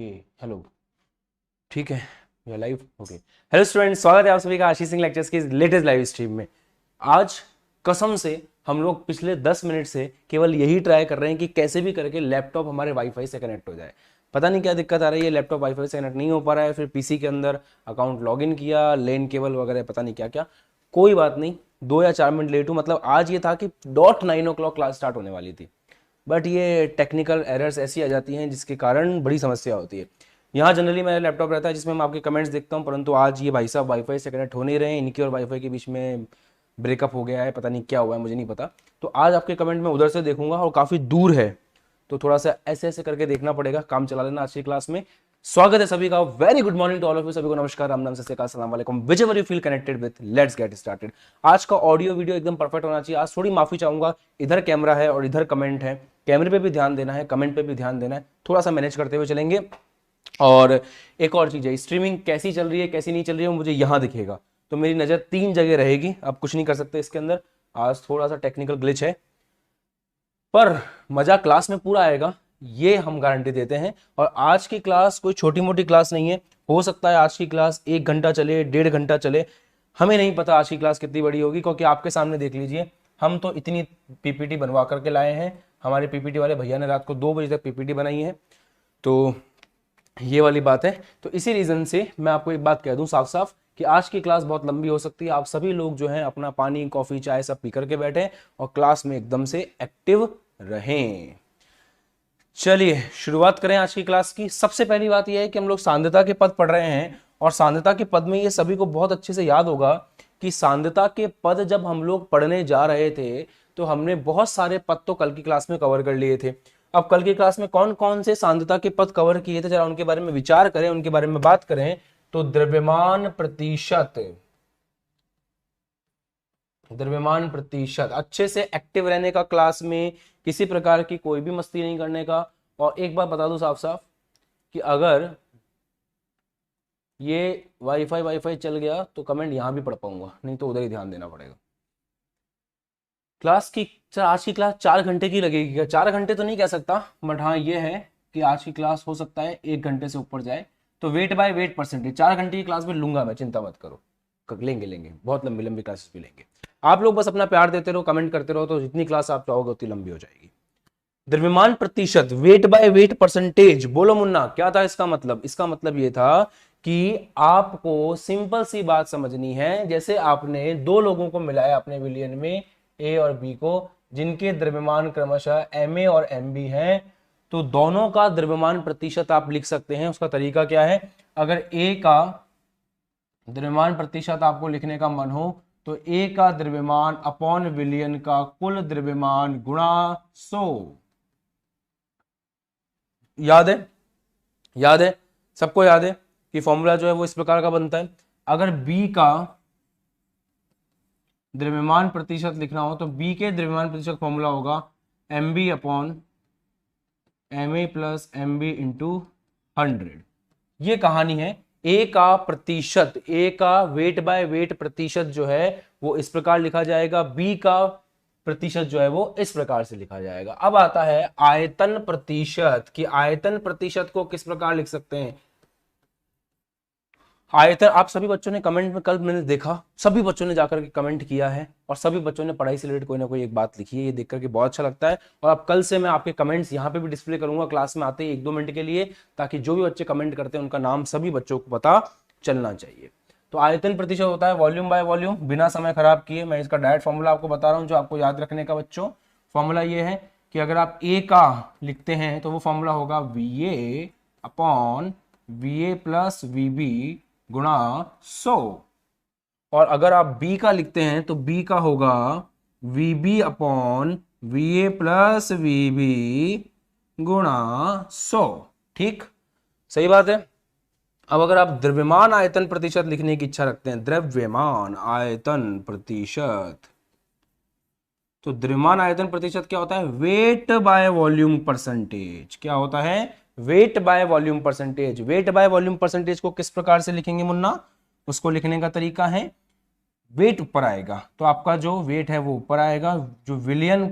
ये हेलो। ठीक है, ये लाइव ओके। हेलो स्टूडेंट्स, स्वागत है आप सभी का आशीष सिंह लेक्चर्स की लेटेस्ट लाइव स्ट्रीम में। आज कसम से हम लोग पिछले 10 मिनट से केवल यही ट्राई कर रहे हैं कि कैसे भी करके लैपटॉप हमारे वाईफाई से कनेक्ट हो जाए। पता नहीं क्या दिक्कत आ रही है, लैपटॉप वाईफाई से कनेक्ट नहीं हो पा रहा है। फिर पीसी के अंदर अकाउंट लॉगिन किया, लेन केबल वगैरह पता नहीं क्या क्या। कोई बात नहीं, 2 या 4 मिनट लेट हूँ। मतलब आज ये था कि डॉट 9 o'clock क्लास स्टार्ट होने वाली थी, बट ये टेक्निकल एरर्स ऐसी आ जाती हैं जिसके कारण बड़ी समस्या होती है। यहाँ जनरली मेरा लैपटॉप रहता है जिसमें मैं आपके कमेंट्स देखता हूँ, परंतु आज ये भाई साहब वाईफाई से कनेक्ट हो नहीं रहे हैं। इनकी और वाईफाई के बीच में ब्रेकअप हो गया है, पता नहीं क्या हुआ है, मुझे नहीं पता। तो आज आपके कमेंट में उधर से देखूंगा और काफ़ी दूर है, तो थोड़ा सा ऐसे ऐसे करके देखना पड़ेगा, काम चला लेना आज की क्लास में। स्वागत है सभी का, very good morning to all of you. सभी को नमस्कार, राम नाम, सत श्री अकाल, अस्सलाम वालेकुम, whichever you feel connected with, let's get started. आज का ऑडियो वीडियो एकदम परफेक्ट होना चाहिए। आज थोड़ी माफी चाहूंगा, इधर कैमरा है और इधर कमेंट है, कैमरे पे भी ध्यान देना है, कमेंट पे भी ध्यान देना है, थोड़ा सा मैनेज करते हुए चलेंगे। और एक और चीज है, स्ट्रीमिंग कैसी चल रही है कैसी नहीं चल रही है मुझे यहाँ दिखेगा, तो मेरी नज़र 3 जगह रहेगी। अब कुछ नहीं कर सकते इसके अंदर, आज थोड़ा सा टेक्निकल ग्लिच है, पर मजा क्लास में पूरा आएगा, ये हम गारंटी देते हैं। और आज की क्लास कोई छोटी मोटी क्लास नहीं है। हो सकता है आज की क्लास 1 घंटा चले, 1.5 घंटा चले, हमें नहीं पता आज की क्लास कितनी बड़ी होगी, क्योंकि आपके सामने देख लीजिए, हम तो इतनी पीपीटी बनवा करके लाए हैं। हमारे पीपीटी वाले भैया ने रात को 2 बजे तक पीपीटी बनाई है, तो ये वाली बात है। तो इसी रीजन से मैं आपको एक बात कह दूं साफ साफ कि आज की क्लास बहुत लंबी हो सकती है। आप सभी लोग जो हैं अपना पानी कॉफी चाय सब पी करके बैठे और क्लास में एकदम से एक्टिव रहें। चलिए शुरुआत करें आज की क्लास की। सबसे पहली बात यह है कि हम लोग सांद्रता के पद पढ़ रहे हैं, और सांद्रता के पद में ये सभी को बहुत अच्छे से याद होगा कि सांद्रता के पद जब हम लोग पढ़ने जा रहे थे तो हमने बहुत सारे पद तो कल की क्लास में कवर कर लिए थे। अब कल की क्लास में कौन कौन से सांद्रता के पद कवर किए थे, जरा उनके बारे में विचार करें, उनके बारे में बात करें। तो द्रव्यमान प्रतिशत अच्छे से एक्टिव रहने का क्लास में, किसी प्रकार की कोई भी मस्ती नहीं करने का। और एक बात बता दूं साफ साफ कि अगर ये वाईफाई चल गया तो कमेंट यहां भी पढ़ पाऊंगा, नहीं तो उधर ही ध्यान देना पड़ेगा। क्लास की आज की क्लास 4 घंटे की लगेगी क्या? 4 घंटे तो नहीं कह सकता, बट हाँ ये है कि आज की क्लास हो सकता है 1 घंटे से ऊपर जाए। तो वेट बाय वेट परसेंटेज 4 घंटे की क्लास में लूंगा मैं, चिंता मत करो। लेंगे बहुत लंबी लंबी क्लासेस भी लेंगे। आप लोग बस अपना प्यार देते रहो, कमेंट करते रहो, तो जितनी क्लास आप चाहोगे उतनी लंबी हो जाएगी। द्रव्यमान प्रतिशत, वेट बाय वेट परसेंटेज, बोलो मुन्ना क्या था इसका मतलब? इसका मतलब ये था कि आपको सिंपल सी बात समझनी है। जैसे आपने 2 लोगों को मिलाया अपने विलियन में, ए और बी को, जिनके द्रव्यमान क्रमशः एम ए और एम बी है, तो दोनों का द्रव्यमान प्रतिशत आप लिख सकते हैं। उसका तरीका क्या है? अगर ए का द्रव्यमान प्रतिशत आपको लिखने का मन हो तो ए का द्रव्यमान अपॉन विलियन का कुल द्रव्यमान गुणा 100। याद है? याद है? सबको याद है कि फॉर्मूला जो है वो इस प्रकार का बनता है। अगर बी का द्रव्यमान प्रतिशत लिखना हो तो बी के द्रव्यमान प्रतिशत फॉर्मूला होगा M B upon M A plus M B into 100। ये कहानी है। ए का प्रतिशत, ए का वेट बाय वेट प्रतिशत जो है वो इस प्रकार लिखा जाएगा, बी का प्रतिशत जो है वो इस प्रकार से लिखा जाएगा। अब आता है आयतन प्रतिशत, कि आयतन प्रतिशत को किस प्रकार लिख सकते हैं। आयतन, आप सभी बच्चों ने कमेंट में, कल मैंने देखा सभी बच्चों ने जाकर के कमेंट किया है और सभी बच्चों ने पढ़ाई से रिलेटेड कोई ना कोई एक बात लिखी है, ये देख करके बहुत अच्छा लगता है। और अब कल से मैं आपके कमेंट्स यहाँ पे भी डिस्प्ले करूंगा क्लास में आते ही 1-2 मिनट के लिए, ताकि जो भी बच्चे कमेंट करते हैं उनका नाम सभी बच्चों को पता चलना चाहिए। तो आयतन प्रतिशत होता है वॉल्यूम बाय वॉल्यूम। बिना समय खराब किए मैं इसका डायरेक्ट फॉर्मूला आपको बता रहा हूँ जो आपको याद रखने का बच्चों। फॉर्मूला ये है कि अगर आप ए का लिखते हैं तो वो फॉर्मूला होगा V A upon V A plus V B गुणा 100। और अगर आप बी का लिखते हैं तो बी का होगा V B upon V A plus V B गुणा 100। ठीक, सही बात है। अब अगर आप द्रव्यमान आयतन प्रतिशत लिखने की इच्छा रखते हैं, द्रव्यमान आयतन प्रतिशत, तो द्रव्यमान आयतन प्रतिशत क्या होता है? Weight by volume percentage. क्या होता है? Weight by volume percentage. Weight by volume percentage को किस प्रकार से लिखेंगे मुन्ना? उसको लिखने का तरीका है, वेट ऊपर आएगा तो आपका जो वेट है वो ऊपर आएगा, जो विलियन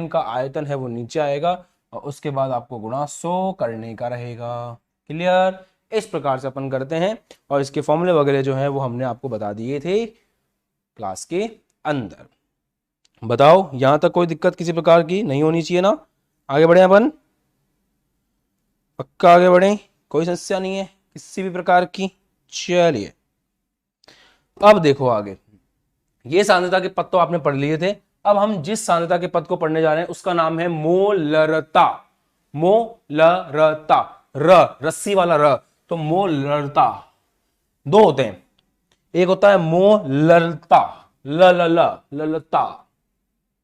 का आयतन है वो नीचे आएगा, और उसके बाद आपको गुणा 100 करने का रहेगा। क्लियर? इस प्रकार से अपन करते हैं और इसके फॉर्मूले वगैरह जो है वो हमने आपको बता दिए थे क्लास के अंदर। बताओ यहां तक कोई दिक्कत किसी प्रकार की नहीं होनी चाहिए ना? आगे बढ़े अपन, पक्का आगे बढ़े, कोई समस्या नहीं है किसी भी प्रकार की। चलिए अब देखो आगे, ये सांद्रता के पद तो आपने पढ़ लिए थे। अब हम जिस सांद्रता के पद को पढ़ने जा रहे हैं उसका नाम है मोलरता। मोलरता, रस्सी वाला र, तो मोलरता। दो होते हैं, एक होता है मोलरता, ललता,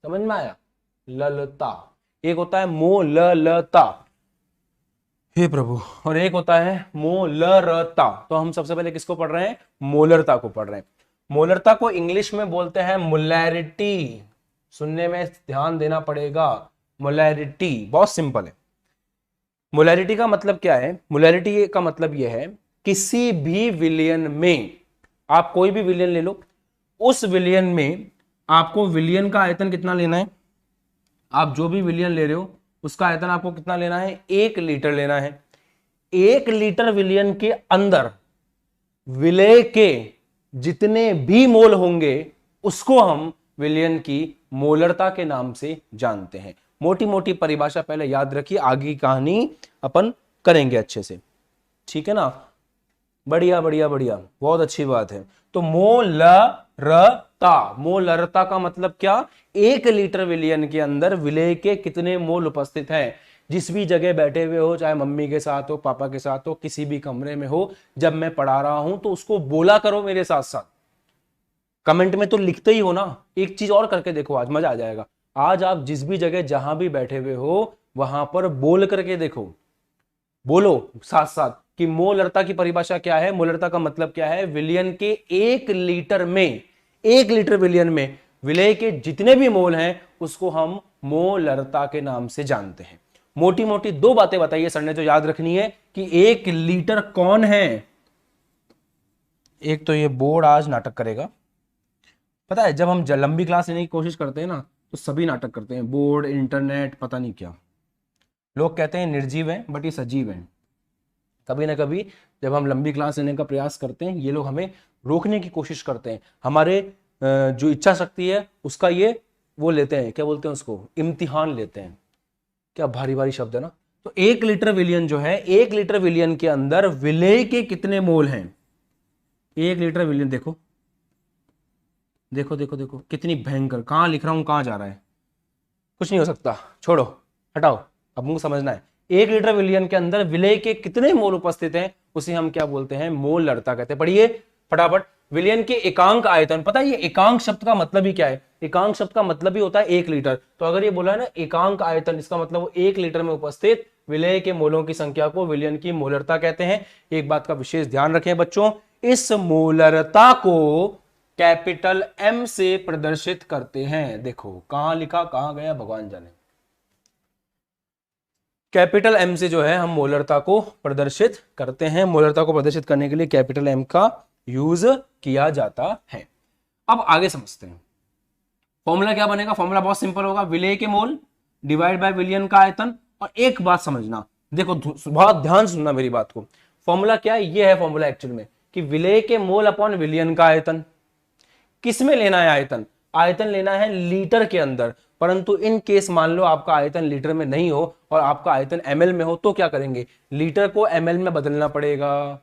समझ में आया? ललता। एक होता है मोललता, हे प्रभु, और एक होता है मोलरता। तो हम सबसे पहले किसको पढ़ रहे हैं? मोलरता को पढ़ रहे हैं। मोलरता को इंग्लिश में बोलते हैं मोलैरिटी। सुनने में ध्यान देना पड़ेगा, मोलैरिटी बहुत सिंपल है। मोलैरिटी का मतलब क्या है? मोलैरिटी का मतलब यह है किसी भी विलयन में, आप कोई भी विलयन ले लो, उस विलयन में आपको विलयन का आयतन कितना लेना है? आप जो भी विलयन ले रहे हो उसका आयतन आपको कितना लेना है? 1 लीटर लेना है। 1 लीटर विलयन के अंदर विलय के जितने भी मोल होंगे उसको हम विलयन की मोलरता के नाम से जानते हैं। मोटी मोटी परिभाषा पहले याद रखिए, आगे की कहानी अपन करेंगे अच्छे से, ठीक है ना? बढ़िया बढ़िया बढ़िया, बहुत अच्छी बात है। तो मोलरता, मोलरता का मतलब क्या? 1 लीटर विलयन के अंदर विलय के कितने मोल उपस्थित हैं। जिस भी जगह बैठे हुए हो, चाहे मम्मी के साथ हो, पापा के साथ हो, किसी भी कमरे में हो, जब मैं पढ़ा रहा हूं तो उसको बोला करो मेरे साथ साथ। कमेंट में तो लिखते ही हो ना। एक चीज और करके देखो, आज मजा आ जाएगा। आज आप जिस भी जगह जहां भी बैठे हुए हो वहां पर बोल करके देखो, बोलो साथ साथ कि मोलरता की परिभाषा क्या है। मोलरता का मतलब क्या है? विलयन के 1 लीटर में, 1 लीटर विलयन में विलय के जितने भी मोल हैं उसको हम मोलरता के नाम से जानते हैं। मोटी मोटी 2 बातें बताइए सर ने जो याद रखनी है कि 1 लीटर कौन है। एक तो ये बोर्ड आज नाटक करेगा, पता है जब हम लंबी क्लास लेने की कोशिश करते हैं ना तो सभी नाटक करते हैं, बोर्ड, इंटरनेट, पता नहीं क्या। लोग कहते हैं निर्जीव है बट ये सजीव है। कभी ना कभी जब हम लंबी क्लास लेने का प्रयास करते हैं ये लोग हमें रोकने की कोशिश करते हैं। हमारे जो इच्छा शक्ति है उसका ये वो लेते हैं, क्या बोलते हैं उसको, इम्तिहान लेते हैं। क्या भारी भारी शब्द है ना। तो 1 लीटर विलयन जो है, 1 लीटर विलयन के अंदर विलय के कितने मोल हैं? 1 लीटर विलयन, देखो देखो देखो देखो कितनी भयंकर, कहां लिख रहा हूं कहां जा रहा है, कुछ नहीं हो सकता, छोड़ो हटाओ, अब मुझे समझना है। 1 लीटर विलयन के अंदर विलय के कितने मोल उपस्थित हैं उसे हम क्या बोलते हैं? मोलरता कहते हैं। पढ़िए फटाफट। विलयन के एकांक आयतन, पता है ये एकांक शब्द का मतलब ही क्या है? एकांक शब्द का मतलब ही होता है 1 लीटर। तो अगर ये बोला है ना एकांक आयतन, इसका मतलब वो 1 लीटर में उपस्थित विलय के मोलों की संख्या को विलयन की मोलरता कहते हैं। एक बात का विशेष ध्यान रखें बच्चों, इस मोलरता को कैपिटल एम से प्रदर्शित करते हैं। देखो कहां लिखा, कहां गया भगवान जाने। कैपिटल एम से जो है हम मोलरता को प्रदर्शित करते हैं। मोलरता को प्रदर्शित करने के लिए कैपिटल एम का यूज किया जाता है। अब आगे समझते हैं फॉर्मूला क्या बनेगा। फॉर्मूला बहुत सिंपल होगा, विलय के मोल डिवाइड बाय विलयन का आयतन। और एक बात समझना, देखो बहुत ध्यान सुनना मेरी बात को। फॉर्मूला क्या है? ये है फॉर्मूला एक्चुअल में कि विलय के मोल अपॉन विलयन का आयतन। किस में लेना है आयतन? आयतन लेना है लीटर के अंदर। परंतु इन केस मान लो आपका आयतन लीटर में नहीं हो और आपका आयतन एमएल में हो, तो क्या करेंगे? लीटर को एमएल में बदलना पड़ेगा।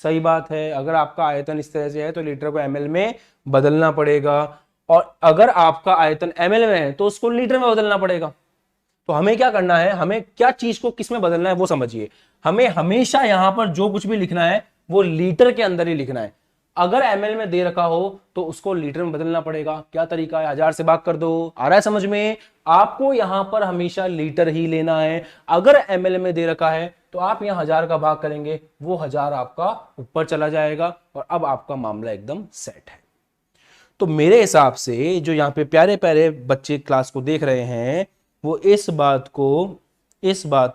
सही बात है, अगर आपका आयतन इस तरह से है तो लीटर को एमएल में बदलना पड़ेगा, और अगर आपका आयतन एमएल में है तो उसको लीटर में बदलना पड़ेगा। तो हमें क्या करना है, हमें क्या चीज को किस में बदलना है वो समझिए। हमें हमेशा यहां पर जो कुछ भी लिखना है वो लीटर के अंदर ही लिखना है। अगर एमएल में दे रखा हो तो उसको लीटर में बदलना पड़ेगा। क्या तरीका है? 1000 से भाग कर दो। आ रहा है समझ में? आपको यहां पर हमेशा लीटर ही लेना है। अगर एमएल में दे रखा है तो आप यहां 1000 का भाग करेंगे, वो 1000 आपका ऊपर चला जाएगा और अब आपका मामला एकदम सेट है। तो मेरे हिसाब से जो यहाँ पे प्यारे प्यारे बच्चे क्लास को देख रहे हैं वो इस बात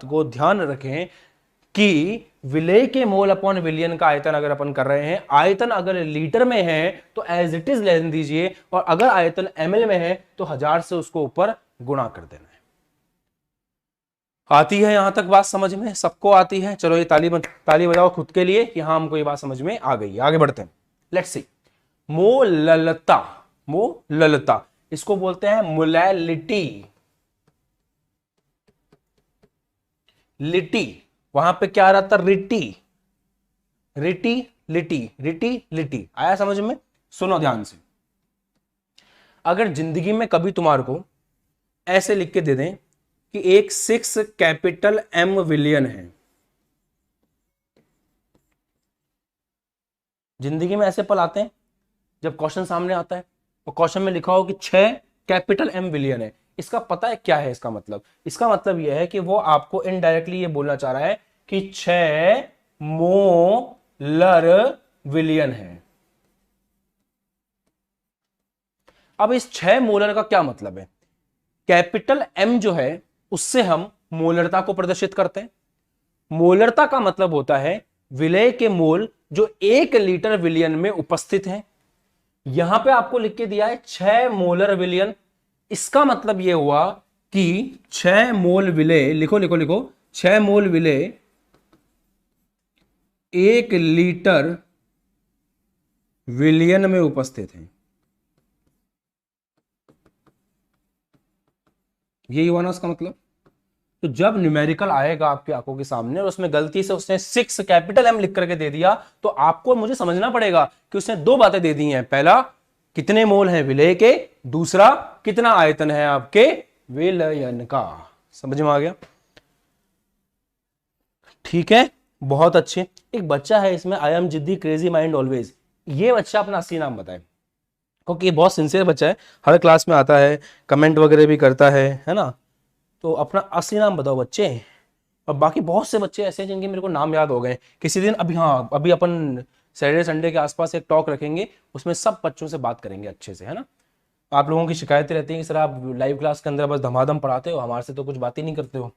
को ध्यान रखें कि विलय के मोल अपॉन विलयन का आयतन अगर अपन कर रहे हैं, आयतन अगर लीटर में है तो एज इट इज ले दीजिए, और अगर आयतन एमएल में है तो 1000 से उसको ऊपर गुणा कर देना है। आती है यहां तक बात समझ में? सबको आती है? चलो ये ताली बजाओ खुद के लिए कि हाँ हमको ये बात समझ में आ गई। आगे बढ़ते हैं, लेट्स सी। मोललता, मोललता इसको बोलते हैं मोलैलिटी। लिटी, वहां पे क्या आ रहा था? रिटी, रिटी लिटी, रिटी लिटी। आया समझ में? सुनो ध्यान से, अगर जिंदगी में कभी तुम्हारे को ऐसे लिख के दे दें कि एक 6 कैपिटल M विलियन है, जिंदगी में ऐसे पल आते हैं जब क्वेश्चन सामने आता है और क्वेश्चन में लिखा हो कि 6 कैपिटल M विलियन है, इसका पता है क्या है इसका मतलब? इसका मतलब यह है कि वो आपको इनडायरेक्टली ये बोलना चाह रहा है कि 6 मोलर विलियन है। अब इस 6 मोलर का क्या मतलब है? कैपिटल M जो है उससे हम मोलरता को प्रदर्शित करते हैं। मोलरता का मतलब होता है विलय के मोल जो 1 लीटर विलियन में उपस्थित है। यहां पे आपको लिख के दिया है 6 मोलर विलियन, इसका मतलब यह हुआ कि 6 मोल विलय, लिखो लिखो लिखो, 6 मोल विलय 1 लीटर विलियन में उपस्थित है। यही हुआ ना उसका मतलब। तो जब न्यूमेरिकल आएगा आपकी आंखों के सामने और उसमें गलती से उसने 6 कैपिटल M लिख करके दे दिया, तो आपको मुझे समझना पड़ेगा कि उसने 2 बातें दे दी हैं। पहला, कितने मोल हैं विलय के, दूसरा कितना आयतन है आपके विलयन का। समझ में आ गया? ठीक है, बहुत अच्छे। एक बच्चा है इसमें, आई एम जिद्दी क्रेजी माइंड ऑलवेज। ये बच्चा अपना असली नाम बताए, क्योंकि ये बहुत सिंसियर बच्चा है, हर क्लास में आता है, कमेंट वगैरह भी करता है ना। तो अपना असली नाम बताओ बच्चे। और बाकी बहुत से बच्चे ऐसे हैं जिनके मेरे को नाम याद हो गए। किसी दिन अभी, हाँ अभी अपन सैटरडे संडे के आसपास एक टॉक रखेंगे, उसमें सब बच्चों से बात करेंगे अच्छे से, है ना। आप लोगों की शिकायतें रहती हैं कि सर आप लाइव क्लास के अंदर बस धमाधम पढ़ाते हो, हमारे से तो कुछ बातें नहीं करते हो,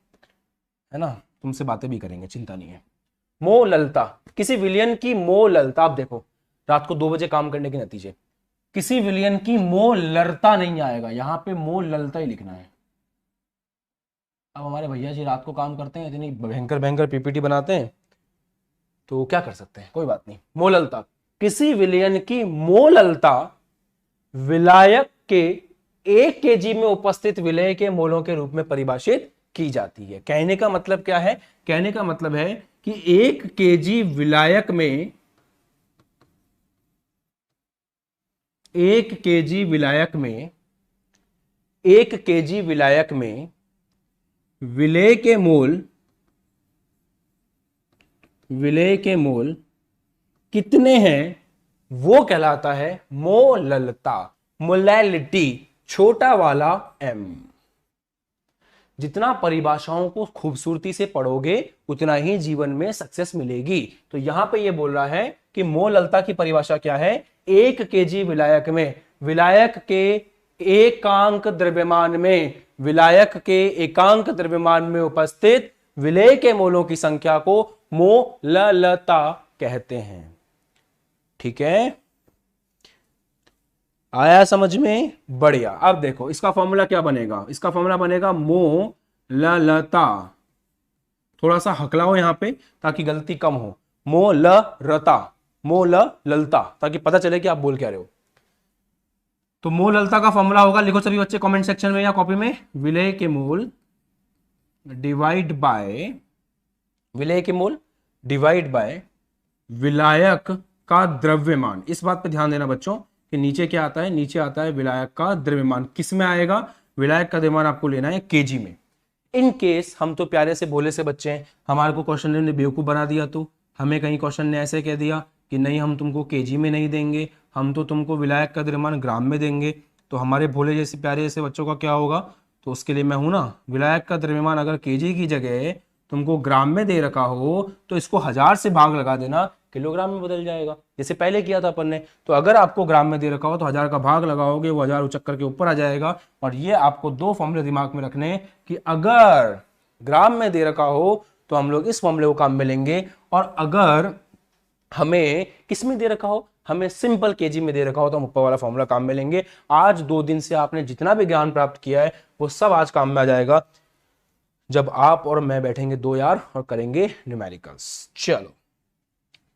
है ना। तुमसे बातें भी करेंगे, चिंता नहीं है। मोललता, किसी विलियन की मोललता, आप देखो रात को 2 बजे काम करने के नतीजे, किसी विलियन की मोलरता नहीं आएगा, यहां पे मोललता ही लिखना है। अब हमारे भैया जी रात को काम करते हैं, इतनी भयंकर भयंकर पीपीटी बनाते हैं, तो क्या कर सकते हैं, कोई बात नहीं। मोललता, किसी विलयन की मोललता विलायक के 1 kg में उपस्थित विलय के मोलों के रूप में परिभाषित की जाती है। कहने का मतलब क्या है? कहने का मतलब है कि 1 kg विलायक में, 1 kg विलायक में, 1 kg विलायक में विलय के मोल, विलय के मोल कितने हैं वो कहलाता है मोललता, मोलैलिटी, छोटा वाला m। जितना परिभाषाओं को खूबसूरती से पढ़ोगे उतना ही जीवन में सक्सेस मिलेगी। तो यहां पे ये बोल रहा है कि मोललता की परिभाषा क्या है? 1 kg विलायक में, विलायक के एकांक द्रव्यमान में, विलायक के एकांक द्रव्यमान में उपस्थित विलय के मोलों की संख्या को मोललता कहते हैं। ठीक है, आया समझ में? बढ़िया। अब देखो इसका फॉर्मूला क्या बनेगा? इसका फॉर्मूला बनेगा मोललता। थोड़ा सा हकलाओ यहां पे ताकि गलती कम हो। मोलरता, मोललता, ताकि पता चले कि आप बोल क्या रहे हो। तो मोललता का फॉर्मूला होगा, लिखो सभी बच्चे कमेंट सेक्शन में या कॉपी में, विलय के मोल डिवाइड बाय, विलय के मोल डिवाइड बाय विलायक का द्रव्यमान। इस बात पे ध्यान देना बच्चों कि नीचे क्या आता है? नीचे आता है विलायक का द्रव्यमान। किस में आएगा? विलायक का द्रव्यमान आपको लेना है केजी में। इन केस हम तो प्यारे से भोले से बच्चे हैं, हमारे को क्वेश्चन ने बेवकूफ बना दिया, तो हमें कहीं क्वेश्चन ने ऐसे कह दिया कि नहीं हम तुमको केजी में नहीं देंगे, हम तो तुमको विलायक का द्रव्यमान ग्राम में देंगे। तो हमारे भोले जैसे प्यारे जैसे बच्चों का क्या होगा? तो उसके लिए मैं हूं ना, विलायक का द्रव्यमान अगर केजी की जगह तुमको ग्राम में दे रखा हो तो इसको 1000 से भाग लगा देना, किलोग्राम में बदल जाएगा, जैसे पहले किया था अपन ने। तो अगर आपको ग्राम में दे रखा हो तो 1000 का भाग लगाओगे, वो 1000 उचक करके ऊपर आ जाएगा। और ये आपको 2 फॉर्मूले दिमाग में रखने कि अगर ग्राम में दे रखा हो तो हम लोग इस फॉर्मूले को काम में लेंगे, और अगर हमें किस में दे रखा हो, हमें सिंपल केजी में दे रखा हो, तो हम ऊपर वाला फॉर्मूला काम में लेंगे। आज 2 दिन से आपने जितना भी ज्ञान प्राप्त किया है वो सब आज काम में आ जाएगा। जब आप और मैं बैठेंगे दो यार और करेंगे न्यूमेरिकल्स। चलो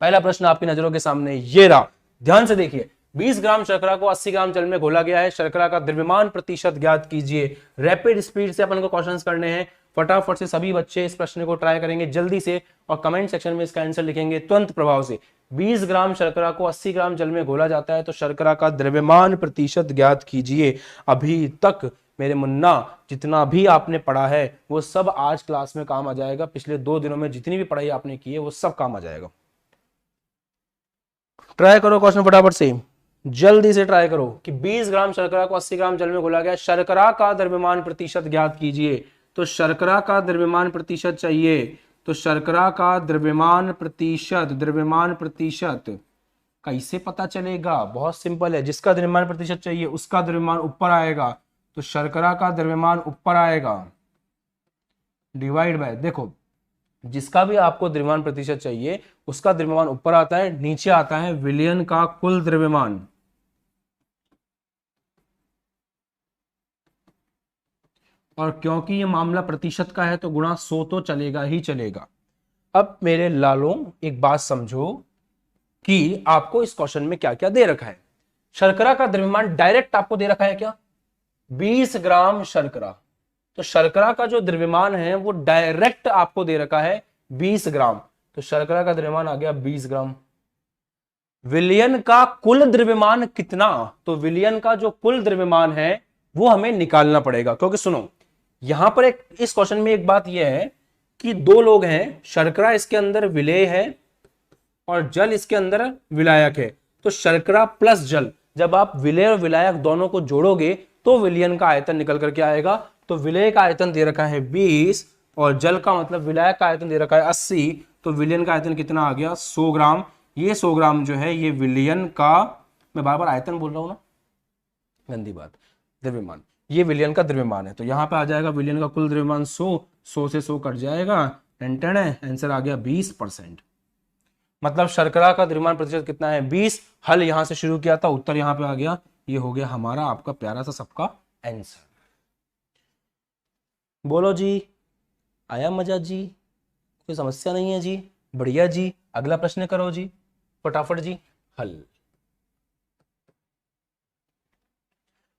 पहला प्रश्न आपकी नजरों के सामने ये रहा, ध्यान से देखिए। 20 ग्राम शर्करा को 80 ग्राम जल में घोला गया है, शर्करा का द्रव्यमान प्रतिशत ज्ञात कीजिए। रैपिड स्पीड से अपन को क्वेश्चंस करने हैं, फटाफट से सभी बच्चे इस प्रश्न को ट्राई करेंगे जल्दी से और कमेंट सेक्शन में इसका आंसर लिखेंगे तुरंत प्रभाव से। 20 ग्राम शर्करा को 80 ग्राम जल में घोला जाता है तो शर्करा का द्रव्यमान प्रतिशत ज्ञात कीजिए। अभी तक मेरे मुन्ना जितना भी आपने पढ़ा है वो सब आज क्लास में काम आ जाएगा। पिछले 2 दिनों में जितनी भी पढ़ाई आपने की है वो सब काम आ जाएगा। ट्राई करो क्वेश्चन फटाफट से, जल्दी से ट्राई करो कि 20 ग्राम शर्करा को 80 ग्राम जल में घोला गया, शर्करा का द्रव्यमान प्रतिशत ज्ञात कीजिए। तो शर्करा का द्रव्यमान प्रतिशत चाहिए, तो शर्करा का द्रव्यमान प्रतिशत कैसे पता चलेगा? बहुत सिंपल है, जिसका द्रव्यमान प्रतिशत चाहिए उसका द्रव्यमान ऊपर आएगा, तो शर्करा का द्रव्यमान ऊपर आएगा डिवाइड बाय, देखो जिसका भी आपको द्रव्यमान प्रतिशत चाहिए उसका द्रव्यमान ऊपर आता है, नीचे आता है विलयन का कुल द्रव्यमान। और क्योंकि ये मामला प्रतिशत का है तो गुणा 100 तो चलेगा ही चलेगा। अब मेरे लालों एक बात समझो कि आपको इस क्वेश्चन में क्या क्या दे रखा है। शर्करा का द्रव्यमान डायरेक्ट आपको दे रखा है क्या? 20 ग्राम शर्करा, तो शर्करा का जो द्रव्यमान है वो डायरेक्ट आपको दे रखा है 20 ग्राम, तो शर्करा का द्रव्यमान आ गया 20 ग्राम। विलयन का कुल द्रव्यमान कितना? तो विलयन का जो कुल द्रव्यमान है वो हमें निकालना पड़ेगा, क्योंकि सुनो यहां पर एक इस क्वेश्चन में एक बात यह है कि 2 लोग हैं, शर्करा इसके अंदर विलेय है और जल इसके अंदर विलायक है, तो शर्करा प्लस जल जब आप विलेय और विलायक दोनों को जोड़ोगे तो विलयन का आयतन निकल करके आएगा। तो विलेय का आयतन दे रखा है 20 और जल का मतलब विलायक का आयतन दे रखा है 80, तो विलयन का आयतन कितना आ गया? 100 ग्राम। ये 100 ग्राम जो है ये विलयन का, मैं बार बार आयतन बोल रहा हूं ना, गंदी बात, द्रव्यमान, ये विलयन का द्रव्यमान है, तो यहां पे आ जाएगा विलयन का कुल द्रव्यमान 100 से 100 कट जाएगा, आंसर आ गया 20%। मतलब शर्करा का द्रव्यमान प्रतिशत कितना है? 20। हल यहां से शुरू किया था, उत्तर यहां पे आ गया, ये हो गया हमारा आपका प्यारा सा सबका आंसर। बोलो जी, आया मजा जी? कोई समस्या नहीं है जी? बढ़िया जी। अगला प्रश्न करो जी फटाफट जी। हल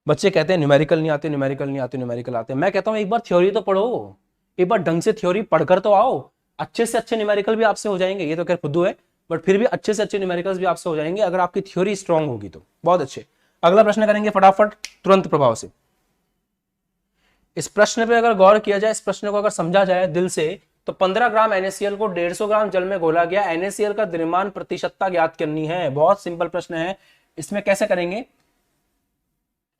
बच्चे कहते हैं न्यूमेरिकल नहीं आते, न्यूमेरिकल नहीं आते, न्यूमेरिकल आते हैं। मैं कहता हूं एक बार थ्योरी तो पढ़ो, एक बार ढंग से थ्योरी पढ़कर तो आओ, अच्छे से अच्छे न्यूमेरिकल भी आपसे हो जाएंगे। ये तो खैर खुद है, बट फिर भी अच्छे से अच्छे न्यूमेरिकल्स भी आपसे हो जाएंगे अगर आपकी थ्योरी स्ट्रांग होगी तो। बहुत अच्छे। अगला प्रश्न करेंगे फटाफट तुरंत प्रभाव से। इस प्रश्न पे अगर गौर किया जाए, इस प्रश्न को अगर समझा जाए दिल से, तो 15 ग्राम NaCl को 150 ग्राम जल में घोला गया, NaCl का द्रव्यमान प्रतिशतता ज्ञात करनी है। बहुत सिंपल प्रश्न है। इसमें कैसे करेंगे?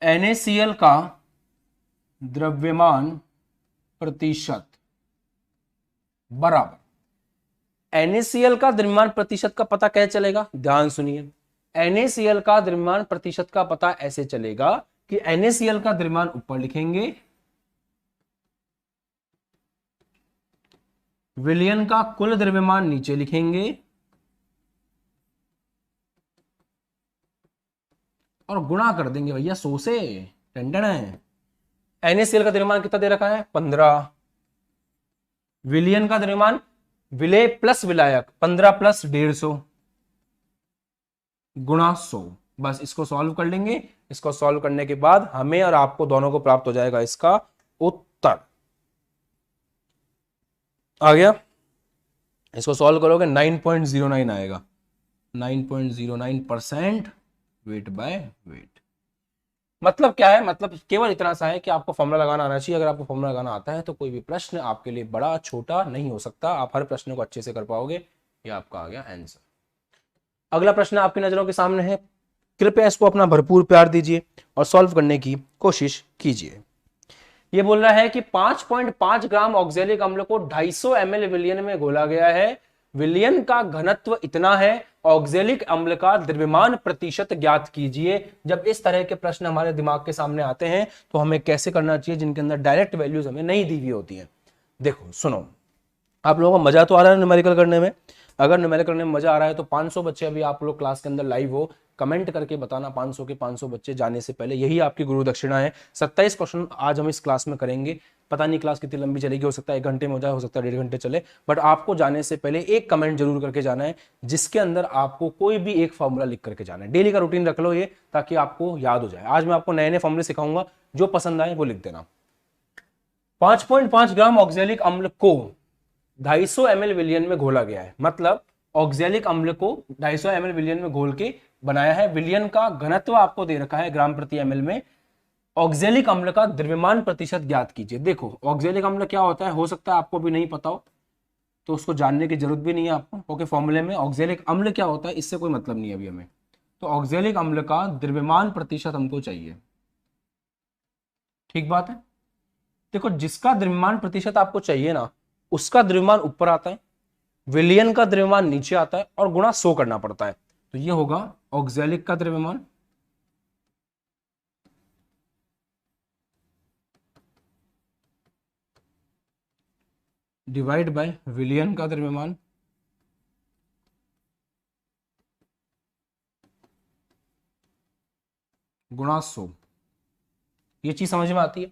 NaCl का द्रव्यमान प्रतिशत बराबर NaCl का द्रव्यमान प्रतिशत का पता कैसे चलेगा? ध्यान सुनिए, NaCl का द्रव्यमान प्रतिशत का पता ऐसे चलेगा कि NaCl का द्रव्यमान ऊपर लिखेंगे, विलयन का कुल द्रव्यमान नीचे लिखेंगे और गुणा कर देंगे भैया 100 से। टेंडन है। NaCl का द्रव्यमान कितना दे रखा है? 15। विलयन का द्रव्यमान विलेय प्लस विलायक 15 प्लस 150 गुणा 100। बस इसको सॉल्व कर लेंगे। इसको सॉल्व करने के बाद हमें और आपको दोनों को प्राप्त हो जाएगा इसका उत्तर। आ गया? इसको सॉल्व करोगे 9.09 आएगा, 9.09% वेट बाय वेट। मतलब क्या है? मतलब केवल इतना सा है कि आपको फॉर्मूला लगाना आना चाहिए। अगर आपको फॉर्मूला लगाना आता है तो कोई भी प्रश्न आपके लिए बड़ा छोटा नहीं हो सकता, आप हर प्रश्न को अच्छे से कर पाओगे। ये आपका आ गया आंसर। अगला प्रश्न आपकी नजरों के सामने है, कृपया इसको अपना भरपूर प्यार दीजिए और सॉल्व करने की कोशिश कीजिए। ये बोल रहा है कि 5.5 ग्राम ऑक्जेलिक अम्ल को 250 ml विलयन में घोला गया है, विलयन का घनत्व इतना है, ऑक्जेलिक अम्ल का द्रव्यमान प्रतिशत ज्ञात कीजिए। जब इस तरह के प्रश्न हमारे दिमाग के सामने आते हैं तो हमें कैसे करना चाहिए, जिनके अंदर डायरेक्ट वैल्यूज हमें नहीं दी हुई होती हैं। देखो सुनो, आप लोगों को मजा तो आ रहा है न्यूमेरिकल करने में? अगर न्यूमेरिकल करने में मजा आ रहा है तो 500 बच्चे अभी आप लोग क्लास के अंदर लाइव हो, कमेंट करके बताना 500 के 500 बच्चे जाने से पहले, यही आपकी गुरु दक्षिणा है। 27 क्वेश्चन आज हम इस क्लास में करेंगे। पता नहीं क्लास कितनी लंबी चलेगी, हो सकता है 1 घंटे में हो जाए, हो सकता है 1.5 घंटे चले, बट आपको जाने से पहले एक कमेंट जरूर करके जाना है जिसके अंदर आपको कोई भी एक फॉर्मूला लिख करके जाना है। डेली का रूटीन रख लो ये, ताकि आपको याद हो जाए। आज मैं आपको नए नए फॉर्मूले सिखाऊंगा, जो पसंद आए वो लिख देना। 5.5 ग्राम ऑक्जेलिक अम्ल को 250 ml विलियन में घोला गया है, मतलब ऑक्जेलिक अम्ल को 250 ml विलियन में घोल के बनाया है। विलियन का घनत्व आपको दे रखा है ग्राम प्रति ml में। ऑक्जेलिक अम्ल का द्रव्यमान प्रतिशत ज्ञात कीजिए। देखो ऑक्जेलिक अम्ल क्या होता है, हो सकता है आपको भी नहीं पता हो, तो उसको जानने की जरूरत भी नहीं है आपको, क्योंकि फॉर्मूले में ऑक्जेलिक अम्ल क्या होता है इससे कोई मतलब नहीं है अभी हमें। तो ऑक्जेलिक अम्ल का द्रव्यमान प्रतिशत हमको चाहिए, ठीक बात है। देखो जिसका द्रव्यमान प्रतिशत आपको चाहिए ना, उसका द्रव्यमान ऊपर आता है, विलियन का द्रव्यमान नीचे आता है, और गुणा 100 करना पड़ता है। तो ये होगा ऑक्जेलिक का द्रव्यमान डिवाइड बाय विलियन का द्रव्यमान गुणा 100। ये चीज समझ में आती है।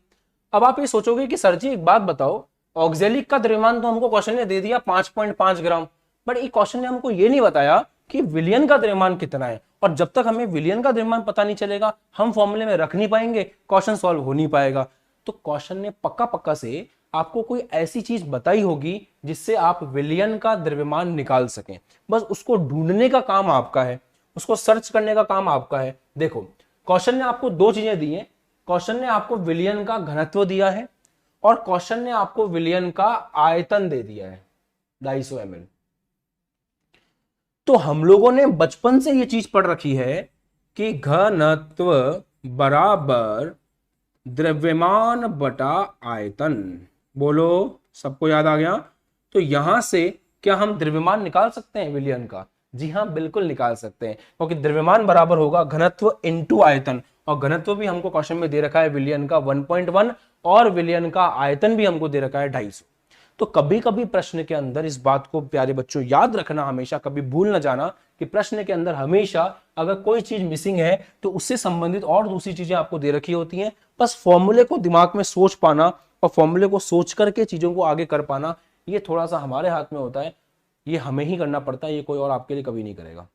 अब आप ये सोचोगे कि सर जी एक बात बताओ, ऑक्जेलिक का द्रव्यमान तो हमको क्वेश्चन ने दे दिया 5.5 ग्राम, बट ये क्वेश्चन ने हमको ये नहीं बताया कि विलियन का द्रव्यमान कितना है। और जब तक हमें विलियन का द्रव्यमान पता नहीं चलेगा, हम फॉर्मूले में रख नहीं पाएंगे, क्वेश्चन सॉल्व हो नहीं पाएगा। तो क्वेश्चन ने पक्का पक्का से आपको कोई ऐसी चीज बताई होगी जिससे आप विलियन का द्रव्यमान निकाल सकें। बस उसको ढूंढने का काम आपका है, उसको सर्च करने का काम आपका है। देखो क्वेश्चन ने आपको दो चीजें दी हैं। क्वेश्चन ने आपको विलियन का घनत्व दिया है, और क्वेश्चन ने आपको विलियन का आयतन दे दिया है 250 ml। तो हम लोगों ने बचपन से ये चीज पढ़ रखी है कि घनत्व बराबर द्रव्यमान बटा आयतन। बोलो सबको याद आ गया। तो यहां से क्या हम द्रव्यमान निकाल सकते हैं विलियन का? जी हाँ बिल्कुल निकाल सकते हैं, क्योंकि द्रव्यमान बराबर होगा घनत्व इनटू आयतन, और घनत्व भी हमको क्वेश्चन में दे रखा है विलियन का 1.1, और विलियन का आयतन भी हमको दे रखा है 250। तो कभी कभी प्रश्न के अंदर इस बात को प्यारे बच्चों याद रखना, हमेशा कभी भूल ना जाना कि प्रश्न के अंदर हमेशा अगर कोई चीज मिसिंग है तो उससे संबंधित और दूसरी चीजें आपको दे रखी होती हैं। बस फॉर्मूले को दिमाग में सोच पाना और फॉर्मूले को सोच करके चीजों को आगे कर पाना, ये थोड़ा सा हमारे हाथ में होता है, ये हमें ही करना पड़ता है, ये कोई और आपके लिए कभी नहीं करेगा।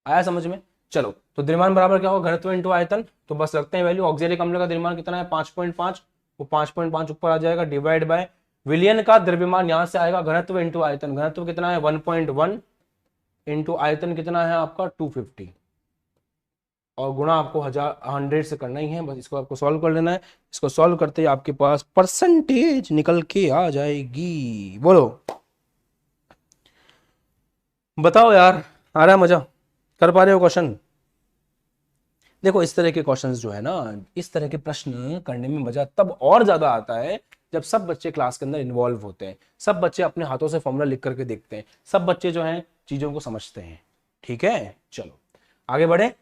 आया समझ में? चलो तो द्रव्यमान बराबर क्या होगा, घनत्व इंटू आयतन। तो बस रखते हैं वैल्यू, ऑक्जेलिक अम्ल का द्रव्यमान कितना है 5.5, वो 5.5 ऊपर आ जाएगा, डिवाइड बाय विलियन का द्रव्यमान यहां से आएगा घनत्व इंटू आयतन। घनत्व कितना है 1.1 इंटू आयतन कितना है आपका 250, और गुणा आपको 100 से करना ही है। बस इसको आपको सॉल्व कर लेना है। इसको सॉल्व करते ही आपके पास परसेंटेज निकल के आ जाएगी। बोलो बताओ यार, आ रहा है मजा? कर पा रहे हो क्वेश्चन? देखो इस तरह के क्वेश्चंस जो है ना, इस तरह के प्रश्न करने में मजा तब और ज्यादा आता है जब सब बच्चे क्लास के अंदर इन्वॉल्व होते हैं, सब बच्चे अपने हाथों से फॉर्मूला लिख करके देखते हैं, सब बच्चे जो हैं चीजों को समझते हैं। ठीक है चलो आगे बढ़े।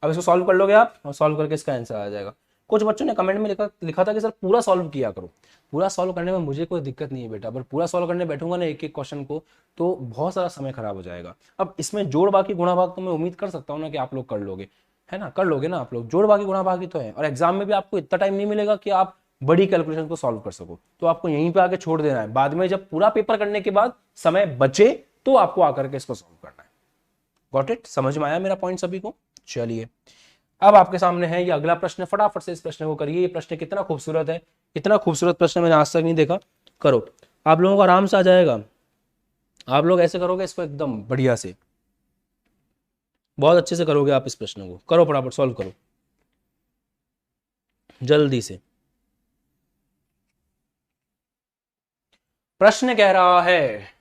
अब इसको सॉल्व कर लोगे आप, और सॉल्व करके इसका आंसर आ जाएगा। कुछ बच्चों ने कमेंट में लिखा था कि सर पूरा सॉल्व किया करो। पूरा सॉल्व करने में मुझे कोई दिक्कत नहीं है बेटा, पर पूरा सॉल्व करने बैठूंगा ना एक एक क्वेश्चन को, तो बहुत सारा समय खराब हो जाएगा। अब इसमें जोड़ बाकी गुणा भाग तो मैं उम्मीद कर सकता हूँ ना कि आप लोग कर लोगे, है ना? कर लोगे ना आप लोग, जोड़ बाकी गुणा भागी तो है। और एग्जाम में भी आपको इतना टाइम नहीं मिलेगा कि आप बड़ी कैलकुलेशन को सॉल्व कर सको, तो आपको यहीं पे आके छोड़ देना है। बाद में जब पूरा पेपर करने के बाद समय बचे तो आपको आकर के इसको सॉल्व करना है। Got it? समझ में आया मेरा पॉइंट सभी को? चलिए अब आपके सामने है ये अगला प्रश्न, फटाफट से इस प्रश्न को करिए। ये प्रश्न कितना खूबसूरत है, इतना खूबसूरत प्रश्न मैंने आज तक नहीं देखा। करो, आप लोगों को आराम से आ जाएगा। आप लोग ऐसे करोगे इसको एकदम बढ़िया से, बहुत अच्छे से करोगे आप इस प्रश्न को। करो फटाफट सॉल्व करो जल्दी से। प्रश्न कह रहा है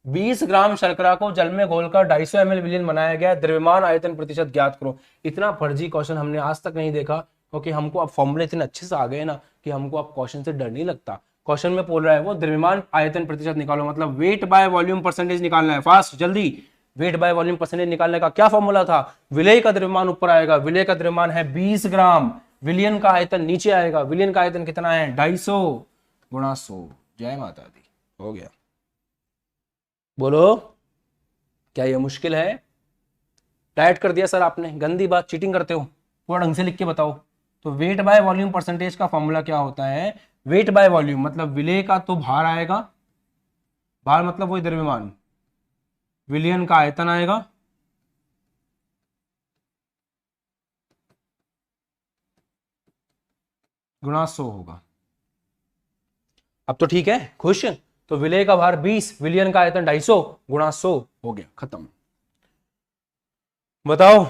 20 ग्राम शर्करा को जल में घोलकर 250 ml विलियन बनाया गया, द्रव्यमान आयतन प्रतिशत ज्ञात करो। इतना फर्जी क्वेश्चन हमने आज तक नहीं देखा, क्योंकि हमको अब फॉर्मूले इतने अच्छे से आ गए ना कि हमको अब क्वेश्चन से डर नहीं लगता। क्वेश्चन में बोल रहा है वो द्रव्यमान आयतन प्रतिशत निकालो, मतलब वेट बाय वॉल्यूम परसेंटेज निकालना है। फास्ट जल्दी, वेट बाय वॉल्यूम परसेंटेज निकालने का क्या फॉर्मूला था? विलेय का द्रव्यमान ऊपर आएगा, विलेय का द्रव्यमान है 20 ग्राम, विलियन का आयतन नीचे आएगा। विलियन का आयतन कितना है 250 गुणा 100। जय माता दी, हो गया। बोलो क्या ये मुश्किल है? डाइट कर दिया सर आपने, गंदी बात, चीटिंग करते हो, थोड़ा ढंग से लिख के बताओ। तो वेट बाय वॉल्यूम परसेंटेज का फॉर्मूला क्या होता है? वेट बाय वॉल्यूम मतलब विलेय का तो भार आएगा, भार मतलब वही द्रव्यमान, विलयन का आयतन आएगा, गुणा 100 होगा। अब तो ठीक है, खुश? तो विलेय का भार 20, विलयन का आयतन 250 गुणा 100 हो गया, खत्म। बताओ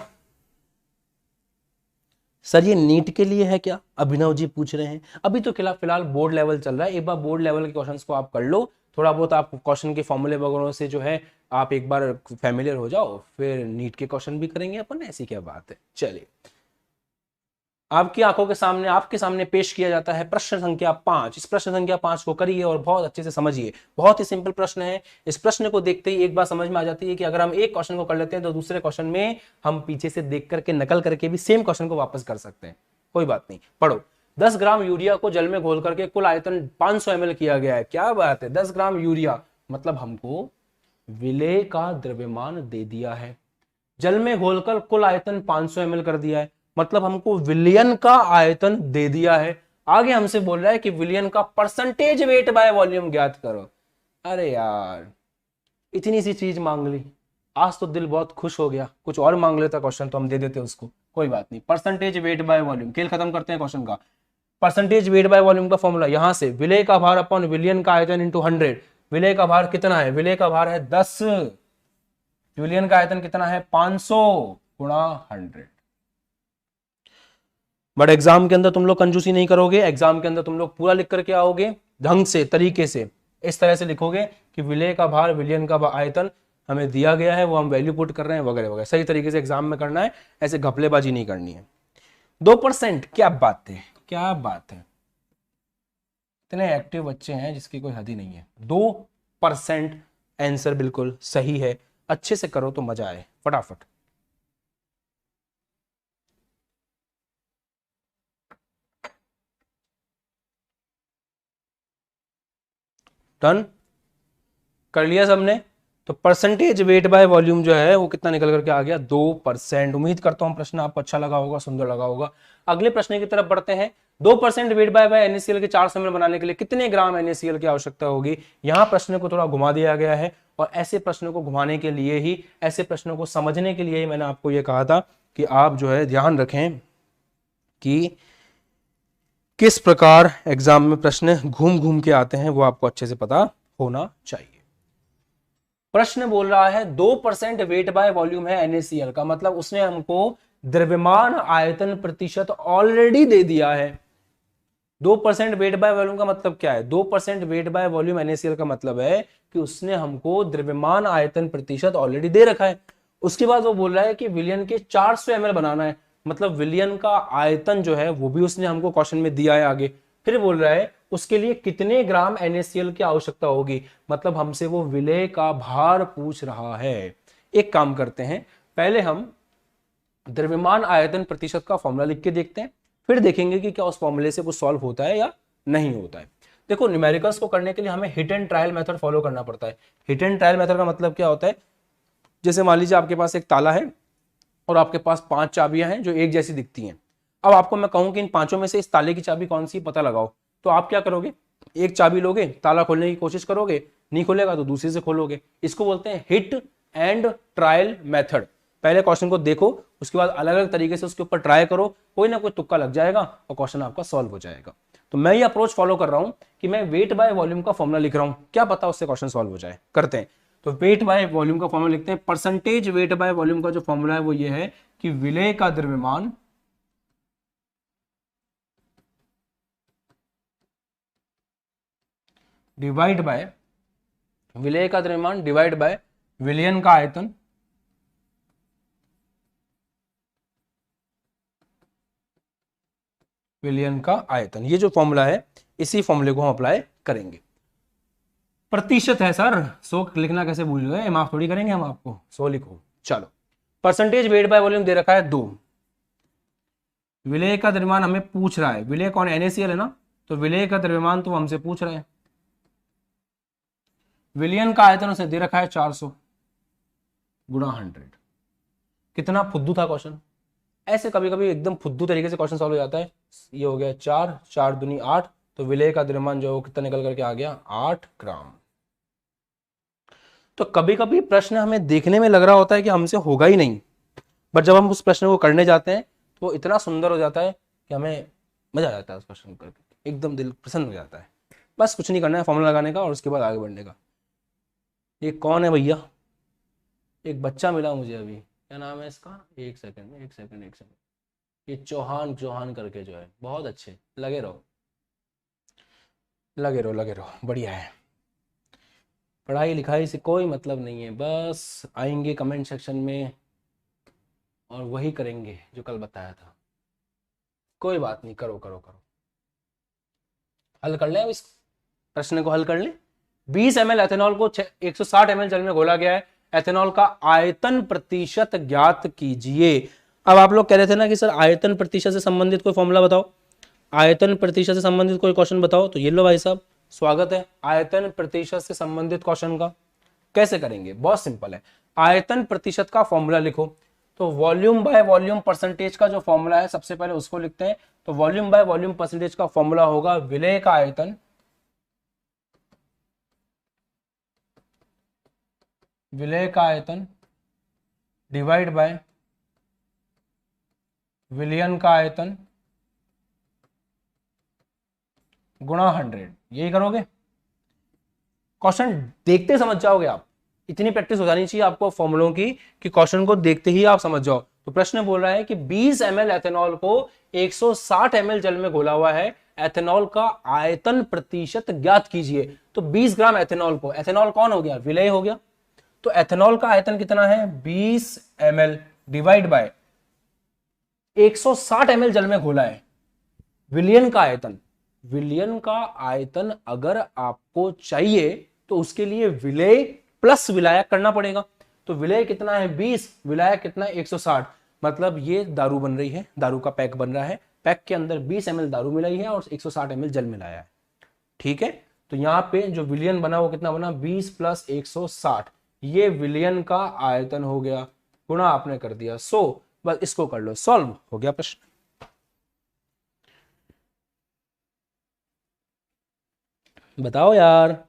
सर ये नीट के लिए है क्या? अभिनव जी पूछ रहे हैं। अभी तो फिलहाल बोर्ड लेवल चल रहा है, एक बार बोर्ड लेवल के क्वेश्चंस को आप कर लो, थोड़ा बहुत आप क्वेश्चन के फॉर्मूले वगैरह से जो है आप एक बार फैमिलियर हो जाओ, फिर नीट के क्वेश्चन भी करेंगे अपन, ऐसी क्या बात है। चलिए, आपकी आंखों के सामने, आपके सामने पेश किया जाता है प्रश्न संख्या 5। इस प्रश्न संख्या 5 को करिए और बहुत अच्छे से समझिए। बहुत ही सिंपल प्रश्न है। इस प्रश्न को देखते ही एक बात समझ में आ जाती है कि अगर हम एक क्वेश्चन को कर लेते हैं तो दूसरे क्वेश्चन में हम पीछे से देख करके नकल करके भी सेम क्वेश्चन को वापस कर सकते हैं। कोई बात नहीं, पढ़ो। 10 ग्राम यूरिया को जल में घोल करके कुल आयतन 500 ml किया गया है। क्या बात है, 10 ग्राम यूरिया मतलब हमको विलेय का द्रव्यमान दे दिया है, जल में घोलकर कुल आयतन 500 ml कर दिया है, मतलब हमको विलियन का आयतन दे दिया है। आगे हमसे बोल रहा है कि विलियन का परसेंटेज वेट बाय वॉल्यूम ज्ञात करो। अरे यार, इतनी सी चीज मांग ली, आज तो दिल बहुत खुश हो गया। कुछ और मांग लेता क्वेश्चन तो हम दे देते उसको, कोई बात नहीं। परसेंटेज वेट बाय वॉल्यूम, खेल खत्म करते हैं क्वेश्चन का। परसेंटेज वेट बाय वॉल्यूम का फॉर्मूला यहां से, विलेय का भार अपॉन विलियन का आयतन इंटू 100। विलेय का भार कितना है? विलेय का भार है 10, विलियन का आयतन कितना है? 500 गुणा 100। बट एग्जाम के अंदर तुम लोग कंजूसी नहीं करोगे, एग्जाम के अंदर तुम लोग पूरा लिख करके आओगे, ढंग से, तरीके से, इस तरह से लिखोगे कि विलेय का भार, विलियन का आयतन हमें दिया गया है, वो हम वैल्यू पुट कर रहे हैं वगैरह वगैरह। सही तरीके से एग्जाम में करना है, ऐसे घपलेबाजी नहीं करनी है। 2%, क्या बात है, क्या बात है, इतने एक्टिव बच्चे हैं जिसकी कोई हद ही नहीं है। 2% आंसर बिल्कुल सही है। अच्छे से करो तो मजा आए, फटाफट। डन कर लिया सबने? तो परसेंटेज वेट बाय वॉल्यूम जो है वो कितना निकल करके आ गया? 2%। उम्मीद करता हूं प्रश्न आपको अच्छा लगा होगा, सुंदर लगा होगा। अगले प्रश्न की तरफ बढ़ते हैं। 2% वेट बाय NaCl के 400 ml बनाने के लिए कितने ग्राम NaCl की आवश्यकता होगी? यहां प्रश्न को थोड़ा घुमा दिया गया है, और ऐसे प्रश्नों को घुमाने के लिए ही, ऐसे प्रश्नों को समझने के लिए ही मैंने आपको यह कहा था कि आप जो है ध्यान रखें कि किस प्रकार एग्जाम में प्रश्न घूम घूम के आते हैं, वो आपको अच्छे से पता होना चाहिए। प्रश्न बोल रहा है 2% वेट बाय वॉल्यूम है NaCl का, मतलब उसने हमको द्रव्यमान आयतन प्रतिशत ऑलरेडी दे दिया है। 2% वेट बाय वॉल्यूम का मतलब क्या है? 2% वेट बाय वॉल्यूम NaCl का मतलब है कि उसने हमको द्रव्यमान आयतन प्रतिशत ऑलरेडी दे रखा है। उसके बाद वो बोल रहा है कि विलियन के 400 ml बनाना है, मतलब विलियन का आयतन जो है वो भी उसने हमको क्वेश्चन में दिया है आगे। फिर बोल रहा है उसके लिए कितने ग्राम NaCl की आवश्यकता होगी, मतलब हमसे वो विलेय का भार पूछ रहा है। एक काम करते हैं, पहले हम द्रव्यमान आयतन प्रतिशत का फॉर्मूला लिख के देखते हैं, फिर देखेंगे कि क्या उस फॉर्मूले से वो सॉल्व होता है या नहीं होता है। देखो, न्यूमेरिकल्स को करने के लिए हमें hit and trial method follow करना पड़ता है। हिट एंड ट्रायल मेथड का मतलब क्या होता है? जैसे मान लीजिए आपके पास एक ताला है और आपके पास 5 चाबियां हैं जो एक जैसी दिखती हैं। अब आपको मैं कहूं कि इन पांचों में से इस ताले की चाबी कौन सी, पता लगाओ, तो आप क्या करोगे? एक चाबी लोगे, ताला खोलने की कोशिश करोगे, नहीं खुलेगा तो दूसरी से खोलोगे। इसको बोलते हैं हिट एंड ट्रायल मेथड। पहले क्वेश्चन को देखो, उसके बाद अलग अलग तरीके से उसके ऊपर ट्राई करो, कोई ना कोई तुक्का लग जाएगा और क्वेश्चन आपका सॉल्व हो जाएगा। तो मैं ये अप्रोच फॉलो कर रहा हूं कि मैं वेट बाय वॉल्यूम का फॉर्मूला लिख रहा हूं, क्या पता उससे क्वेश्चन सॉल्व हो जाए। करते हैं, तो वेट बाय वॉल्यूम का फॉर्मूला लिखते हैं। परसेंटेज वेट बाय वॉल्यूम का जो फॉर्मूला है वो ये है कि विलेय का द्रव्यमान डिवाइड बाय, विलेय का द्रव्यमान डिवाइड बाय विलियन का आयतन विलियन का आयतन। ये जो फॉर्मूला है इसी फॉर्मूले को हम अप्लाई करेंगे। प्रतिशत है सर, 100 लिखना कैसे भूल गए, माफ थोड़ी करेंगे हम आपको, 100 लिखो। चलो, परसेंटेज वेट बाय वॉल्यूम दे रखा है 2, विलेय का द्रव्यमान हमें पूछ रहा है, विलेय कौन? NaCl है ना, तो विलेय का द्रव्यमान तो हमसे पूछ रहा है। विलियन का आयतन उसे दे रखा है 400 गुणा 100। कितना फुद्दू था क्वेश्चन। ऐसे कभी कभी एकदम फुद्दू तरीके से क्वेश्चन सॉल्व हो जाता है। ये हो गया 4, 4 दूनी 8, तो विलेय का द्रव्यमान जो कितना निकल करके आ गया 8 ग्राम। तो कभी कभी प्रश्न हमें देखने में लग रहा होता है कि हमसे होगा ही नहीं, बट जब हम उस प्रश्न को करने जाते हैं तो वो इतना सुंदर हो जाता है कि हमें मजा आ जाता है उस प्रश्न को करके, एकदम दिल प्रसन्न हो जाता है। बस कुछ नहीं करना है, फॉर्मूला लगाने का और उसके बाद आगे बढ़ने का। ये कौन है भैया? एक बच्चा मिला मुझे अभी, क्या नाम है इसका? एक सेकंड, एक सेकंड, एक सेकंड। ये चौहान, चौहान करके जो है, बहुत अच्छे, लगे रहो लगे रहो लगे रहो, बढ़िया है। पढ़ाई लिखाई से कोई मतलब नहीं है, बस आएंगे कमेंट सेक्शन में और वही करेंगे जो कल बताया था। कोई बात नहीं, करो करो करो, हल कर लें अब इस प्रश्न को, हल कर लें। 20 ml एथेनॉल को 160 ml जल में घोला गया है, एथेनॉल का आयतन प्रतिशत ज्ञात कीजिए। अब आप लोग कह रहे थे ना कि सर आयतन प्रतिशत से संबंधित कोई फॉर्मूला बताओ, आयतन प्रतिशत से संबंधित कोई क्वेश्चन बताओ। तो ये लो भाई साहब, स्वागत है आयतन प्रतिशत से संबंधित क्वेश्चन का। कैसे करेंगे? बहुत सिंपल है। आयतन प्रतिशत का फॉर्मूला लिखो, तो वॉल्यूम बाय वॉल्यूम परसेंटेज का जो फॉर्मूला है सबसे पहले उसको लिखते हैं। तो वॉल्यूम बाय वॉल्यूम परसेंटेज का फॉर्मूला होगा विलेय का आयतन, विलेय का आयतन डिवाइड बाय विलयन का आयतन गुणा 100। यही करोगे? क्वेश्चन देखते समझ जाओगे आप, इतनी प्रैक्टिस हो जानी चाहिए आपको फॉर्मूलों की कि क्वेश्चन को देखते ही आप समझ जाओ। तो प्रश्न बोल रहा है कि 20 ml एथेनॉल को 160 ml जल में घोला हुआ है, एथेनॉल का आयतन प्रतिशत ज्ञात कीजिए। तो 20 ग्राम एथेनॉल को, एथेनॉल कौन हो गया? विलेय हो गया। तो एथेनॉल का आयतन कितना है? 20 ml डिवाइड बाय 160 ml जल में घोला है। विलियन का आयतन, विलियन का आयतन अगर आपको चाहिए तो उसके लिए विलेय प्लस विलायक करना पड़ेगा। तो विलेय कितना है? 20, विलायक कितना है? 160। मतलब ये दारू बन रही है, दारू का पैक बन रहा है, पैक के अंदर 20 ml दारू मिलाई है और 160 ml जल मिलाया है। ठीक है, तो यहां पे जो विलियन बना वो कितना बना? 20 प्लस 160, ये विलियन का आयतन हो गया, गुणा आपने कर दिया 100। बस इसको कर लो, सॉल्व हो गया प्रश्न। बताओ यार,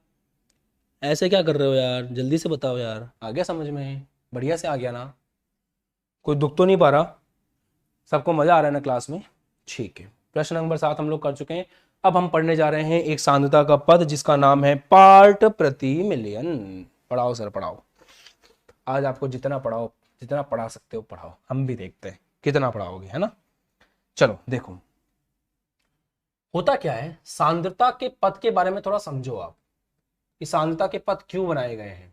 ऐसे क्या कर रहे हो यार, जल्दी से बताओ यार। आ गया समझ में? बढ़िया से आ गया ना? कोई दुख तो नहीं पा रहा? सबको मजा आ रहा है ना क्लास में? ठीक है, प्रश्न नंबर 7 हम लोग कर चुके हैं। अब हम पढ़ने जा रहे हैं एक सांद्रता का पद जिसका नाम है पार्ट प्रति मिलियन। पढ़ाओ सर पढ़ाओ, आज आपको जितना पढ़ाओ, जितना पढ़ा सकते हो पढ़ाओ, हम भी देखते हैं कितना पढ़ाओगे, है ना। चलो देखो, होता क्या है, सांद्रता के पद के बारे में थोड़ा समझो आप कि सांद्रता के पद क्यों बनाए गए हैं।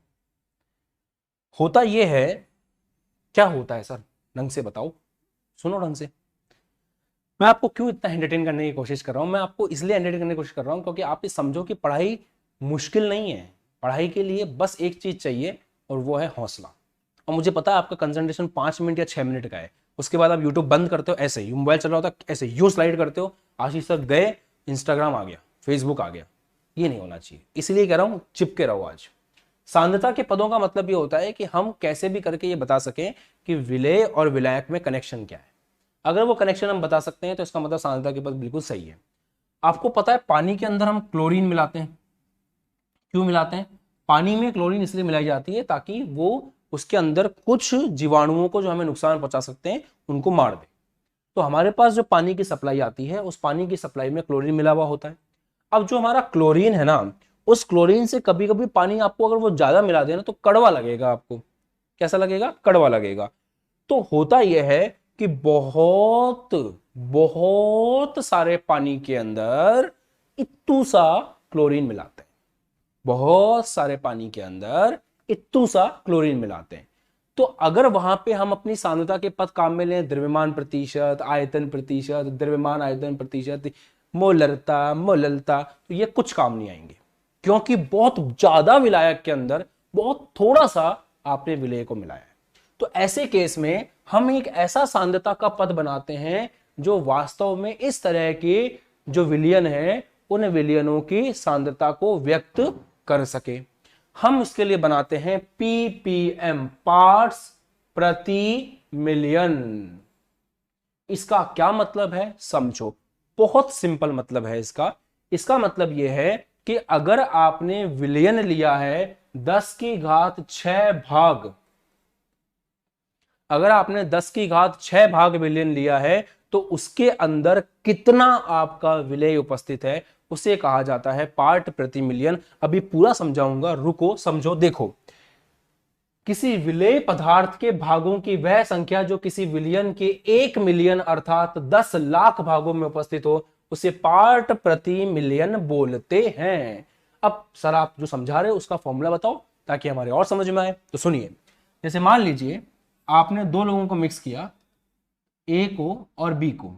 होता यह है, क्या होता है सर, ढंग से बताओ, सुनो ढंग से। मैं आपको क्यों इतना एंटरटेन करने की कोशिश कर रहा हूं? मैं आपको इसलिए एंटरटेन करने की कोशिश कर रहा हूं क्योंकि आप ये समझो कि पढ़ाई मुश्किल नहीं है। पढ़ाई के लिए बस एक चीज चाहिए और वो है हौसला। और मुझे पता है आपका कंसंट्रेशन 5 मिनट या 6 मिनट का है, उसके बाद आप यूट्यूब बंद करते हो, ऐसे ही मोबाइल चल रहा होता है ऐसे यूं स्लाइड करते हो, आशीष तक गए, इंस्टाग्राम आ गया, फेसबुक आ गया। ये नहीं होना चाहिए, इसलिए कह रहा हूं चिपके रहो। आज सांद्रता के पदों का मतलब ये होता है कि हम कैसे भी करके ये बता सकें कि विलेय और विलायक में कनेक्शन क्या है। अगर वो कनेक्शन हम बता सकते हैं तो इसका मतलब सांद्रता के पद बिल्कुल सही है। आपको पता है पानी के अंदर हम क्लोरीन मिलाते हैं, क्यों मिलाते हैं? पानी में क्लोरीन इसलिए मिलाई जाती है ताकि वो उसके अंदर कुछ जीवाणुओं को जो हमें नुकसान पहुंचा सकते हैं उनको मार दे। तो हमारे पास जो पानी की सप्लाई आती है उस पानी की सप्लाई में क्लोरीन मिला हुआ होता है। अब जो हमारा क्लोरीन है ना, उस क्लोरीन से कभी कभी पानी आपको अगर वो ज्यादा मिला देना तो कड़वा लगेगा आपको। कैसा लगेगा? कड़वा लगेगा। तो होता यह है कि बहुत बहुत सारे पानी के अंदर इत्तू सा क्लोरीन मिलाते हैं, बहुत सारे पानी के अंदर इत्तू सा क्लोरीन मिलाते हैं। तो अगर वहां पे हम अपनी सांद्रता के पद काम में लें, द्रव्यमान प्रतिशत, आयतन प्रतिशत, द्रव्यमान आयतन प्रतिशत, मोलरता, मोललता, तो ये कुछ काम नहीं आएंगे क्योंकि बहुत ज्यादा विलायक के अंदर बहुत थोड़ा सा आपने विलेय को मिलाया है। तो ऐसे केस में हम एक ऐसा सांद्रता का पद बनाते हैं जो वास्तव में इस तरह के जो विलयन है उन विलयनों की सांद्रता को व्यक्त कर सके। हम उसके लिए बनाते हैं पीपीएम, पार्ट्स प्रति मिलियन। इसका क्या मतलब है समझो, बहुत सिंपल मतलब है इसका। इसका मतलब यह है कि अगर आपने विलियन लिया है 10 की घात 6 भाग, अगर आपने 10 की घात 6 भाग विलियन लिया है तो उसके अंदर कितना आपका विलेय उपस्थित है उसे कहा जाता है पार्ट प्रति मिलियन। अभी पूरा समझाऊंगा, रुको समझो। देखो, किसी विलेय पदार्थ के भागों की वह संख्या जो किसी विलियन के 1 मिलियन अर्थात 10 लाख भागों में उपस्थित हो उसे पार्ट प्रति मिलियन बोलते हैं। अब सर आप जो समझा रहे हो उसका फॉर्मूला बताओ ताकि हमारे और समझ में आए। तो सुनिए, जैसे मान लीजिए आपने दो लोगों को मिक्स किया, ए को और बी को।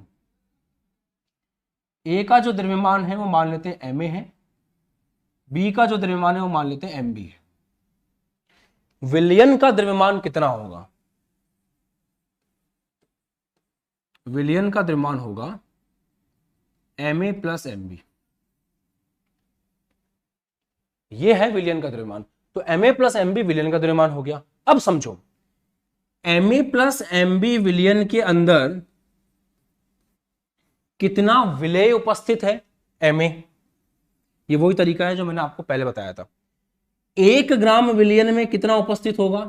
ए का जो द्रव्यमान है वो मान लेते हैं एम ए है, बी का जो द्रव्यमान है वो मान लेते हैं एम बी है। विलियन का द्रव्यमान कितना होगा? विलियन का द्रव्यमान होगा M A plus M B. ये है विलियन का द्रव्यमान। तो M A plus M B विलियन का द्रव्यमान हो गया। अब समझो, M A plus M B विलियन के अंदर कितना विलेय उपस्थित है? एम ए, ये वही तरीका है जो मैंने आपको पहले बताया था। 1 ग्राम विलियन में कितना उपस्थित होगा?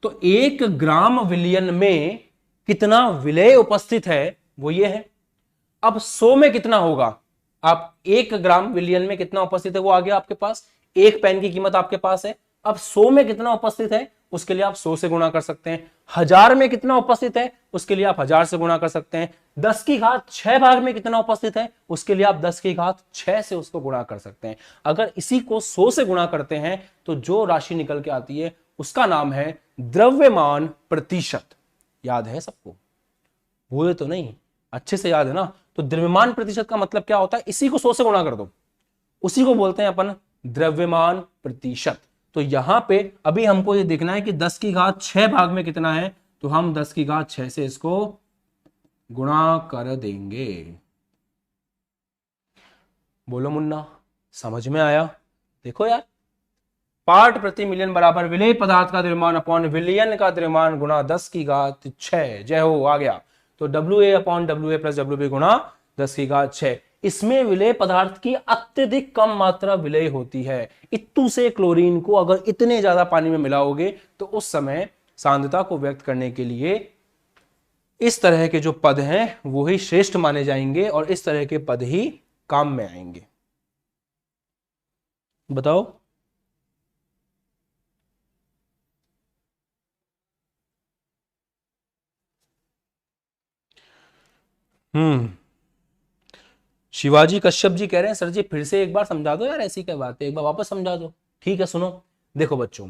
तो 1 ग्राम विलियन में कितना विलेय उपस्थित है वो ये है। अब 100 में कितना होगा? आप 1 ग्राम विलियन में कितना उपस्थित है वो आ गया आपके पास। 1 पेन की कीमत आपके पास है। अब 100 में कितना उपस्थित है उसके लिए आप 100 से गुणा कर सकते हैं। 1000 में कितना उपस्थित है उसके लिए आप 1000 से गुणा कर सकते हैं। 10 की घात 6 भाग में कितना उपस्थित है उसके लिए आप 10 की घात 6 से उसको गुणा कर सकते हैं। अगर इसी को 100 से गुणा करते हैं तो जो राशि निकल के आती है उसका नाम है द्रव्यमान प्रतिशत। याद है सबको? भूले तो नहीं, अच्छे से याद है ना? तो द्रव्यमान प्रतिशत का मतलब क्या होता है? इसी को 100 से गुणा कर दो, उसी को बोलते हैं अपन द्रव्यमान प्रतिशत। तो यहां पे अभी हमको ये देखना है कि 10 की घात 6 भाग में कितना है, तो हम 10 की घात 6 से इसको गुणा कर देंगे। बोलो मुन्ना, समझ में आया? देखो यार, पार्ट प्रति मिलियन बराबर विलेय पदार्थ का द्रव्यमान अपॉन विलियन का द्रव्यमान गुणा 10 की घात 6। जय हो, आ गया। तो WA upon WA plus WB गुणा 10 की घात 6। इसमें विलेय पदार्थ की अत्यधिक कम मात्रा विलेय होती है। इत्तू से क्लोरीन को अगर इतने ज्यादा पानी में मिलाओगे तो उस समय सांद्रता को व्यक्त करने के लिए इस तरह के जो पद हैं वो ही श्रेष्ठ माने जाएंगे और इस तरह के पद ही काम में आएंगे। बताओ। शिवाजी कश्यप जी कह रहे हैं सर जी फिर से एक बार समझा दो यार, ऐसी क्या बात है, एक बार वापस समझा दो। ठीक है, सुनो। देखो बच्चों,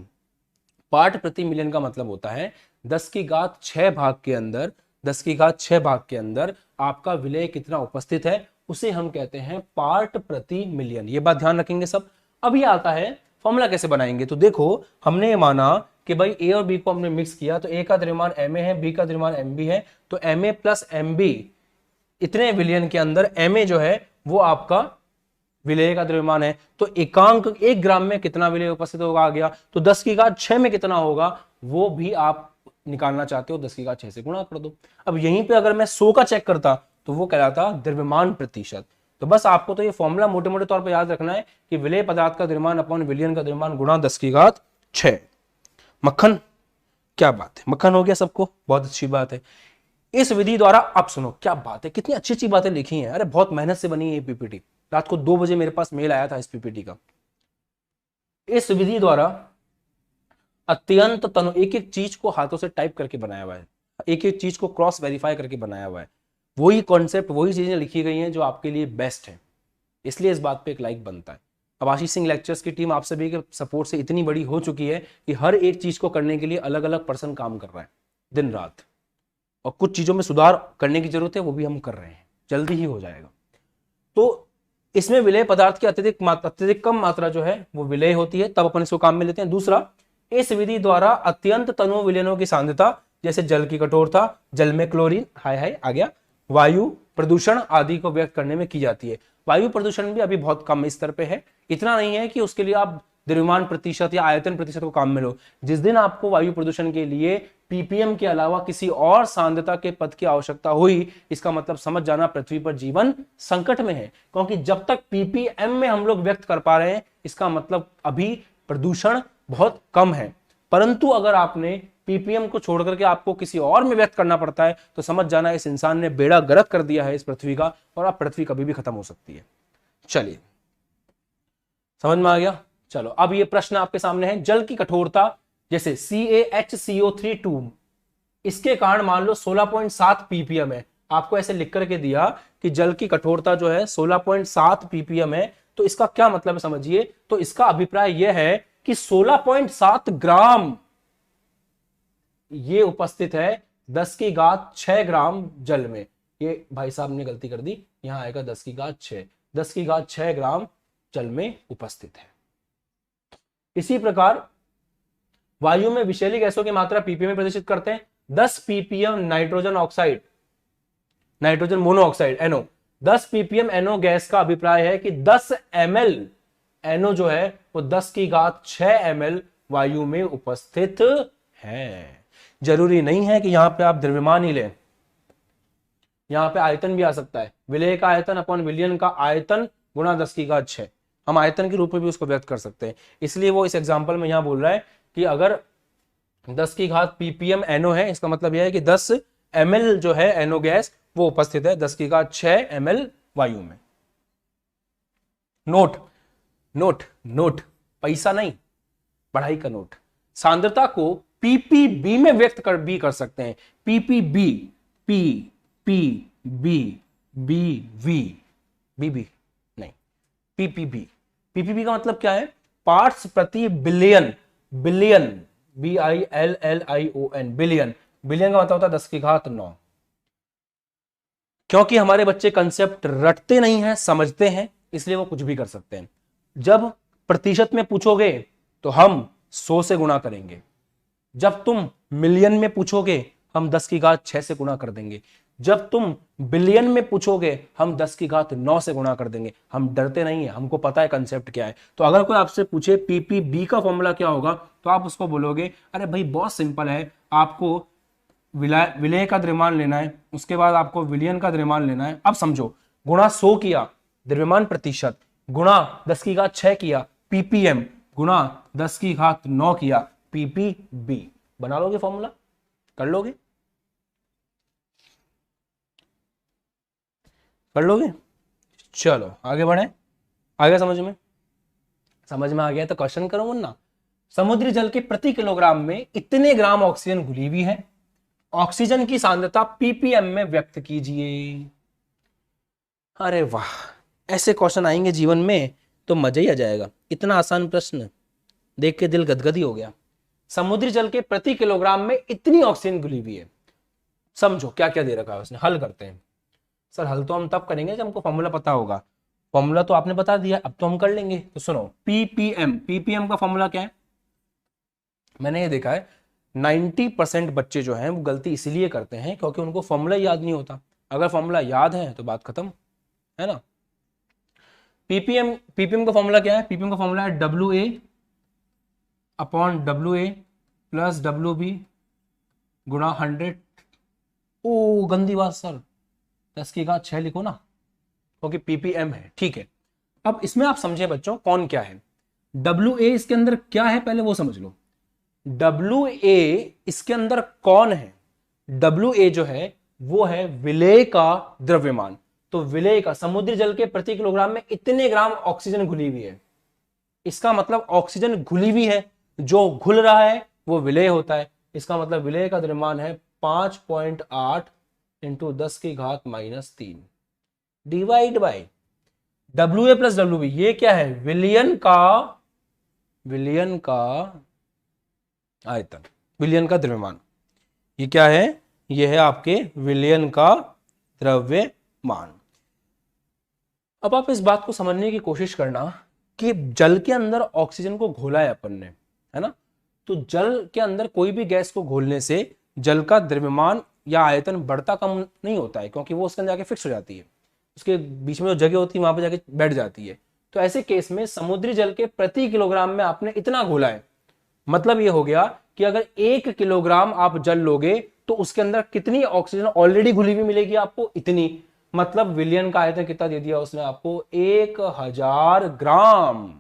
पार्ट प्रति मिलियन का मतलब होता है 10 की घात 6 भाग के अंदर, 10 की घात 6 भाग के अंदर आपका विलेय कितना उपस्थित है उसे हम कहते हैं पार्ट प्रति मिलियन। ये बात ध्यान रखेंगे सब। अभी आता है फॉर्मूला कैसे बनाएंगे। तो देखो, हमने ये माना कि भाई ए और बी को हमने मिक्स किया, तो ए का द्रव्यमान एम ए है, बी का द्रव्यमान एम बी है। तो M A plus M B, इतने विलियन के अंदर एम ए जो है वो आपका विलेय का द्रव्यमान है। तो एकांक 1 ग्राम में कितना विलेय उपस्थित होगा आ गया। तो 10 की घात 6 में कितना होगा वो भी आप निकालना चाहते हो, 10 की घात 6 से गुणा कर दो। अब यहीं पे अगर मैं 100 का चेक करता तो वो कहलाता द्रव्यमान प्रतिशत। तो बस आपको तो ये फॉर्मूला मोटे मोटे तौर पर याद रखना है कि विलेय पदार्थ का द्रव्यमान अपॉन विलियन का द्रव्यमान गुणा 10 की घात 6। मक्खन, क्या बात है, मक्खन हो गया सबको, बहुत अच्छी बात है। इस विधि द्वारा, अब सुनो क्या बात है, कितनी अच्छी अच्छी बातें लिखी हैं। अरे बहुत मेहनत से बनी है ये पीपीटी। रात को 2 बजे मेरे पास मेल आया था इस पीपीटी का। इस विधि द्वारा अत्यंत तनु, एक एक चीज को हाथों से टाइप करके बनाया हुआ है, एक एक चीज को क्रॉस वेरीफाई करके बनाया हुआ है। वही कॉन्सेप्ट, वही चीजें लिखी गई हैं जो आपके लिए बेस्ट है, इसलिए इस बात पे एक लाइक बनता है। अब आशीष सिंह लेक्चर्स की टीम आप सभी के सपोर्ट से इतनी बड़ी हो चुकी है कि हर एक चीज को करने के लिए अलग अलग पर्सन काम कर रहा है दिन रात, और कुछ चीजों में सुधार करने की जरूरत है, वो भी हम कर रहे हैं, जल्दी ही हो जाएगा। तो इसमें विलेय पदार्थ की अत्यधिक कम मात्रा जो है वो विलेय होती है, तब अपन इसको काम में लेते हैं। दूसरा, इस विधि द्वारा अत्यंत तनु विलयनों की सांद्रता, जैसे जल की कठोरता, जल में क्लोरीन, हाय हाय आ गया, वायु प्रदूषण आदि को व्यक्त करने में की जाती है। वायु प्रदूषण भी अभी बहुत कम स्तर पे है, इतना नहीं है कि उसके लिए आप द्रव्यमान प्रतिशत या आयतन प्रतिशत को काम में लो। जिस दिन आपको वायु प्रदूषण के लिए पीपीएम के अलावा किसी और सांद्रता के पद की आवश्यकता हुई, इसका मतलब समझ जाना पृथ्वी पर जीवन संकट में है। क्योंकि जब तक पीपीएम में हम लोग व्यक्त कर पा रहे हैं, इसका मतलब अभी प्रदूषण बहुत कम है। परंतु अगर आपने पीपीएम को छोड़ करके आपको किसी और में व्यक्त करना पड़ता है, तो समझ जाना इस इंसान ने बेड़ा गर्क कर दिया है इस पृथ्वी का, और अब पृथ्वी कभी भी खत्म हो सकती है। चलिए, समझ में आ गया। चलो, अब ये प्रश्न आपके सामने है, जल की कठोरता जैसे CaHCO3 इसके कारण मान लो 16.7 ppm है। आपको ऐसे लिख करके दिया कि जल की कठोरता जो है 16.7 ppm है, तो इसका क्या मतलब है समझिए। तो इसका अभिप्राय यह है कि 16.7 ग्राम ये उपस्थित है 10⁻6 ग्राम जल में। ये भाई साहब ने गलती कर दी, यहां आएगा 10⁻6, 10⁻6 ग्राम जल में उपस्थित है। इसी प्रकार वायु में विषैली गैसों की मात्रा पीपीएम में प्रदर्शित करते हैं। 10 ppm nitrogen oxide, nitrogen monoxide NO, 10 ppm NO gas का अभिप्राय है कि 10 ml NO जो है वो 10⁻6 ml वायु में उपस्थित है। जरूरी नहीं है कि यहां पे आप द्रव्यमान ही लें, यहां पे आयतन भी आ सकता है। विलेय का आयतन अपॉन विलयन का आयतन गुणा 10⁻6, हम आयतन के रूप में भी उसको व्यक्त कर सकते हैं। इसलिए वो इस एग्जांपल में यहां बोल रहा है कि अगर 10 ppm NO है, इसका मतलब यह है कि 10 ml जो है NO गैस वो उपस्थित है 10⁻6 ml वायु में। नोट नोट नोट, पैसा नहीं, पढ़ाई का नोट। सांद्रता को पीपीबी में व्यक्त कर सकते हैं। PPB, P P B B V BB नहीं, पीपीबी। पीपीबी का मतलब क्या है? पार्ट्स प्रति billion, billion BILLION, billion. Billion का मतलब होता है 10⁹। क्योंकि हमारे बच्चे कंसेप्ट रटते नहीं हैं, समझते हैं, इसलिए वो कुछ भी कर सकते हैं। जब प्रतिशत में पूछोगे तो हम 100 से गुणा करेंगे, जब तुम मिलियन में पूछोगे हम 10⁻6 से गुणा कर देंगे, जब तुम बिलियन में पूछोगे हम 10⁹ से गुणा कर देंगे। हम डरते नहीं है, हमको पता है कंसेप्ट क्या है। तो अगर कोई आपसे पूछे पीपीबी का फॉर्मूला क्या होगा, तो आप उसको बोलोगे अरे भाई बहुत सिंपल है, आपको विलेय का द्रव्यमान लेना है, उसके बाद आपको विलियन का द्रव्यमान लेना है। अब समझो, गुणा 100 किया द्रव्यमान प्रतिशत, गुणा 10⁻6 किया पीपीएम, गुणा 10⁹ किया पीपीबी। बना लोगे फॉर्मूला, कर लोगे, कर लोगे। चलो आगे बढ़े, आगे समझ में आ गया तो क्वेश्चन करो वरना। समुद्री जल के प्रति किलोग्राम में इतने ग्राम ऑक्सीजन घुली हुई है, ऑक्सीजन की सांद्रता पीपीएम में व्यक्त कीजिए। अरे वाह, ऐसे क्वेश्चन आएंगे जीवन में तो मजा ही आ जाएगा। इतना आसान प्रश्न देख के दिल गदगद ही हो गया। समुद्री जल के प्रति किलोग्राम में इतनी ऑक्सीजन घुली हुई है, समझो क्या क्या दे रखा है उसने। हल करते हैं। सर हल तो हम तब करेंगे जब हमको फॉर्मूला पता होगा। फॉर्मूला तो आपने बता दिया, अब तो हम कर लेंगे। तो सुनो, पीपीएम, पीपीएम का फॉर्मूला क्या है? मैंने ये देखा है 90% बच्चे जो हैं वो गलती इसलिए करते हैं क्योंकि उनको फॉर्मूला याद नहीं होता। अगर फॉर्मूला याद है तो बात खत्म है ना। पीपीएम का फॉर्मूला क्या है? पीपीएम का फॉर्मूला है WA upon WA plus WB गुणा 100। ओ गंदी बात सर, 10⁻6 लिखो ना, क्योंकि पीपीएम है। ठीक है, अब इसमें आप समझे बच्चों कौन क्या है। WA इसके अंदर क्या है पहले वो समझ लो। WA इसके अंदर कौन है? WA जो है वो है विलेय का द्रव्यमान। तो विलेय का, समुद्री जल के प्रति किलोग्राम में इतने ग्राम ऑक्सीजन घुली हुई है, इसका मतलब ऑक्सीजन घुली हुई है, जो घुल रहा है वो विलेय होता है। इसका मतलब विलेय का द्रव्यमान है 5.8 into 10⁻³ divide by WA plus WB। ये क्या है? विलियन का आयतन, विलियन का द्रव्यमान। ये क्या है? ये है आपके विलियन का द्रव्यमान। अब आप इस बात को समझने की कोशिश करना कि जल के अंदर ऑक्सीजन को घोला है अपन ने, है ना। तो जल के अंदर कोई भी गैस को घोलने से जल का द्रव्यमान या आयतन बढ़ता कम नहीं होता है, क्योंकि वो उसके अंदर जाके फिक्स हो जाती है, उसके बीच में जो जगह होती है वहां पर जाके बैठ जाती है। तो ऐसे केस में समुद्री जल के प्रति किलोग्राम में आपने इतना घोला है, मतलब ये हो गया कि अगर 1 किलोग्राम आप जल लोगे तो उसके अंदर कितनी ऑक्सीजन ऑलरेडी घुली हुई मिलेगी आपको, इतनी। मतलब विलियन का आयतन कितना दे दिया उसने आपको, 1000 ग्राम।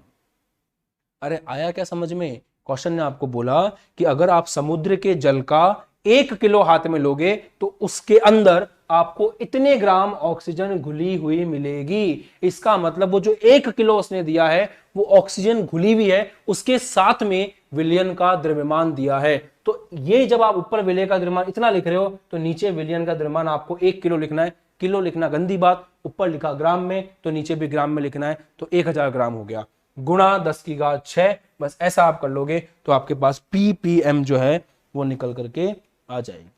अरे आया क्या समझ में? क्वेश्चन ने आपको बोला कि अगर आप समुद्र के जल का 1 किलो हाथ में लोगे तो उसके अंदर आपको इतने ग्राम ऑक्सीजन घुली हुई मिलेगी। इसका मतलब वो जो 1 किलो उसने दिया है वो ऑक्सीजन घुली हुई है, उसके साथ में विलियन का द्रव्यमान दिया है। तो ये जब आप ऊपर विलय का द्रव्यमान इतना लिख रहे हो तो नीचे विलियन का द्रव्यमान आपको 1 किलो लिखना है। किलो लिखना गंदी बात, ऊपर लिखा ग्राम में तो नीचे भी ग्राम में लिखना है, तो 1000 ग्राम हो गया, गुणा 10⁻⁶। बस ऐसा आप कर लोगे तो आपके पास ppm जो है वो निकल करके आ जाएगी।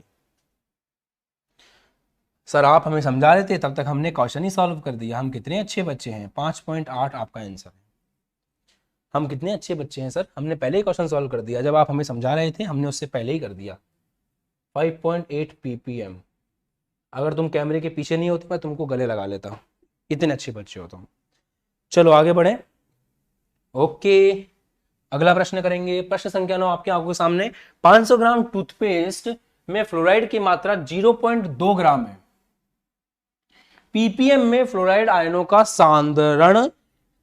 सर आप हमें समझा रहे थे तब तक हमने क्वेश्चन ही सॉल्व कर दिया। हम कितने अच्छे बच्चे हैं, 5.8 आपका आंसर है। हम कितने अच्छे बच्चे हैं सर, हमने पहले ही क्वेश्चन सॉल्व कर दिया। जब आप हमें समझा रहे थे हमने उससे पहले ही कर दिया। 5.8 ppm। अगर तुम कैमरे के पीछे नहीं होते मैं तुमको गले लगा लेता, इतने अच्छे बच्चे हो तुम। चलो आगे बढ़े। ओके, अगला प्रश्न करेंगे। प्रश्न संख्या 9 आपके आंखों के सामने। 500 ग्राम टूथपेस्ट में फ्लोराइड की मात्रा 0.2 ग्राम है। पीपीएम में फ्लोराइड आयनों का सांद्रण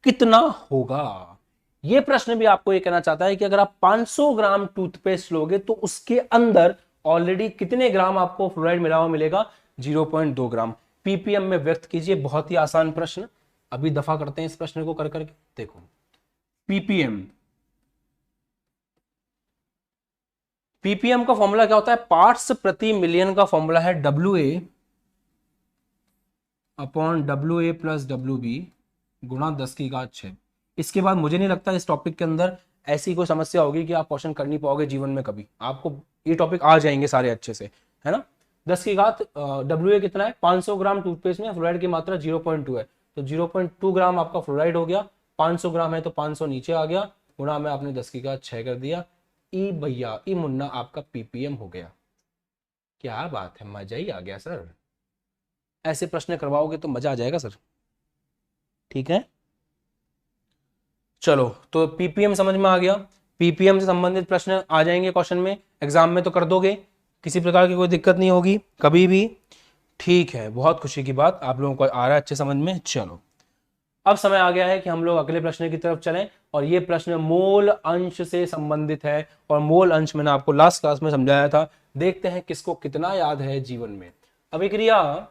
कितना होगा? यह प्रश्न भी आपको यह कहना चाहता है कि अगर आप 500 ग्राम टूथपेस्ट लोगे तो उसके अंदर ऑलरेडी कितने ग्राम आपको फ्लोराइड मिला हुआ मिलेगा? 0.2 ग्राम। पीपीएम में व्यक्त कीजिए। बहुत ही आसान प्रश्न, अभी दफा करते हैं इस प्रश्न को कर करके। देखो पीपीएम, पीपीएम का फॉर्मूला क्या होता है? पार्ट्स प्रति मिलियन का फॉर्मूला है WA upon WA plus WB गुणा 10⁻⁶। इसके बाद मुझे नहीं लगता इस टॉपिक के अंदर ऐसी कोई समस्या होगी कि आप क्वेश्चन कर नहीं पाओगे जीवन में कभी। आपको ये टॉपिक आ जाएंगे सारे अच्छे से, है ना। 10⁻, WA कितना है? 500 ग्राम टूथपेस्ट में फ्लोराइड की मात्रा 0.2 है, तो 0.2 ग्राम आपका फ्लोराइड हो गया। 500 ग्राम है तो 500 नीचे आ गया, गुणा में आपने 10⁻⁶ कर दिया। ई भैया ई मुन्ना आपका पीपीएम हो गया। क्या बात है, मजा ही आ गया सर। ऐसे प्रश्न करवाओगे तो मजा आ जाएगा सर। ठीक है, चलो तो पीपीएम समझ में आ गया। पीपीएम से संबंधित प्रश्न आ जाएंगे क्वेश्चन में, एग्जाम में तो कर दोगे, किसी प्रकार की कोई दिक्कत नहीं होगी कभी भी। ठीक है, बहुत खुशी की बात, आप लोगों को आ रहा है अच्छे समझ में। चलो अब समय आ गया है कि हम लोग अगले प्रश्न की तरफ चलें, और ये प्रश्न मोल अंश से संबंधित है। और मोल अंश मैंने आपको लास्ट क्लास में समझाया था, देखते हैं किसको कितना याद है जीवन में। अभिक्रिया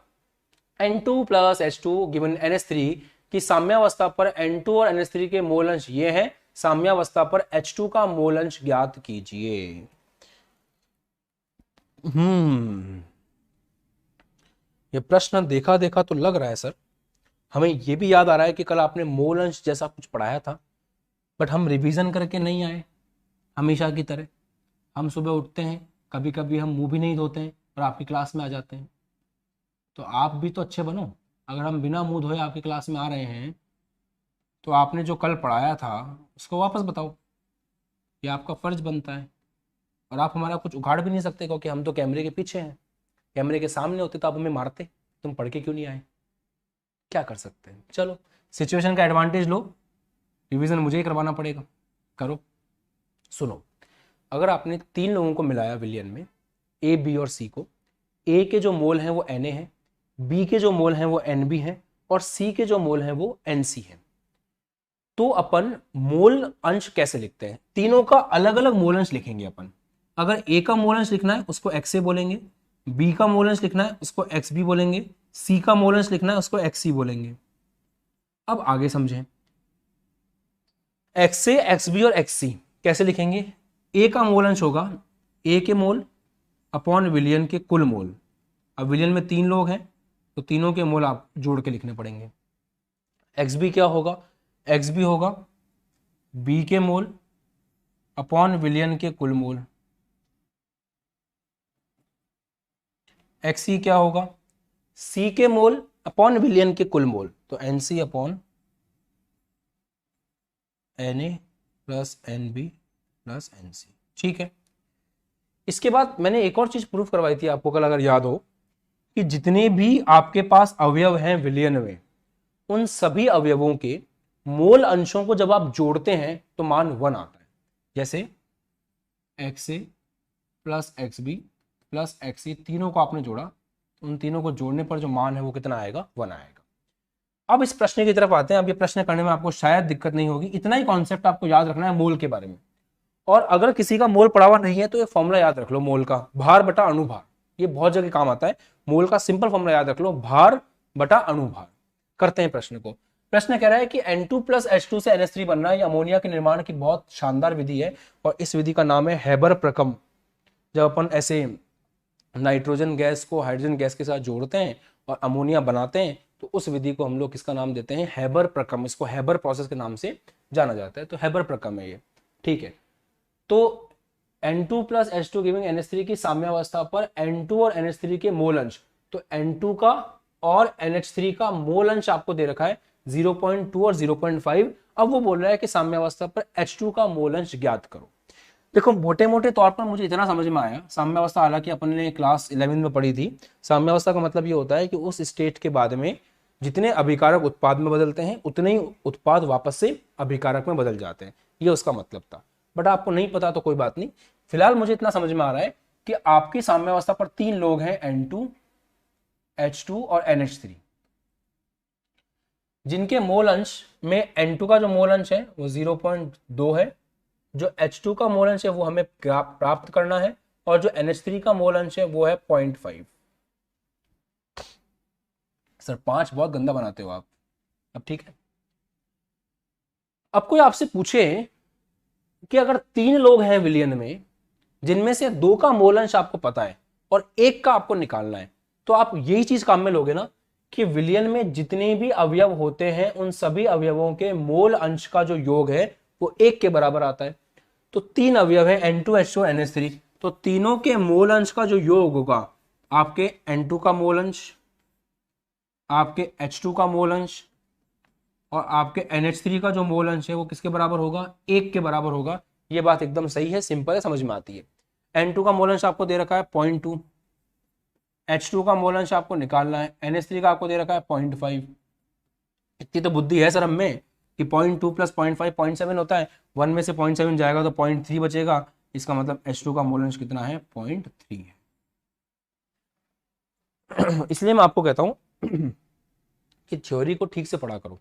N2 + H2 गिवन NH3 की साम्यावस्था पर N2 और NH3 के मोल अंश ये हैं, साम्यावस्था पर H2 का मोल अंश ज्ञात कीजिए। ये प्रश्न देखा देखा तो लग रहा है सर, हमें यह भी याद आ रहा है कि कल आपने मोल अंश जैसा कुछ पढ़ाया था, बट हम रिवीजन करके नहीं आए। हमेशा की तरह हम सुबह उठते हैं, कभी कभी हम मुंह भी नहीं धोते हैं और आपकी क्लास में आ जाते हैं। तो आप भी तो अच्छे बनो। अगर हम बिना मुंह धोए आपकी क्लास में आ रहे हैं तो आपने जो कल पढ़ाया था उसको वापस बताओ, ये आपका फर्ज बनता है। और आप हमारा कुछ उखाड़ भी नहीं सकते क्योंकि हम तो कैमरे के पीछे हैं। कैमरे के सामने होते तो आप हमें मारते, तुम पढ़ के क्यों नहीं आए। क्या कर सकते हैं, चलो सिचुएशन का एडवांटेज लो, रिवीजन मुझे ही करवाना पड़ेगा, करो। सुनो, अगर आपने 3 लोगों को मिलाया विलियन में, A, B और C को, A के जो मोल हैं वो Na है, B के जो मोल हैं वो Nb हैं, और C के जो मोल हैं वो Nc हैं। तो अपन मोल अंश कैसे लिखते हैं? तीनों का अलग अलग मोल अंश लिखेंगे अपन। अगर A का मोल अंश लिखना है उसको XA बोलेंगे, B का मोल अंश लिखना है उसको XB बोलेंगे, C का मोल अंश लिखना है उसको XC बोलेंगे। अब आगे समझें, XA, XB और XC कैसे लिखेंगे? A का मोल अंश होगा A के मोल अपॉन विलियन के कुल मोल। अब विलियन में 3 लोग हैं तो तीनों के मोल आप जोड़ के लिखने पड़ेंगे। XB क्या होगा? XB होगा B के मोल अपॉन विलियन के कुल मोल। XC क्या होगा? C के मोल अपॉन विलियन के कुल मोल, तो NC upon Na plus NB plus NC। ठीक है, इसके बाद मैंने एक और चीज प्रूफ करवाई थी आपको कल, अगर याद हो, कि जितने भी आपके पास अवयव हैं विलियन में, उन सभी अवयवों के मोल अंशों को जब आप जोड़ते हैं तो मान 1 आता है। जैसे XA plus XB plus XC, तीनों को आपने जोड़ा, उन तीनों को जोड़ने पर जो मान है वो कितना आएगा? 1 आएगा। अब इस प्रश्न की तरफ आते हैं। अब ये प्रश्न करने में आपको शायद दिक्कत नहीं होगी, इतना ही कॉन्सेप्ट आपको याद रखना है मोल के बारे में। और अगर किसी का मोल पड़ा हुआ नहीं है तो ये फॉर्मूला याद रख लो, मोल का भार बटा अणुभार, ये बहुत जगह काम आता है। मोल का सिंपल फॉर्मूला याद रख लो, भार बटा अणुभार। करते हैं प्रश्न को। प्रश्न कह रहा है कि N2 प्लस H2 से NH3 बनना ये अमोनिया के निर्माण की बहुत शानदार विधि है और इस विधि का नाम है हैबर प्रक्रम। जब अपन ऐसे नाइट्रोजन गैस को हाइड्रोजन गैस के साथ जोड़ते हैं और अमोनिया बनाते हैं तो उस विधि को हम लोग किसका नाम देते हैं? हैबर प्रक्रम। इसको हैबर प्रोसेस के नाम से जाना जाता है। तो हैबर प्रक्रम है ये, ठीक है। तो N2 plus H2 giving NH3 की साम्यावस्था पर N2 और NH3 के मोल अंश, तो N2 का और NH3 का मोल अंश आपको दे रखा है 0.2 और 0.5। अब वो बोल रहा है कि साम्यावस्था पर H2 का मोल अंश ज्ञात करो। देखो मोटे मोटे तौर पर मुझे इतना समझ में आया, साम्यावस्था हालांकि अपन ने क्लास 11 में पढ़ी थी। साम्यावस्था का मतलब ये होता है कि उस स्टेट के बाद में जितने अभिकारक उत्पाद में बदलते हैं उतने ही उत्पाद वापस से अभिकारक में बदल जाते हैं, ये उसका मतलब था। बट आपको नहीं पता तो कोई बात नहीं, फिलहाल मुझे इतना समझ में आ रहा है कि आपकी साम्यावस्था पर 3 लोग हैं, N2, H2 और NH3, जिनके मोल अंश में N2 का जो मोल अंश है वो 0.2 है, जो H2 का मोल अंश है वो हमें प्राप्त करना है, और जो NH3 का मोल अंश है वो है 0.5। सर 5 बहुत गंदा बनाते हो आप। अब ठीक है, अब कोई आपसे पूछे कि अगर 3 लोग हैं विलियन में जिनमें से 2 का मोल अंश आपको पता है और 1 का आपको निकालना है, तो आप यही चीज काम में लोगे ना कि विलियन में जितने भी अवयव होते हैं उन सभी अवयवों के मोल अंश का जो योग है वो 1 के बराबर आता है। तो 3 अवयव है N2, H2, NH3, तो तीनों के मोल अंश का जो योग होगा, आपके N2 का मोल अंश, आपके H2 का मोल अंश और आपके NH3 का जो मोल अंश है वो किसके बराबर होगा? 1 के बराबर होगा। ये बात एकदम सही है, सिंपल है, समझ में आती है। N2 का मोल अंश आपको दे रखा है 0.2, H2 का मोल अंश आपको निकालना है, NH3 का आपको दे रखा है 0.5। इतनी तो बुद्धि है सर हम में कि 0.2 प्लस 0.5 0.7 होता है, 1 में से 0.7 जाएगा तो 0.3 बचेगा। इसका मतलब H2 का मोल अंश कितना है? 0.3 है। इसलिए मैं आपको कहता हूं कि थ्योरी को ठीक से पढ़ा करो।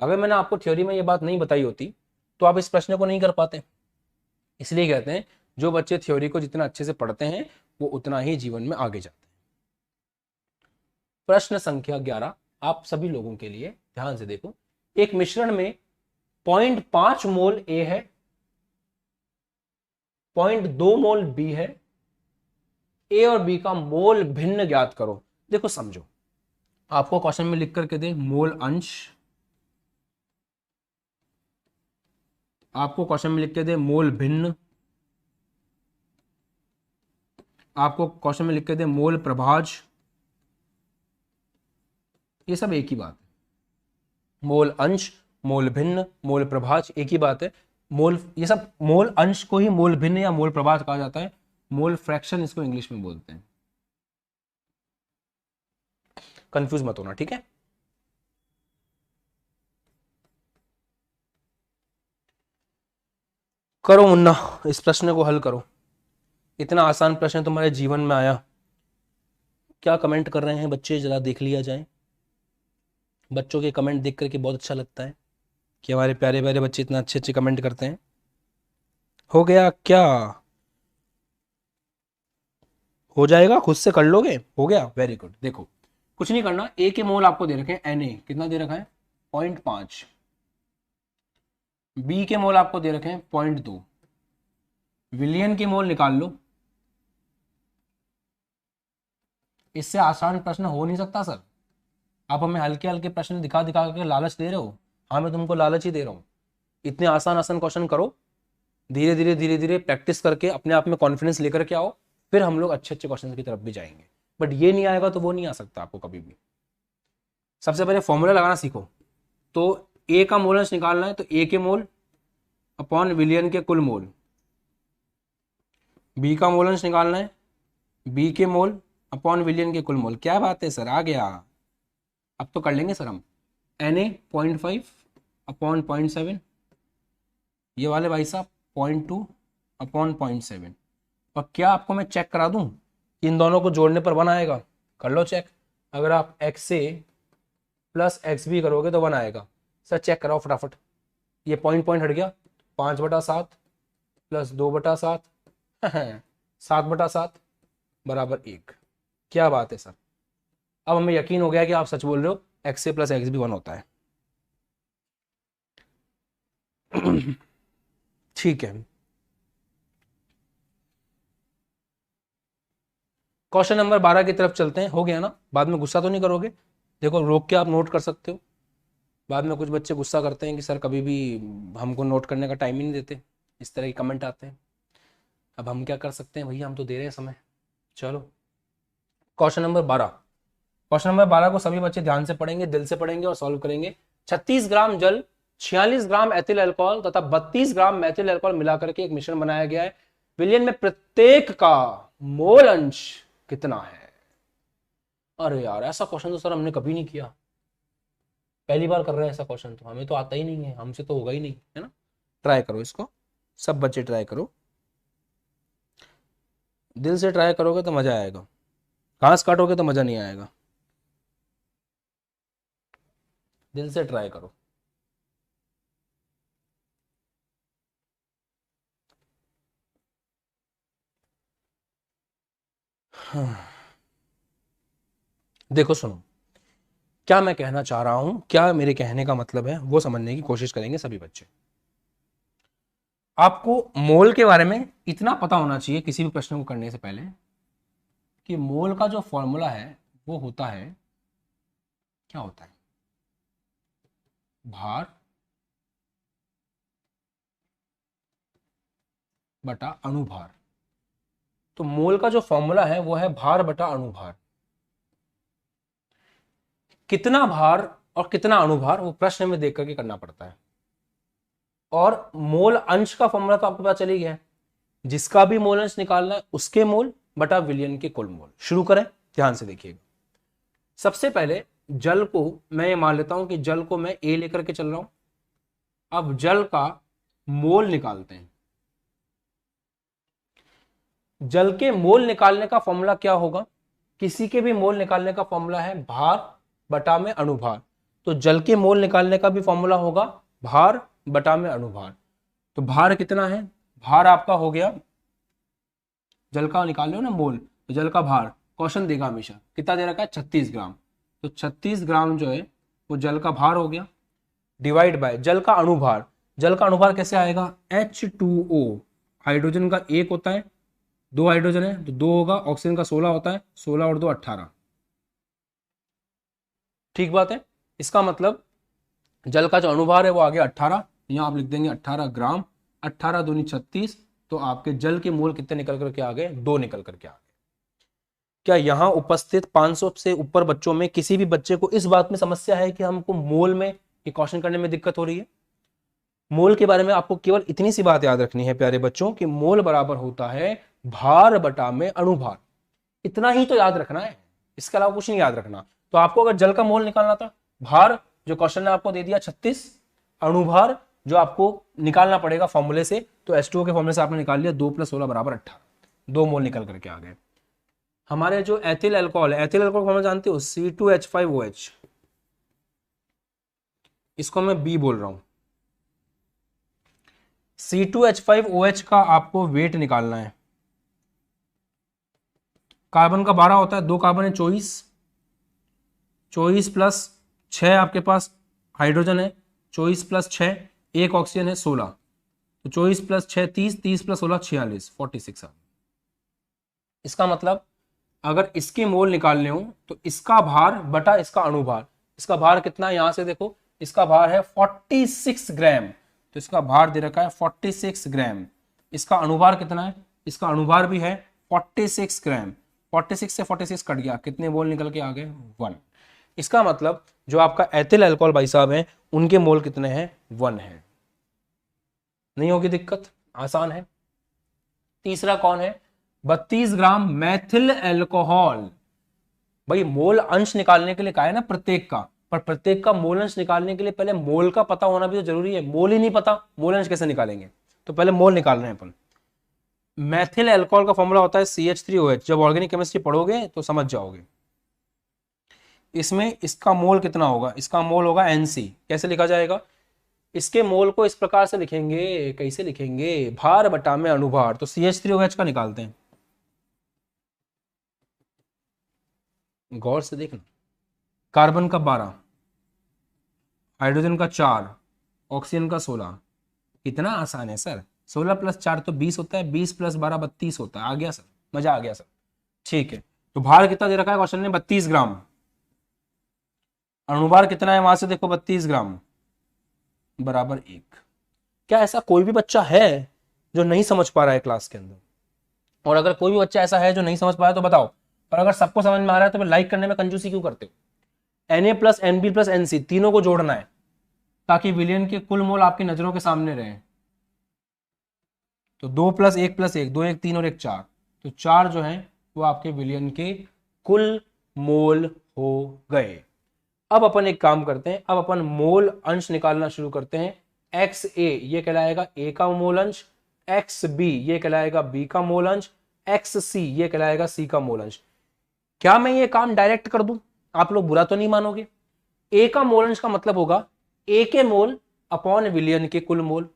अगर मैंने आपको थ्योरी में ये बात नहीं बताई होती तो आप इस प्रश्न को नहीं कर पाते। इसलिए कहते हैं जो बच्चे थ्योरी को जितना अच्छे से पढ़ते हैं वो उतना ही जीवन में आगे जाते हैं। प्रश्न संख्या 11 आप सभी लोगों के लिए, ध्यान से देखो। एक मिश्रण में 0.5 मोल A है, 0.2 मोल B है, A और B का मोल भिन्न ज्ञात करो। देखो समझो, आपको क्वेश्चन में लिख करके दे मोल अंश, आपको क्वेश्चन में लिख के दे मोल भिन्न, आपको क्वेश्चन में लिख के दे मोल प्रभाज, ये सब एक ही बात है। मोल अंश, मोल भिन्न, मोल प्रभाज एक ही बात है। मोल, ये सब मोल अंश को ही मोल भिन्न या मोल प्रभाज कहा जाता है। मोल फ्रैक्शन इसको इंग्लिश में बोलते हैं। कंफ्यूज मत होना, ठीक है। करो मुन्ना, इस प्रश्न को हल करो। इतना आसान प्रश्न तुम्हारे जीवन में आया। क्या कमेंट कर रहे हैं बच्चे, जरा देख लिया जाए। बच्चों के कमेंट देख करके बहुत अच्छा लगता है कि हमारे प्यारे प्यारे बच्चे इतना अच्छे अच्छे कमेंट करते हैं। हो गया क्या? हो जाएगा, खुद से कर लोगे? हो गया, वेरी गुड। देखो कुछ नहीं करना, A के मोल आपको दे रखे हैं Na, कितना दे रखा है? 0.5। B के मोल आपको दे रखे हैं 0.2। विलियन के मोल निकाल लो। इससे आसान प्रश्न हो नहीं सकता सर। आप हमें हल्के हल्के प्रश्न दिखा दिखा के लालच दे रहे हो। हाँ मैं तुमको लालच ही दे रहा हूँ। इतने आसान आसान क्वेश्चन करो, धीरे धीरे धीरे धीरे प्रैक्टिस करके अपने आप में कॉन्फिडेंस लेकर के आओ, फिर हम लोग अच्छे अच्छे क्वेश्चन की तरफ भी जाएंगे। बट ये नहीं आएगा तो वो नहीं आ सकता आपको कभी भी। सबसे पहले फॉर्मूला लगाना सीखो। तो A का मोल अंश निकालना है तो A के मोल अपॉन विलियन के कुल मोल, B का मोल अंश निकालना है B के मोल अपॉन विलियन के कुल मोल। क्या बात है सर, आ गया। अब तो कर लेंगे सर हम। Na 0.5 अपॉन 0.7, ये वाले भाई साहब 0.2 अपॉन 0.7। और क्या आपको मैं चेक करा दूं कि इन दोनों को जोड़ने पर 1 आएगा? कर लो चेक। अगर आप एक्स ए प्लस एक्स बी करोगे तो 1 आएगा। सर चेक कराओ फटाफट। ये पॉइंट पॉइंट हट गया, 5/7 प्लस 2/7 7/7 बराबर 1। क्या बात है सर, अब हमें यकीन हो गया कि आप सच बोल रहे हो, एक्स ए प्लस एक्स बी 1 होता है। ठीक है, क्वेश्चन नंबर 12 की तरफ चलते हैं। हो गया ना? बाद में गुस्सा तो नहीं करोगे? देखो रोक के आप नोट कर सकते हो। बाद में कुछ बच्चे गुस्सा करते हैं कि सर कभी भी हमको नोट करने का टाइम ही नहीं देते, इस तरह के कमेंट आते हैं। अब हम क्या कर सकते हैं भैया, हम तो दे रहे हैं समय। चलो क्वेश्चन नंबर 12। क्वेश्चन नंबर 12 को सभी बच्चे ध्यान से पढ़ेंगे, दिल से पढ़ेंगे और सॉल्व करेंगे। 36 ग्राम जल, 46 ग्राम एथिल अल्कोहल तथा 32 ग्राम मेथिल अल्कोहल मिलाकर के एक मिश्रण बनाया गया है। विलयन में प्रत्येक का मोल अंश कितना है? अरे यार ऐसा क्वेश्चन तो सर हमने कभी नहीं किया, पहली बार कर रहे हैं ऐसा क्वेश्चन। तो हमें तो आता ही नहीं है, हमसे तो होगा ही नहीं, है ना? ट्राई करो इसको, सब बच्चे ट्राई करो, दिल से ट्राई करोगे तो मजा आएगा, घास काटोगे तो मजा नहीं आएगा। दिल से ट्राई करो। देखो सुनो, क्या मैं कहना चाह रहा हूं, क्या मेरे कहने का मतलब है, वो समझने की कोशिश करेंगे सभी बच्चे। आपको मोल के बारे में इतना पता होना चाहिए किसी भी प्रश्न को करने से पहले कि मोल का जो फॉर्मूला है वो होता है, क्या होता है? भार बटा अणुभार। तो मोल का जो फॉर्मूला है वो है भार बटा अणुभार। कितना भार और कितना अणुभार वो प्रश्न में देख करके करना पड़ता है। और मोल अंश का फॉर्मूला तो आपको पता चल ही गया है, जिसका भी मोल अंश निकालना है उसके मोल बटा विलयन के कुल मोल। शुरू करें, ध्यान से देखिएगा। सबसे पहले जल को मैं ये मान लेता हूं कि जल को मैं ए लेकर के चल रहा हूं। अब जल का मोल निकालते हैं। जल के मोल निकालने का फॉर्मूला क्या होगा? किसी के भी मोल निकालने का फॉर्मूला है भार बटा में अणुभार। तो जल के मोल निकालने का भी फॉर्मूला होगा भार बटा में अणुभार। तो भार कितना है? भार आपका हो गया, जल का निकाल लो ना मोल, तो जल का भार क्वेश्चन देगा हमेशा कितना दे रखा है, 36 ग्राम। तो 36 ग्राम जो है वो जल का भार हो गया, डिवाइड बाय जल का अणुभार। जल का अणुभार कैसे आएगा? H2O, हाइड्रोजन का 1 होता है, 2 हाइड्रोजन है तो 2 होगा, ऑक्सीजन का 16 होता है, 16 और 2 18। ठीक बात है। इसका मतलब जल का जो अणुभार है वो आ गया 18। यहां आप लिख देंगे 18 ग्राम, 18 दूनी 36। तो आपके जल के मोल कितने निकल करके आ गए? 2 निकल करके आ गए। क्या यहां उपस्थित 500 से ऊपर बच्चों में किसी भी बच्चे को इस बात में समस्या है कि हमको मोल में ये क्वेश्चन करने में दिक्कत हो रही है? मोल के बारे में आपको केवल इतनी सी बात याद रखनी है प्यारे बच्चों कि मोल बराबर होता है भार बटा में अणुभार। इतना ही तो याद रखना है, इसके अलावा कुछ नहीं याद रखना। तो आपको अगर जल का मोल निकालना था, भार जो क्वेश्चन ने आपको दे दिया 36, अणुभार जो आपको निकालना पड़ेगा फॉर्मूले से, तो H2O के फॉर्मूले से आपने निकाल लिया 2 + 16 = 18। 2 मोल निकल करके आ गए। हमारे जो एथिल अल्कोहल है, एथिल अल्कोहल फॉर्मूला जानते हो? C2H5OH, इसको मैं B बोल रहा हूं। C2H5OH का आपको वेट निकालना है। कार्बन का 12 होता है, 2 कार्बन है 24, 24 प्लस 6 आपके पास हाइड्रोजन है, 24 प्लस 6 एक ऑक्सीजन है 16। तो 24 प्लस 6 30, 30 प्लस 16 46, 46 आ। इसका मतलब अगर इसके मोल निकालने हो तो इसका भार बटा इसका अणुभार। इसका भार कितना है? यहां से देखो, इसका भार है 46 ग्राम। तो इसका भार दे रखा है 46 ग्राम। इसका अणुभार कितना है? इसका अणुभार भी है 46 ग्राम। 46 से 46 कट गया, कितने मोल निकल के आ गए? 1। इसका मतलब जो आपका एथिल अल्कोहल भाई साहब है उनके मोल कितने हैं? 1 है। नहीं होगी दिक्कत, आसान है। तीसरा कौन है? 32 ग्राम मेथिल अल्कोहल। भाई मोल अंश निकालने के लिए कहा है ना प्रत्येक का, पर प्रत्येक का मोलंश निकालने के लिए पहले मोल का पता होना भी तो जरूरी है। मोल ही नहीं पता, मोलंश कैसे निकालेंगे? तो पहले मोल निकाल रहे हैं अपन। मैथिल अल्कोहल का फॉर्मूला होता है CH3OH। जब ऑर्गेनिक केमिस्ट्री पढ़ोगे तो समझ जाओगे। इसमें इसका मोल कितना होगा? इसका मोल होगा NC। कैसे लिखा जाएगा? इसके मोल को इस प्रकार से लिखेंगे, कैसे लिखेंगे? भार बटा में अनुभार। तो CH3OH का निकालते हैं, गौर से देखना। कार्बन का 12, हाइड्रोजन का 4, ऑक्सीजन का 16। कितना आसान है सर। 16 + 4 तो 20 होता है, 20 + 12 32 होता है। आ गया सर, मजा आ गया सर। ठीक है, तो भार कितना दे रखा है क्वेश्चन ने? 32 ग्राम। अणुभार कितना है वहां से देखो, 32 ग्राम बराबर 1। क्या ऐसा कोई भी बच्चा है जो नहीं समझ पा रहा है क्लास के अंदर? और अगर कोई भी बच्चा ऐसा है जो नहीं समझ पा रहा है तो बताओ। और अगर सबको समझ में आ रहा है तो फिर लाइक करने में कंजूसी क्यों करते हो? Na + Nb + Nc तीनों को जोड़ना है ताकि विलयन के कुल मोल आपकी नजरों के सामने रहे। तो 2 + 1 + 1, 2 1 3 और 1 4। तो 4 जो है वो आपके विलयन के कुल मोल हो गए। अब अपन एक काम करते हैं, अब अपन मोल अंश निकालना शुरू करते हैं। XA ये कहलाएगा A का मोल अंश, XB ये कहलाएगा B का मोल अंश, XC ये कहलाएगा C का मोल अंश। क्या मैं ये काम डायरेक्ट कर दूं? आप लोग बुरा तो नहीं मानोगे। A का मोल अंश का मतलब होगा A के मोल अपॉन विलयन के कुल मोल।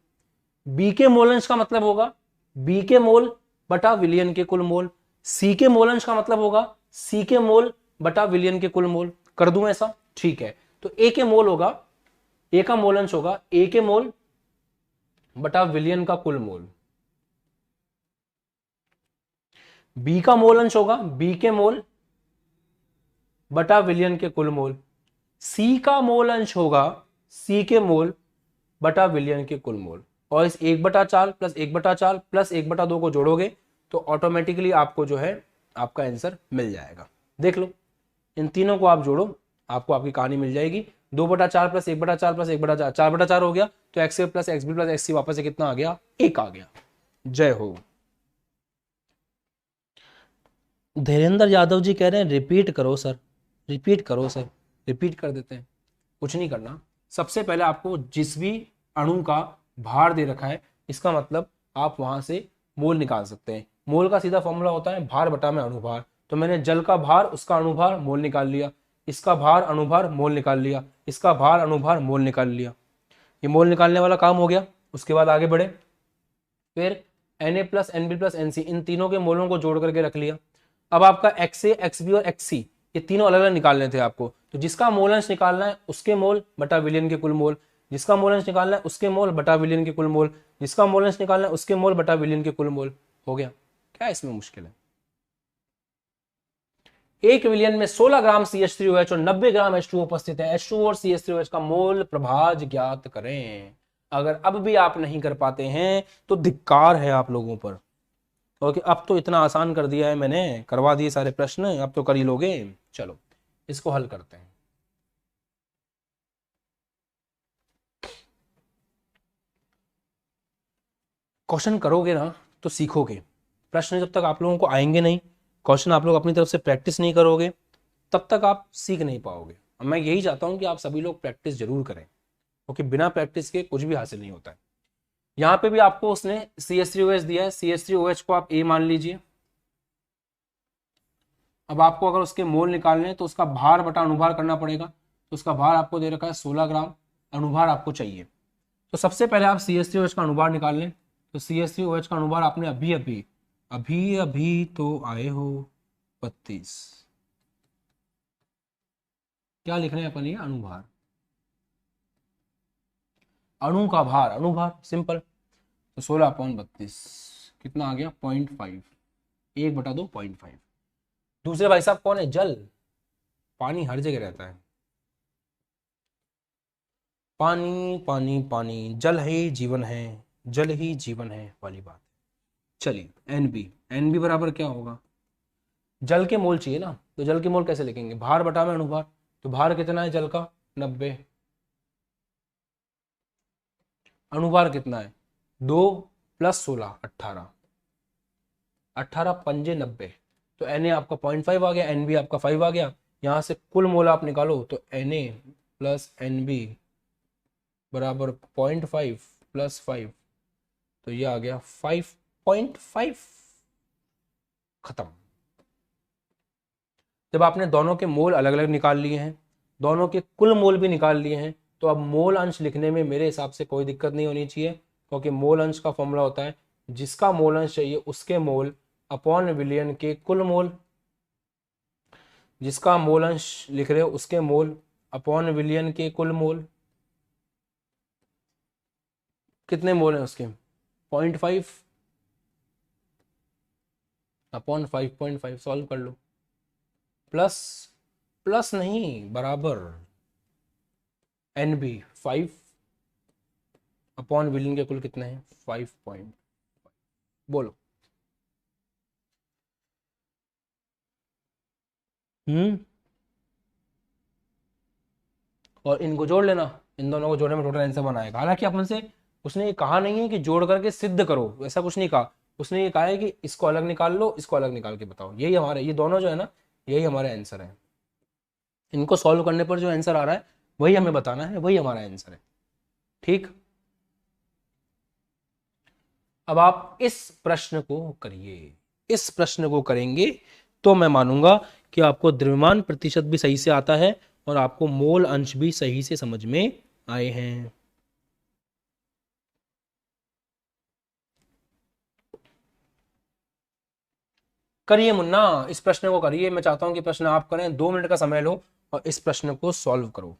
B के मोल अंश का मतलब होगा B के मोल बटा विलयन के कुल मोल। C के मोल अंश का मतलब होगा C के मोल बटा विलयन के कुल मोल। कर दूं ऐसा? ठीक है, तो A के मोल होगा, A का मोल अंश होगा A के मोल बटा विलयन का कुल मोल। B का मोल अंश होगा B के मोल बटा विलयन के कुल मोल। C का मोल अंश होगा C के मोल बटा विलयन के कुल मोल। और इस 1/4 + 1/4 + 1/2 को जोड़ोगे तो ऑटोमेटिकली आपको जो है आपका आंसर मिल जाएगा। देख लो, इन तीनों को आप जोड़ो, आपको आपकी कहानी मिल जाएगी। 2/4 + 1/4 + 1/4 4/4 हो गया। तो XA + XB + XC वापस से कितना आ गया? 1 आ गया। जय हो। धीरेन्द्र यादव जी कह रहे हैं रिपीट करो सर, रिपीट करो सर। रिपीट कर देते हैं, कुछ नहीं करना। सबसे पहले आपको जिस भी अणु का भार दे रखा है, इसका मतलब आप वहां से मोल निकाल सकते हैं। मोल का सीधा फॉर्मूला होता है भार बटा में अणुभार। तो मैंने जल का भार, उसका अणुभार, मोल निकाल लिया। इसका भार अणुभार, मोल निकाल लिया। इसका भार अणुभार, मोल निकाल लिया। ये मोल निकालने वाला काम हो गया। उसके बाद आगे बढ़े, फिर Na + Nb + Nc इन तीनों के मोलों को जोड़ करके रख लिया। अब आपका XA, XB और XC ये तीनों अलग अलग निकालने थे आपको। तो जिसका मोल अंश निकालना है उसके मोल बटा विलयन के कुल मोल, जिसका मोल अंश निकालना है उसके मोल बटा विलयन के कुल मोल, जिसका मोल अंश निकालना है उसके मोल बटा विलयन के कुल मोल। हो गया। क्या इसमें मुश्किल है? 1 विलयन में 16 ग्राम CH3OH और 90 ग्राम H2O उपस्थित है। H2O और CH3OH का मोल प्रभाज ज्ञात करें। अगर अब भी आप नहीं कर पाते हैं तो धिक्कार है आप लोगों पर। ओके, अब तो इतना आसान कर दिया है मैंने, करवा दिए सारे प्रश्न, अब तो कर ही लोगे। चलो इसको हल करते हैं। क्वेश्चन करोगे ना तो सीखोगे। प्रश्न जब तक आप लोगों को आएंगे नहीं, क्वेश्चन आप लोग अपनी तरफ से प्रैक्टिस नहीं करोगे, तब तक आप सीख नहीं पाओगे। मैं यही चाहता हूं कि आप सभी लोग प्रैक्टिस जरूर करें, क्योंकि बिना प्रैक्टिस के कुछ भी हासिल नहीं होता है। यहां पे भी आपको उसने CH3OH दिया है, CH3OH को आप A मान लीजिए। अब आपको अगर उसके मोल निकालने हैं तो उसका भार बटा अणुभार करना पड़ेगा। तो उसका भार आपको दे रखा है 16 ग्राम, अणुभार आपको चाहिए। तो सबसे पहले आप CH3OH का अणुभार निकाल लें। तो CH3OH का अणुभार आपने अभी अभी अभी अभी तो आए हो 32। क्या लिख रहे हैं अपन? ये अणुभार, अणु का भार, अणुभार सिंपल। तो 16/32 कितना आ गया? 0.5। 1/2 0.5। दूसरे भाई साहब कौन है? जल। पानी हर जगह रहता है। पानी पानी पानी, जल ही जीवन है, जल ही जीवन है वाली बात। चलिए NB बराबर क्या होगा? जल के मोल चाहिए ना, तो जल के मोल कैसे लिखेंगे? भार बटा में अणुभार। तो भार कितना है जल का? 90। अणुभार कितना है? 2 + 16 18। 18 पंजे 90। तो Na आपका 0.5 आ गया, NB आपका 5 आ गया। यहां से कुल मोल आप निकालो तो Na प्लस एन बी बराबर 0.5 प्लस 5, तो ये आ गया 5.5। खत्म। जब आपने दोनों के मोल अलग अलग निकाल लिए हैं, दोनों के कुल मोल भी निकाल लिए हैं, तो अब मोल अंश लिखने में मेरे हिसाब से कोई दिक्कत नहीं होनी चाहिए, क्योंकि मोल अंश का फॉर्मूला होता है जिसका मोल अंश चाहिए उसके मोल अपॉन विलियन के कुल मोल। जिसका मोल अंश लिख रहे हो उसके मोल अपॉन विलियन के कुल मोल। कितने मोल हैं उसके? 0.5 अपॉन 5.5, सॉल्व कर लो। प्लस, प्लस नहीं, बराबर एन बी 5 अपॉन विलियन के कुल कितने हैं? 5. बोलो। और इनको जोड़ लेना, इन दोनों को जोड़ने में टोटल आंसर बनाएगा। हालांकि अपन से उसने ये कहा नहीं है कि जोड़ करके सिद्ध करो, ऐसा कुछ नहीं कहा। उसने ये कहा है कि इसको अलग निकाल लो, इसको अलग निकाल के बताओ। यही हमारे, ये दोनों जो है ना, यही हमारे आंसर है। इनको सॉल्व करने पर जो आंसर आ रहा है वही हमें बताना है, वही हमारा आंसर है। ठीक, अब आप इस प्रश्न को करिए। इस प्रश्न को करेंगे तो मैं मानूंगा कि आपको द्रव्यमान प्रतिशत भी सही से आता है और आपको मोल अंश भी सही से समझ में आए हैं। करिए मुन्ना, इस प्रश्न को करिए। मैं चाहता हूं कि प्रश्न आप करें, 2 मिनट का समय लो और इस प्रश्न को सॉल्व करो।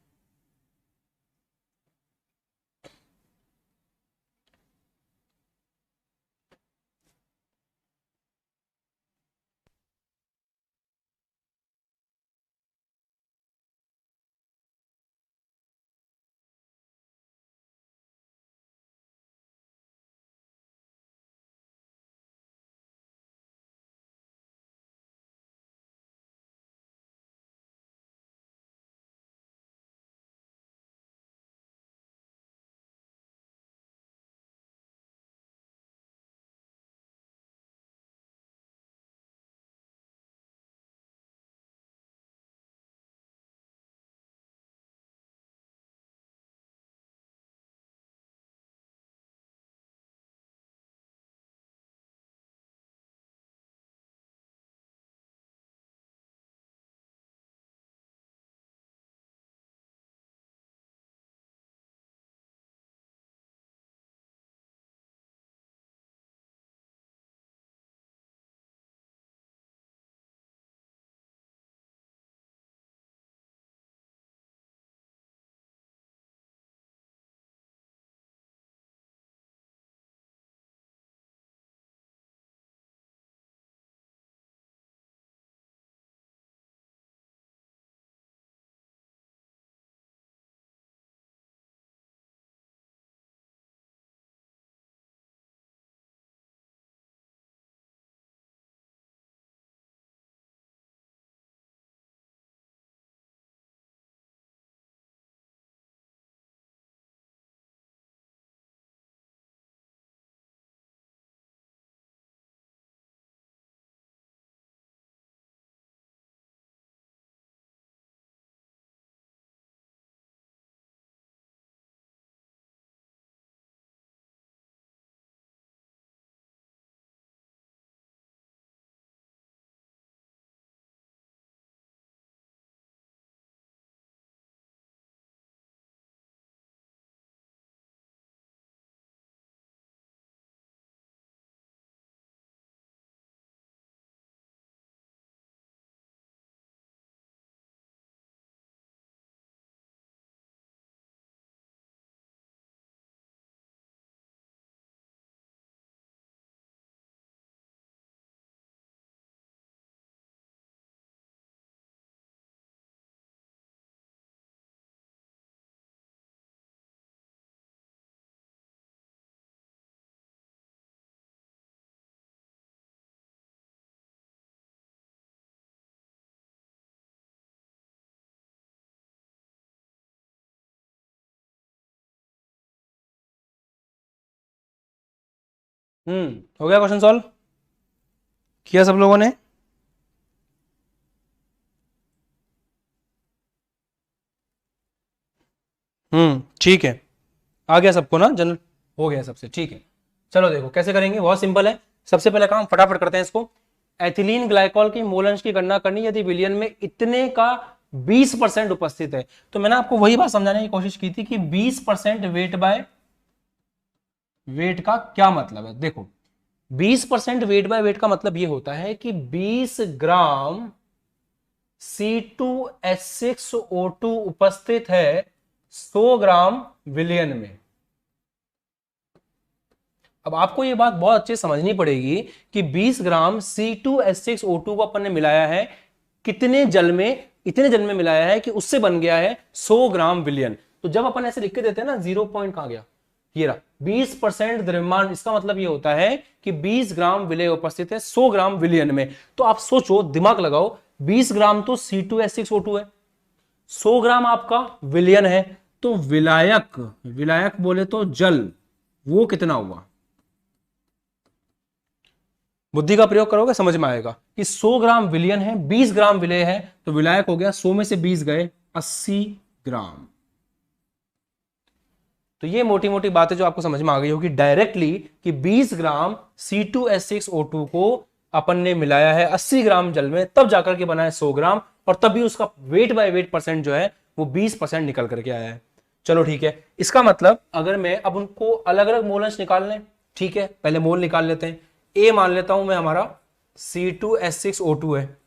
हो गया क्वेश्चन सॉल्व? किया सब लोगों ने? ठीक है, आ गया सबको ना, जनरल हो गया सबसे, ठीक है। चलो देखो कैसे करेंगे, बहुत सिंपल है। सबसे पहले काम फटाफट करते हैं इसको। एथिलीन ग्लाइकॉल की मोल अंश की गणना करनी, यदि विलयन में इतने का 20% उपस्थित है। तो मैंने आपको वही बात समझाने की कोशिश की थी कि 20% वेट बाय वेट का क्या मतलब है। देखो 20% वेट बाय वेट का मतलब यह होता है कि 20 ग्राम C2H6O2 उपस्थित है 100 ग्राम विलयन में। अब आपको यह बात बहुत अच्छे समझनी पड़ेगी कि 20 ग्राम C2H6O2 को अपन ने मिलाया है कितने जल में, इतने जल में मिलाया है कि उससे बन गया है 100 ग्राम विलयन। तो जब अपन ऐसे लिख के देते हैं ना, 0 पॉइंट कहां गया, ये रहा 20% द्रव्यमान, इसका मतलब ये होता है कि 20 ग्राम विलय उपस्थित है 100 ग्राम विलयन में। तो आप सोचो, दिमाग लगाओ, 20 ग्राम तो C2H6O2 है, 100 ग्राम आपका विलयन है, तो विलायक, विलायक बोले तो जल, वो कितना हुआ। बुद्धि का प्रयोग करोगे समझ में आएगा कि 100 ग्राम विलयन है, 20 ग्राम विलय है, तो विलायक हो गया 100 में से 20 गए 80 ग्राम। तो ये मोटी मोटी बातें जो आपको समझ में आ गई होगी डायरेक्टली कि 20 ग्राम C2H6O2 को अपन ने मिलाया है 80 ग्राम जल में, तब जाकर के बना है 100 ग्राम, और तभी उसका वेट बाय वेट परसेंट जो है वो 20% निकल करके आया है। चलो ठीक है, इसका मतलब अगर मैं अब उनको अलग अलग मोल अंश निकाल लें, ठीक है, पहले मोल निकाल लेते हैं। ए मान लेता हूं मैं हमारा C2H6O2 है।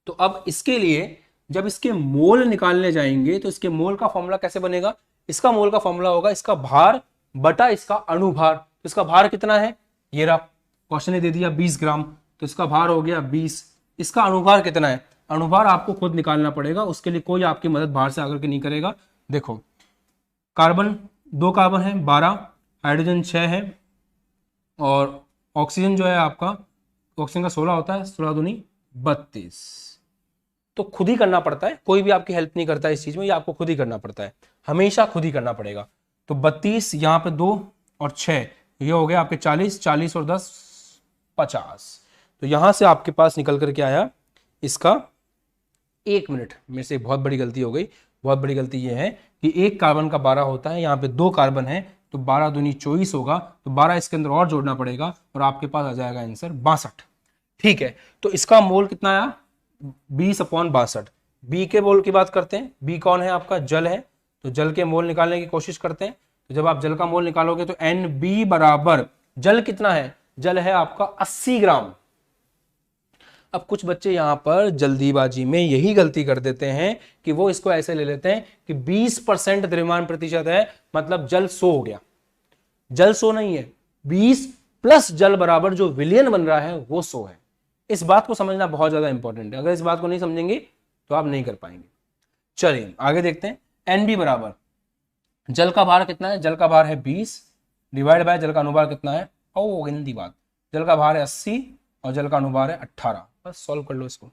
तो अब इसके लिए जब इसके मोल निकालने जाएंगे तो इसके मोल का फॉर्मूला कैसे बनेगा, इसका मोल का फॉर्मूला होगा इसका भार बटा इसका अणुभार। तो इसका भार कितना है, ये रहा, क्वेश्चन ने दे दिया 20 ग्राम, तो इसका भार हो गया 20। इसका अणुभार कितना है, अणुभार आपको खुद निकालना पड़ेगा, उसके लिए कोई आपकी मदद बाहर से आकर के नहीं करेगा। देखो कार्बन 2 कार्बन है 12, हाइड्रोजन 6 है, और ऑक्सीजन जो है आपका, ऑक्सीजन का 16 होता है, 16 दूनी 32। तो खुद ही करना पड़ता है, कोई भी आपकी हेल्प नहीं करता है इस चीज में, ये आपको खुद ही करना पड़ता है, हमेशा खुद ही करना पड़ेगा। तो 32 यहाँ पे 2 और 6, ये हो गया आपके 40, 40 और 10 50। तो यहां से आपके पास निकल करके आया इसका 1 मिनट। मेरे से बहुत बड़ी गलती हो गई, बहुत बड़ी गलती ये है कि एक कार्बन का 12 होता है, यहाँ पे 2 कार्बन है, तो 12 दूनी 24 होगा, तो 12 इसके अंदर और जोड़ना पड़ेगा, और आपके पास आ जाएगा आंसर 62। ठीक है, तो इसका मोल कितना आया, 20/62। बी के मोल की बात करते हैं, बी कौन है आपका, जल है, तो जल के मोल निकालने की कोशिश करते हैं। तो जब आप जल का मोल निकालोगे तो NB बराबर, जल कितना है, जल है आपका 80 ग्राम। अब कुछ बच्चे यहां पर जल्दीबाजी में यही गलती कर देते हैं कि वो इसको ऐसे ले लेते हैं कि 20% द्रव्यमान प्रतिशत है, मतलब जल 100 हो गया। जल 100 नहीं है, 20 प्लस जल बराबर जो विलयन बन रहा है वो 100 है। इस बात को समझना बहुत ज्यादा इंपॉर्टेंट है, अगर इस बात को नहीं समझेंगे तो आप नहीं कर पाएंगे। चलिए आगे देखते हैं। NB बराबर, जल का भार कितना है, जल का भार है 20 डिवाइड बाय जल का अनुभार कितना है, ओ हिंदी बात, जल का भार है 80 और जल का अनुभार है 18। बस सॉल्व कर लो इसको,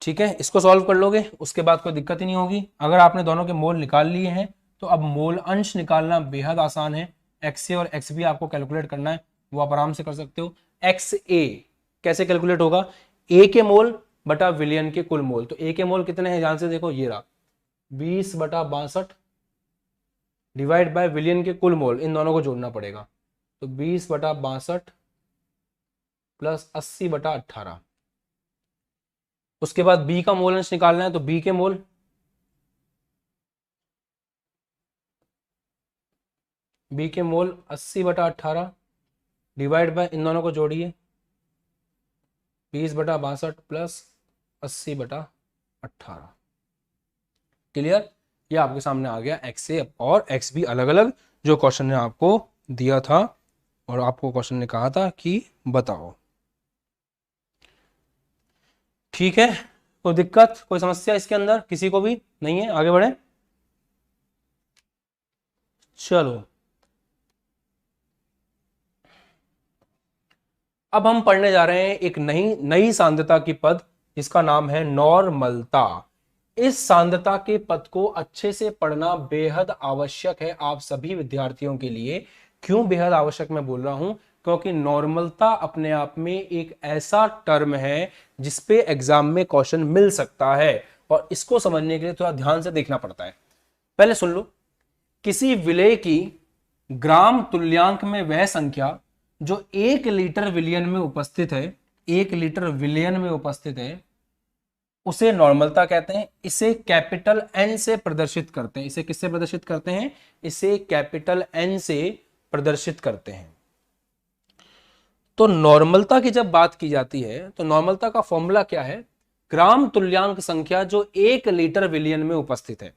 ठीक है, इसको सॉल्व कर लोगे उसके बाद कोई दिक्कत ही नहीं होगी। अगर आपने दोनों के मोल निकाल लिए हैं तो अब मोल अंश निकालना बेहद आसान है। XA और XB आपको कैलकुलेट करना है, वो आप आराम से कर सकते हो। XA कैसे कैलकुलेट होगा, A के मोल बटा विलयन के कुल मोल। तो A के मोल कितने हैं, ध्यान से देखो, ये रहा 20/62 डिवाइड बाय विलयन के कुल मोल, इन दोनों को जोड़ना पड़ेगा। तो 20/62 प्लस 80/18। उसके बाद बी का मोल अंश निकालना है, तो बी के मोल, बी के मोल 80/18 डिवाइड बाय, इन दोनों को जोड़िए, 20/62 प्लस 80/18। क्लियर, ये आपके सामने आ गया XA और XB अलग अलग, जो क्वेश्चन ने आपको दिया था और आपको क्वेश्चन ने कहा था कि बताओ। ठीक है, कोई दिक्कत, कोई समस्या इसके अंदर किसी को भी नहीं है, आगे बढ़े। चलो अब हम पढ़ने जा रहे हैं एक नई सांद्रता की पद, जिसका नाम है नॉर्मलता। इस सांद्रता के पद को अच्छे से पढ़ना बेहद आवश्यक है आप सभी विद्यार्थियों के लिए। क्यों बेहद आवश्यक मैं बोल रहा हूं, क्योंकि नॉर्मलता अपने आप में एक ऐसा टर्म है जिसपे एग्जाम में क्वेश्चन मिल सकता है। और इसको समझने के लिए थोड़ा ध्यान से देखना पड़ता है। पहले सुन लो, किसी विलेय की ग्राम तुल्यांक में वह संख्या जो 1 लीटर विलियन में उपस्थित है, 1 लीटर विलियन में उपस्थित है, उसे नॉर्मलता कहते हैं। इसे कैपिटल एन से प्रदर्शित करते हैं। इसे किससे प्रदर्शित करते हैं? इसे कैपिटल एन से प्रदर्शित करते हैं। तो नॉर्मलता की जब बात की जाती है तो नॉर्मलता का फॉर्मूला क्या है? ग्राम तुल्यांक संख्या जो 1 लीटर विलियन में उपस्थित है।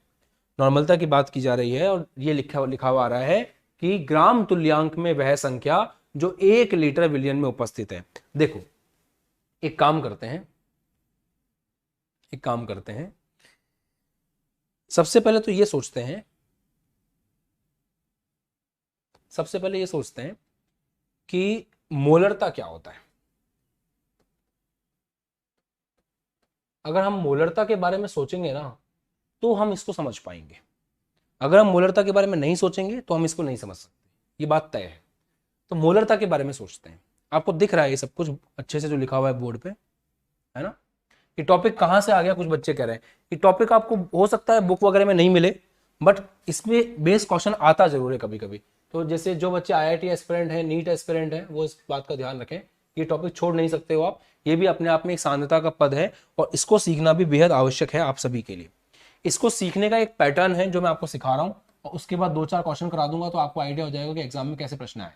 नॉर्मलता की बात की जा रही है और ये लिखा हुआ आ रहा है कि ग्राम तुल्यांक में वह संख्या जो 1 लीटर विलियन में उपस्थित है। देखो, एक काम करते हैं, सबसे पहले ये सोचते हैं कि मोलरता क्या होता है। अगर हम मोलरता के बारे में सोचेंगे ना तो हम इसको समझ पाएंगे। अगर हम मोलरता के बारे में नहीं सोचेंगे तो हम इसको नहीं समझ सकते, ये बात तय है। तो मोलरता के बारे में सोचते हैं। आपको दिख रहा है ये सब कुछ अच्छे से जो लिखा हुआ है बोर्ड पे, है ना? ये टॉपिक कहाँ से आ गया? कुछ बच्चे कह रहे हैं ये टॉपिक आपको हो सकता है बुक वगैरह में नहीं मिले, बट इसमें बेस क्वेश्चन आता जरूर है कभी कभी। तो जैसे जो बच्चे IIT एस्पिरेंट हैं, नीट एस्पिरेंट हैं, वो इस बात का ध्यान रखें, ये टॉपिक छोड़ नहीं सकते हो आप। ये भी अपने आप में एक सांद्रता का पद है और इसको सीखना भी बेहद आवश्यक है आप सभी के लिए। इसको सीखने का एक पैटर्न है जो मैं आपको सिखा रहा हूँ और उसके बाद 2-4 क्वेश्चन करा दूंगा तो आपको आइडिया हो जाएगा कि एग्जाम में कैसे प्रश्न आए।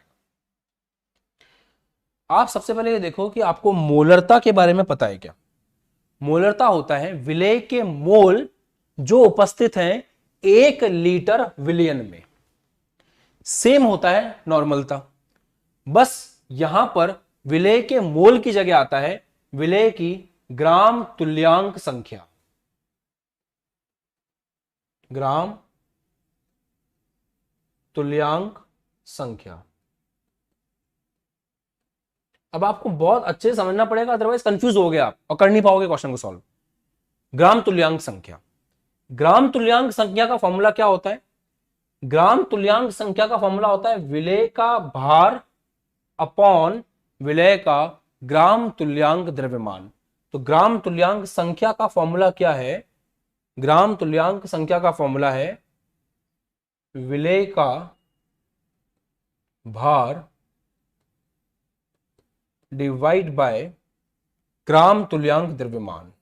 आप सबसे पहले ये देखो कि आपको मोलरता के बारे में पता है क्या? मोलरता होता है विलेय के मोल जो उपस्थित हैं 1 लीटर विलियन में। सेम होता है नॉर्मलता, बस यहां पर विलेय के मोल की जगह आता है विलेय की ग्राम तुल्यांक संख्या। ग्राम तुल्यांक संख्या। अब आपको बहुत अच्छे से समझना पड़ेगा, अदरवाइज कंफ्यूज हो गए आप और कर नहीं पाओगे क्वेश्चन को सॉल्व। ग्राम तुल्यांक संख्या, ग्राम तुल्यांक संख्या का फॉर्मूला क्या होता है? ग्राम तुल्यांक संख्या का फॉर्मूला होता है विलेय का भार अपॉन विलेय का ग्राम तुल्यांक द्रव्यमान। तो ग्राम तुल्यांक संख्या का फॉर्मूला क्या है? ग्राम तुल्यांक संख्या का फॉर्मूला है विलेय का भार डिवाइड बाय ग्राम तुल्यांक द्रव्यमान।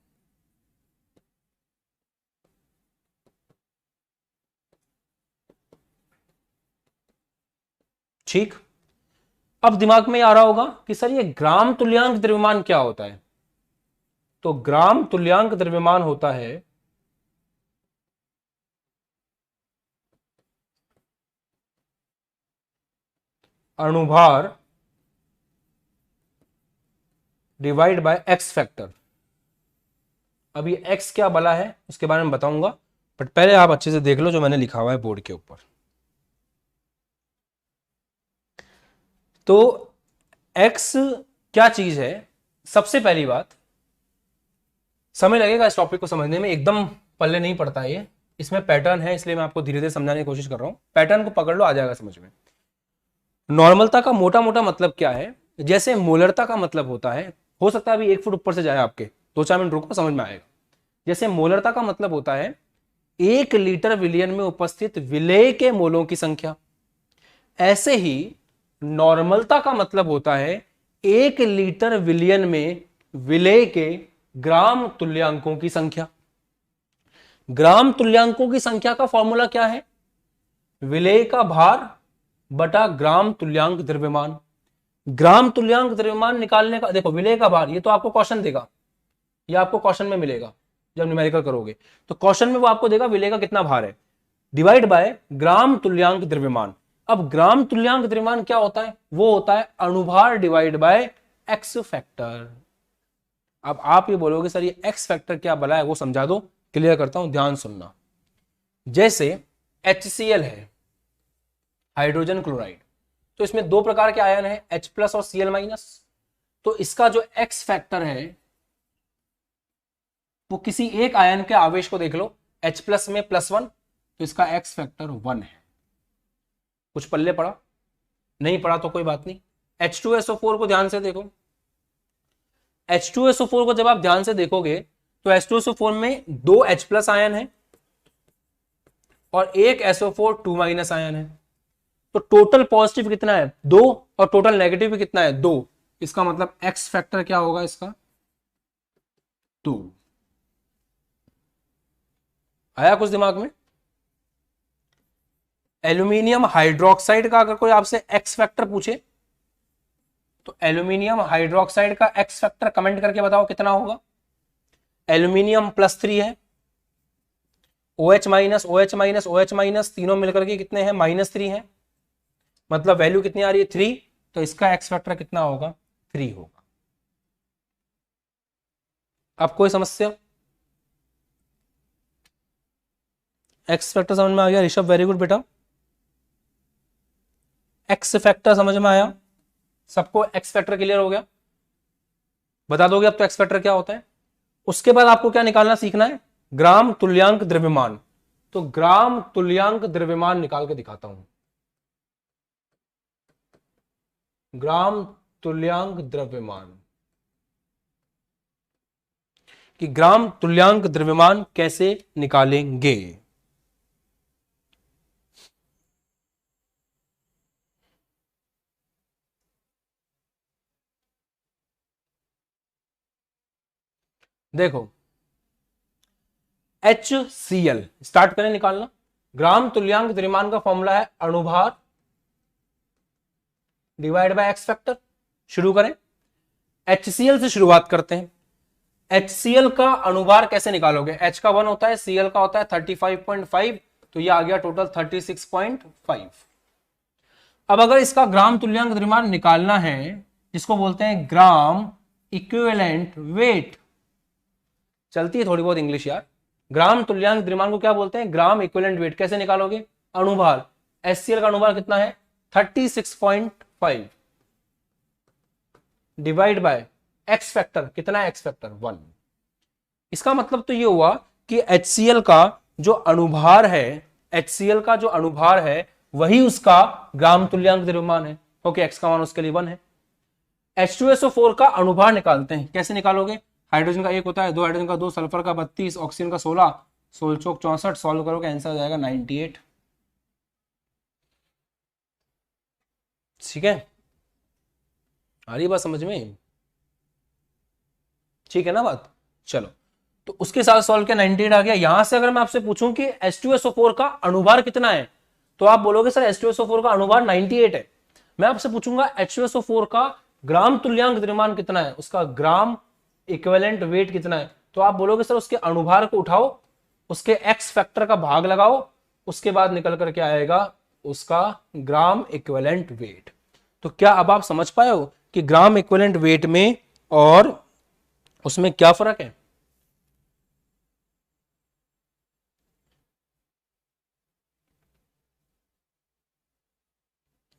ठीक, अब दिमाग में आ रहा होगा कि सर ये ग्राम तुल्यांक द्रव्यमान क्या होता है? तो ग्राम तुल्यांक द्रव्यमान होता है अणुभार डिवाइड बाय एक्स फैक्टर। अब ये एक्स क्या बला है उसके बारे में बताऊंगा, बट पहले आप अच्छे से देख लो जो मैंने लिखा हुआ है बोर्ड के ऊपर। तो एक्स क्या चीज है? सबसे पहली बात, समय लगेगा इस टॉपिक को समझने में, एकदम पल्ले नहीं पड़ता है ये, इसमें पैटर्न है, इसलिए मैं आपको धीरे धीरे समझाने की कोशिश कर रहा हूं। पैटर्न को पकड़ लो, आ जाएगा समझ में। नॉर्मलता का मोटा मोटा मतलब क्या है? जैसे मोलरता का मतलब होता है, हो सकता है अभी 1 फुट ऊपर से जाए आपके, 2-4 मिनट रुको समझ में आएगा। जैसे मोलरता का मतलब होता है 1 लीटर विलियन में उपस्थित विलेय के मोलों की संख्या, ऐसे ही नॉर्मलता का मतलब होता है 1 लीटर विलियन में विलेय के ग्राम तुल्यांकों की संख्या। ग्राम तुल्यांकों की संख्या का फॉर्मूला क्या है? विलेय का भार बटा ग्राम तुल्यांक द्रव्यमान। ग्राम तुल्यांक द्रव्यमान निकालने का, देखो विलेय का भार, ये तो आपको क्वेश्चन देगा, ये आपको क्वेश्चन में मिलेगा जब न्यूमेरिकल करोगे तो क्वेश्चन में वो आपको देगा विलेय का कितना भार है, डिवाइड बाय ग्राम तुल्यांक द्रव्यमान। अब ग्राम तुल्यांक द्रव्यमान क्या होता है? वो होता है अणुभार डिवाइड बाय एक्स फैक्टर। अब आप ये बोलोगे सर ये एक्स फैक्टर क्या बला है, वो समझा दो, क्लियर करता हूं, ध्यान सुनना। जैसे HCl है, हाइड्रोजन क्लोराइड, तो इसमें 2 प्रकार के आयन है, H+ और Cl-। तो इसका जो एक्स फैक्टर है वो किसी एक आयन के आवेश को देख लो, H+ में +1, तो इसका एक्स फैक्टर 1 है। कुछ पल्ले पड़ा? नहीं पड़ा तो कोई बात नहीं। H2SO4 को ध्यान से देखो, H2SO4 को जब आप ध्यान से देखोगे तो H2SO4 में 2 H+ आयन है और एक SO4 2- आयन है। तो टोटल पॉजिटिव कितना है? 2, और टोटल नेगेटिव कितना है? 2। इसका मतलब एक्स फैक्टर क्या होगा इसका? 2। आया कुछ दिमाग में? एल्यूमिनियम हाइड्रोक्साइड का अगर कोई आपसे एक्स फैक्टर पूछे तो एल्यूमिनियम हाइड्रोक्साइड का एक्स फैक्टर कमेंट करके बताओ कितना होगा। एल्यूमिनियम +3 है, OH-, OH-, OH- तीनों मिलकर के कितने हैं? -3 है, मतलब वैल्यू कितनी आ रही है? 3। तो इसका एक्स फैक्टर कितना होगा? 3 होगा। अब कोई समस्या? एक्स फैक्टर समझ में आ गया ऋषभ? वेरी गुड बेटा। एक्स फैक्टर समझ में आया सबको? एक्स फैक्टर क्लियर हो गया? बता दोगे अब तो एक्स फैक्टर क्या होता है? उसके बाद आपको क्या निकालना सीखना है? ग्राम तुल्यांक द्रव्यमान। तो ग्राम तुल्यांक द्रव्यमान निकाल के दिखाता हूं। ग्राम तुल्यांक द्रव्यमान, कि ग्राम तुल्यांक द्रव्यमान कैसे निकालेंगे। देखो, HCl स्टार्ट करें निकालना। ग्राम तुल्यांक द्रव्यमान का फॉर्मूला है अणुभार डिवाइड बाय एक्स फैक्टर। शुरू करें, HCl से शुरुआत करते हैं। HCl का अणुभार कैसे निकालोगे? H का 1 होता है, Cl का होता है 35.5, तो ये आ गया टोटल 36.5। अब अगर इसका ग्राम तुल्यांक द्रव्यमान निकालना है, जिसको बोलते हैं ग्राम इक्विवेलेंट वेट, चलती है थोड़ी बहुत इंग्लिश यार। ग्राम तुल्यांक द्रव्यमान को क्या बोलते हैं? Gram equivalent weight. कैसे निकालोगे? अणुभार, HCl का अणुभार कितना है? 36.5 डिवाइड बाय एक्स फैक्टर। कितना है एक्स फैक्टर? 1। इसका मतलब तो ये हुआ कि HCl का जो अणुभार है, HCl का जो अणुभार है वही उसका ग्राम तुल्यांक द्रव्यमान है। ओके, एक्स का मान उसके लिए 1 है। H2SO4 का अणुभार निकालते हैं। कैसे निकालोगे? हाइड्रोजन का 1 होता है, 2 हाइड्रोजन का 2, सल्फर का 32, ऑक्सीजन का 16, 16 चौक 64, सॉल्व करोगे आंसर आ जाएगा 98। ठीक है, आ रही बात समझ में? ठीक है ना बात? चलो, तो उसके साथ सॉल्व किया, 98 आ गया। यहां से अगर मैं आपसे पूछूं कि H2SO4 का अणुभार कितना है, तो आप बोलोगे सर H2SO4 का अणुभार 98 है। मैं आपसे पूछूंगा H2SO4 का ग्राम तुल्यांक द्रव्यमान कितना है, उसका ग्राम इक्विवेलेंट वेट कितना है, तो आप बोलोगे सर उसके अणुभार को उठाओ, उसके एक्स फैक्टर का भाग लगाओ, उसके बाद निकल करके आएगा उसका ग्राम इक्विवेलेंट वेट। तो क्या अब आप समझ पाए हो कि ग्राम इक्विवेलेंट वेट में और उसमें क्या फर्क है?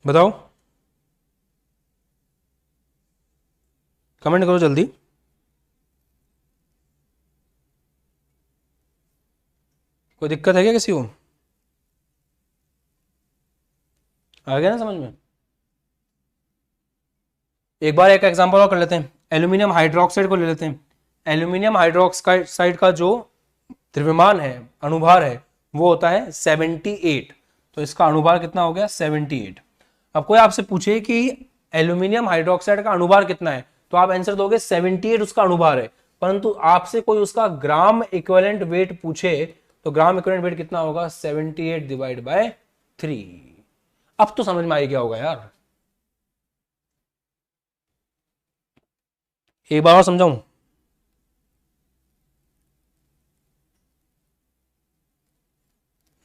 बताओ, कमेंट करो जल्दी। कोई दिक्कत है क्या किसी को? आ गया ना समझ में? एक बार एक एग्जांपल और कर लेते हैं। एल्यूमिनियम हाइड्रोक्साइड को ले लेते हैं। एल्यूमिनियम हाइड्रोक्साइड का जो द्रव्यमान है, अणुभार है, वो होता है 78। तो इसका अणुभार कितना हो गया? 78। अब कोई आपसे पूछे कि एल्यूमिनियम हाइड्रोक्साइड का अणुभार कितना है, तो आप आंसर दोगे 78 उसका अणुभार है। परंतु आपसे कोई उसका ग्राम इक्विवेलेंट वेट पूछे तो ग्राम इक्विवेलेंट वेट कितना होगा? 78 डिवाइड बाय 3। अब तो समझ में आ गया होगा यार। एक बार और समझाऊं?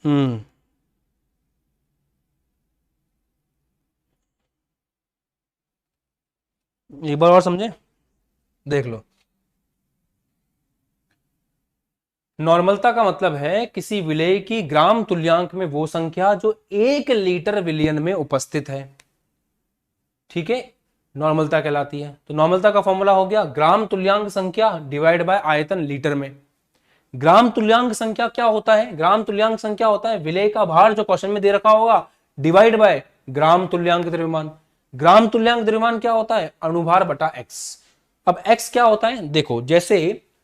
हम्म, एक बार और समझे, देख लो। नॉर्मलता का मतलब है किसी विलेय की ग्राम तुल्यांक में वो संख्या जो 1 लीटर विलियन में उपस्थित है। ठीक है, नॉर्मलता कहलाती है। तो नॉर्मलता का फॉर्मूला हो गया ग्राम तुल्यांक संख्या डिवाइड बाय आयतन लीटर में। ग्राम तुल्यांक संख्या क्या होता है? ग्राम तुल्यांक संख्या होता है विलेय का भार जो क्वेश्चन में दे रखा होगा डिवाइड बाय ग्राम तुल्यांक द्रव्यमान। ग्राम तुल्यांक द्रव्यमान क्या होता है? अणुभार बटा एक्स। अब एक्स क्या होता है? देखो, जैसे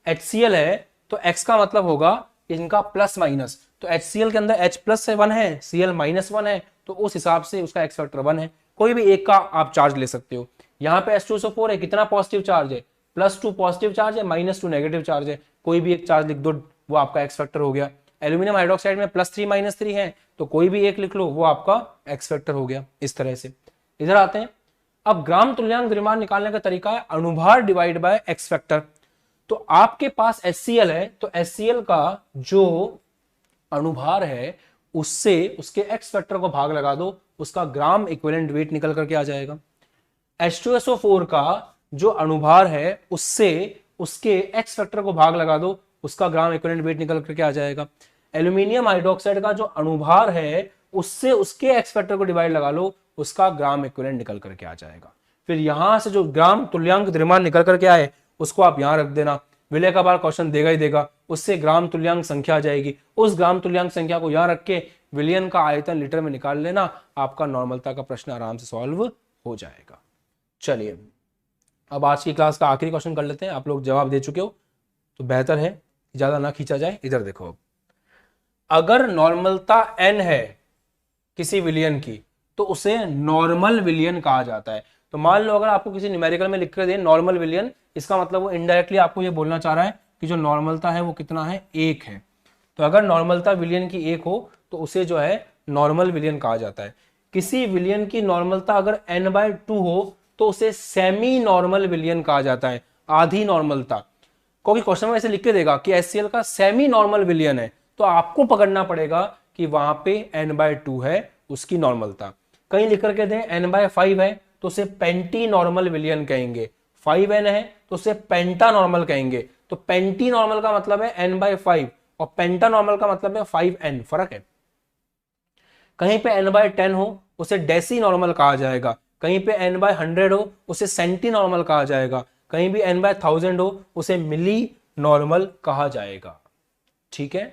HCl है तो X का मतलब होगा इनका प्लस माइनस, तो HCl के अंदर H प्लस से 1 है, Cl माइनस 1 है, तो उस हिसाब से उसका एक्स फैक्टर 1 है। कोई भी एक का आप चार्ज ले सकते हो। यहाँ पे H2SO4 है, कितना पॉजिटिव चार्ज है, +2 पॉजिटिव चार्ज है, -2 नेगेटिव चार्ज है, कोई भी एक चार्ज लिख दो वो आपका एक्स फैक्टर हो गया। एल्यूमिनियम हाइड्रोक्साइड में +3 -3 है, तो कोई भी एक लिख लो वो आपका एक्स फैक्टर हो गया। इस तरह से इधर आते हैं। अब ग्राम तुल्यांक द्रव्यमान निकालने का तरीका है अणुभार डिवाइड बाय एक्स फैक्टर। तो आपके पास HCl है तो HCl का जो अणुभार है उससे उसके एक्स फैक्टर को भाग लगा दो, उसका ग्राम इक्विवेलेंट वेट निकल करके आ जाएगा। H2SO4 का जो अणुभार है उससे उसके एक्स फैक्टर को भाग लगा दो, उसका ग्राम इक्विवेलेंट वेट निकल करके आ जाएगा। एल्यूमिनियम हाइड्रोक्साइड का जो अणुभार है उससे उसके एक्स फैक्टर को डिवाइड लगा लो, उसका ग्राम इक्विवेलेंट निकल करके आ जाएगा। फिर यहां से जो ग्राम तुल्यांक द्रव्यमान निकल करके आए उसको आप यहां रख देना, विलय का बार क्वेश्चन देगा ही देगा, उससे ग्राम तुल्यांक संख्या आ जाएगी, उस ग्राम तुल्यांक संख्या को यहां रख के विलयन का आयतन लीटर में निकाल लेना, आपका नॉर्मलता का प्रश्न आराम से सॉल्व हो जाएगा। चलिए अब आज की क्लास का आखिरी क्वेश्चन कर लेते हैं। आप लोग जवाब दे चुके हो तो बेहतर है ज्यादा ना खींचा जाए। इधर देखो, अगर नॉर्मलता n है किसी विलियन की तो उसे नॉर्मल विलियन कहा जाता है। तो मान लो अगर आपको किसी न्यूमेरिकल में लिख कर दे नॉर्मल विलियन, इसका मतलब वो इनडायरेक्टली आपको ये बोलना चाह रहा है कि जो नॉर्मलता है वो कितना है, 1 है। तो अगर नॉर्मलता विलियन की 1 हो तो उसे जो है नॉर्मल विलियन कहा जाता है। किसी विलियन की नॉर्मलता अगर n/2 हो तो उसे सेमी नॉर्मल विलियन कहा जाता है, आधी नॉर्मलता। क्योंकि क्वेश्चन में ऐसे लिख के देगा कि HCl का सेमी नॉर्मल विलियन है, तो आपको पकड़ना पड़ेगा कि वहां पे n/2 है उसकी नॉर्मलता। कहीं लिख करके दें n/5 है तो उसे पेंटी नॉर्मल विलियन कहेंगे, 5n है तो उसे पेंटा नॉर्मल कहेंगे। तो पेंटी नॉर्मल का मतलब है n/5 और पेंटा नॉर्मल का मतलब है 5n, फर्क है। कहीं पे n/10 हो उसे डेसी नॉर्मल कहा जाएगा, कहीं पे n/100 हो उसे सेंटी नॉर्मल कहा जाएगा, कहीं भी n/1000 हो उसे मिली नॉर्मल कहा जाएगा। ठीक है।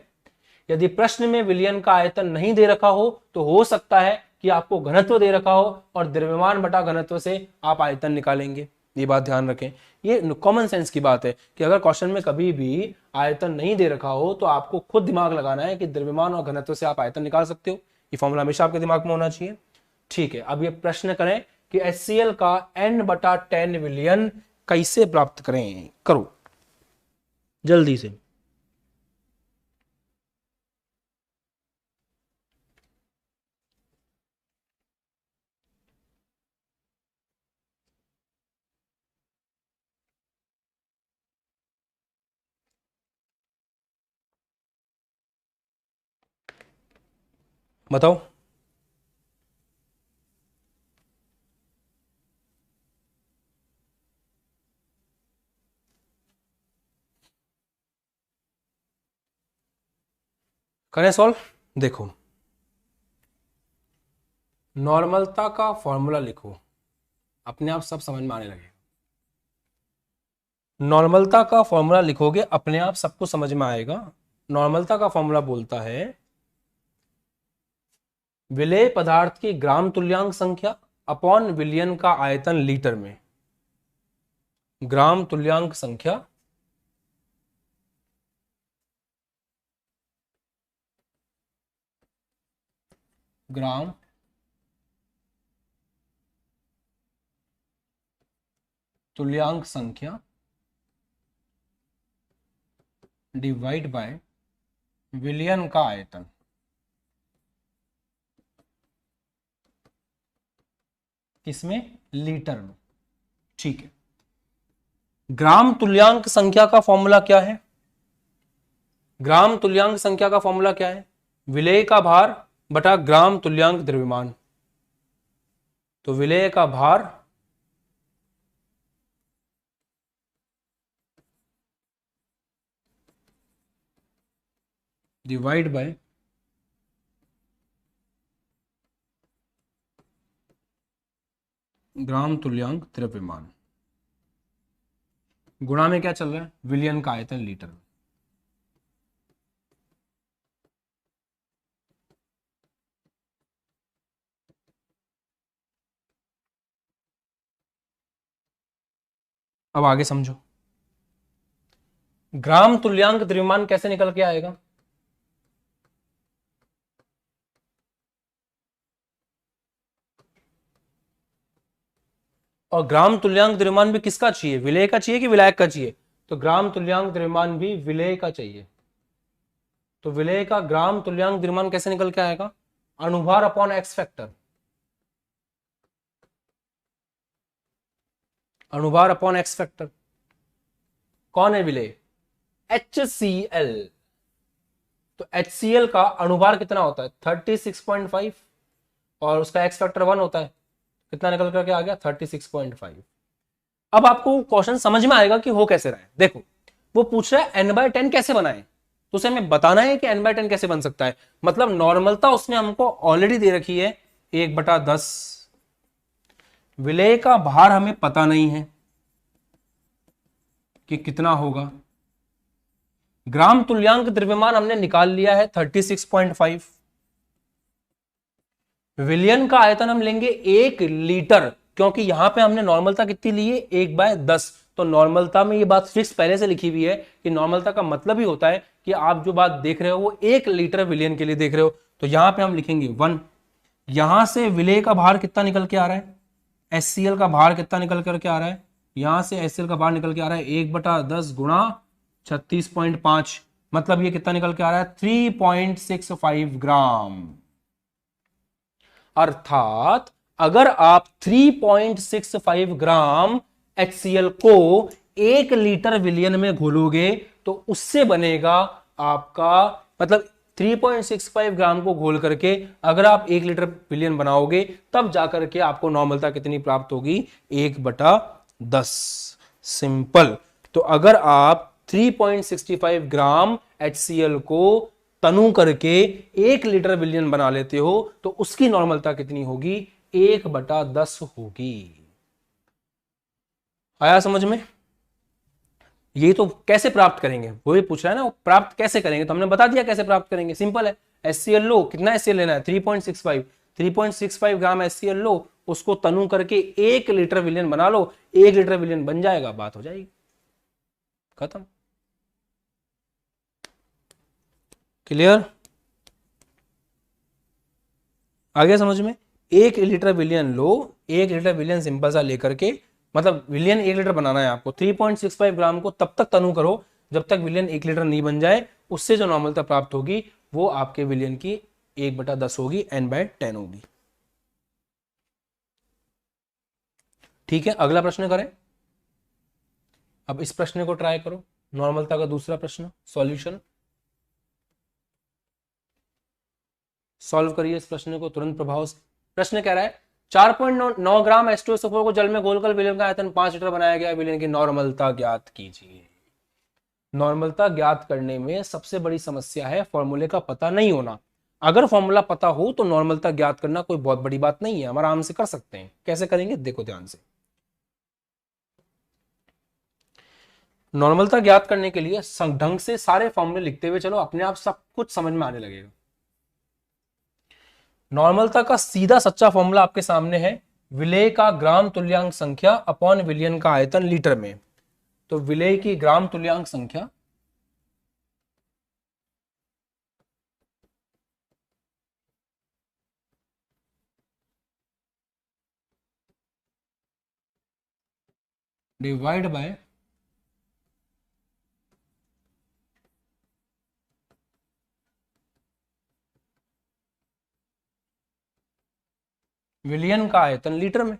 यदि प्रश्न में विलयन का आयतन नहीं दे रखा हो तो हो सकता है कि आपको घनत्व दे रखा हो और द्रव्यमान बटा घनत्व से आप आयतन निकालेंगे। ये बात ध्यान रखें, ये कॉमन सेंस की बात है कि अगर क्वेश्चन में कभी भी आयतन नहीं दे रखा हो तो आपको खुद दिमाग लगाना है कि द्रव्यमान और घनत्व से आप आयतन निकाल सकते हो। ये फॉर्मूला हमेशा आपके दिमाग में होना चाहिए। ठीक है, अब ये प्रश्न करें कि HCl का n/10 विलियन कैसे प्राप्त करें, करो जल्दी से। बताओ। करें सॉल्व। देखो, नॉर्मलता का फॉर्मूला लिखो, अपने आप सब समझ में आने लगे। नॉर्मलता का फॉर्मूला लिखोगे अपने आप सबको समझ में आएगा। नॉर्मलता का फॉर्मूला बोलता है विलेय पदार्थ की ग्राम तुल्यांक संख्या अपॉन विलियन का आयतन लीटर में। ग्राम तुल्यांक संख्या ग्राम तुल्यांक संख्या डिवाइड बाय विलियन का आयतन। किसमें, लीटर में। ठीक है, ग्राम तुल्यांक संख्या का फॉर्मूला क्या है, ग्राम तुल्यांक संख्या का फॉर्मूला क्या है, विलेय का भार बटा ग्राम तुल्यांक द्रव्यमान। तो विलेय का भार डिवाइड बाय ग्राम तुल्यांक द्रव्यमान, गुणा में क्या चल रहा है, विलियन का आयतन लीटर में। अब आगे समझो। ग्राम तुल्यांक द्रव्यमान कैसे निकल के आएगा? और ग्राम तुल्यांक द्रव्यमान भी किसका चाहिए? विलेय का चाहिए कि विलायक का चाहिए? तो ग्राम तुल्यांक द्रव्यमान भी विलेय का चाहिए। तो विलेय का ग्राम तुल्यांक द्रव्यमान कैसे निकल के आएगा? अणुभार अपॉन एक्स फैक्टर। अणुभार अपॉन एक्स फैक्टर। कौन है विलेय? HCl। तो HCl का अणुभार कितना होता है? 36.5 और उसका एक्स फैक्टर 1 होता है। कितना निकल करके आ गया? 36.5। अब आपको क्वेश्चन समझ में आएगा कि हो कैसे रहा है। देखो, वो पूछ रहा है n/10 कैसे बनाए, तो उसे हमें बताना है कि n/10 कैसे बन सकता है। मतलब नॉर्मलता उसने हमको ऑलरेडी दे रखी है 1/10। विलेय का भार हमें पता नहीं है कि कितना होगा। ग्राम तुल्यांक द्रव्यमान हमने निकाल लिया है 36.5। विलयन का आयतन हम लेंगे 1 लीटर, क्योंकि यहां पे हमने नॉर्मलता कितनी ली है? 1/10। तो नॉर्मलता में ये बात फिक्स पहले से लिखी हुई है कि नॉर्मलता का मतलब ही होता है कि आप जो बात देख रहे हो वो 1 लीटर विलयन के लिए देख रहे हो। तो यहां पे हम लिखेंगे 1। यहां से विलेय का भार कितना निकल के आ रहा है? HCl का भार कितना निकल करके आ रहा है? यहां से HCl का भार निकल के आ रहा है 1/10 गुणा 36.5। मतलब ये कितना निकल के आ रहा है? 3.65 ग्राम। अर्थात अगर आप 3.65 ग्राम HCl को 1 लीटर विलियन में घोलोगे तो उससे बनेगा आपका, मतलब 3.65 ग्राम को घोल करके अगर आप 1 लीटर विलियन बनाओगे तब जाकर के आपको नॉर्मलता कितनी प्राप्त होगी? 1/10। सिंपल। तो अगर आप 3.65 ग्राम HCl को तनु करके 1 लीटर विलियन बना लेते हो तो उसकी नॉर्मलता कितनी होगी? 1/10 होगी। आया समझ में? ये तो कैसे प्राप्त करेंगे वो भी पूछ रहा है ना, वो प्राप्त कैसे करेंगे? तो हमने बता दिया कैसे प्राप्त करेंगे। सिंपल है। HCl लो, कितना HCl लेना है? 3.65। 3.65 ग्राम HCl लो, उसको तनु करके 1 लीटर विलियन बना लो, 1 लीटर विलियन बन जाएगा, बात हो जाएगी, खत्म। क्लियर? आ गया समझ में? 1 लीटर विलियन लो, 1 लीटर विलियन सिंपल सा लेकर के, मतलब विलियन 1 लीटर बनाना है आपको। 3.65 ग्राम को तब तक तनु करो जब तक विलियन 1 लीटर नहीं बन जाए। उससे जो नॉर्मलता प्राप्त होगी वो आपके विलियन की 1/10 होगी, n/10 होगी। ठीक है, अगला प्रश्न करें। अब इस प्रश्न को ट्राई करो, नॉर्मलता का दूसरा प्रश्न, सॉल्यूशन। सॉल्व करिए इस प्रश्न को तुरंत प्रभाव से। प्रश्न कह रहा है 4.9 ग्राम H2SO4 को जल में घोलकर विलयन का आयतन 5 लीटर बनाया गया, विलयन की नॉर्मलता ज्ञात कीजिए। नॉर्मलता ज्ञात करने में सबसे बड़ी समस्या है फॉर्मूले का पता नहीं होना। अगर फॉर्मूला पता हो तो नॉर्मलता ज्ञात करना कोई बहुत बड़ी बात नहीं है, हम आराम से कर सकते हैं। कैसे करेंगे देखो ध्यान से। नॉर्मलता ज्ञात करने के लिए ढंग से सारे फॉर्मूले लिखते हुए चलो, अपने आप सब कुछ समझ में आने लगेगा। नॉर्मलता का सीधा सच्चा फॉर्मूला आपके सामने है, विलेय का ग्राम तुल्यांक संख्या अपॉन विलियन का आयतन लीटर में। तो विलेय की ग्राम तुल्यांक संख्या डिवाइड बाय विलियन का आयतन लीटर में।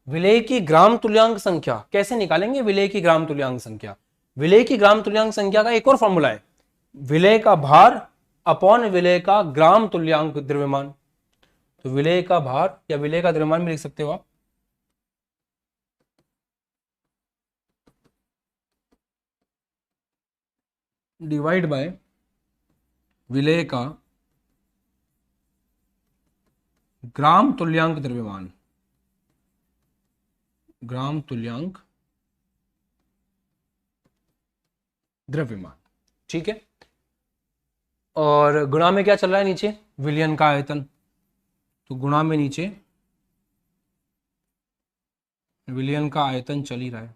विलेय की ग्राम तुल्यांक संख्या कैसे निकालेंगे? विलेय की ग्राम तुल्यांक संख्या, विलेय की ग्राम तुल्यांक संख्या का एक और फॉर्मूला है, विलेय का भार अपॉन विलेय का ग्राम तुल्यांक द्रव्यमान। तो विलेय का भार या विलेय का द्रव्यमान भी लिख सकते हो आप। डिवाइड बाय विलेय का ग्राम तुल्यांक द्रव्यमान, ग्राम तुल्यांक द्रव्यमान। ठीक है, और गुणा में क्या चल रहा है नीचे? विलियन का आयतन। तो गुणा में नीचे विलियन का आयतन चल ही रहा है।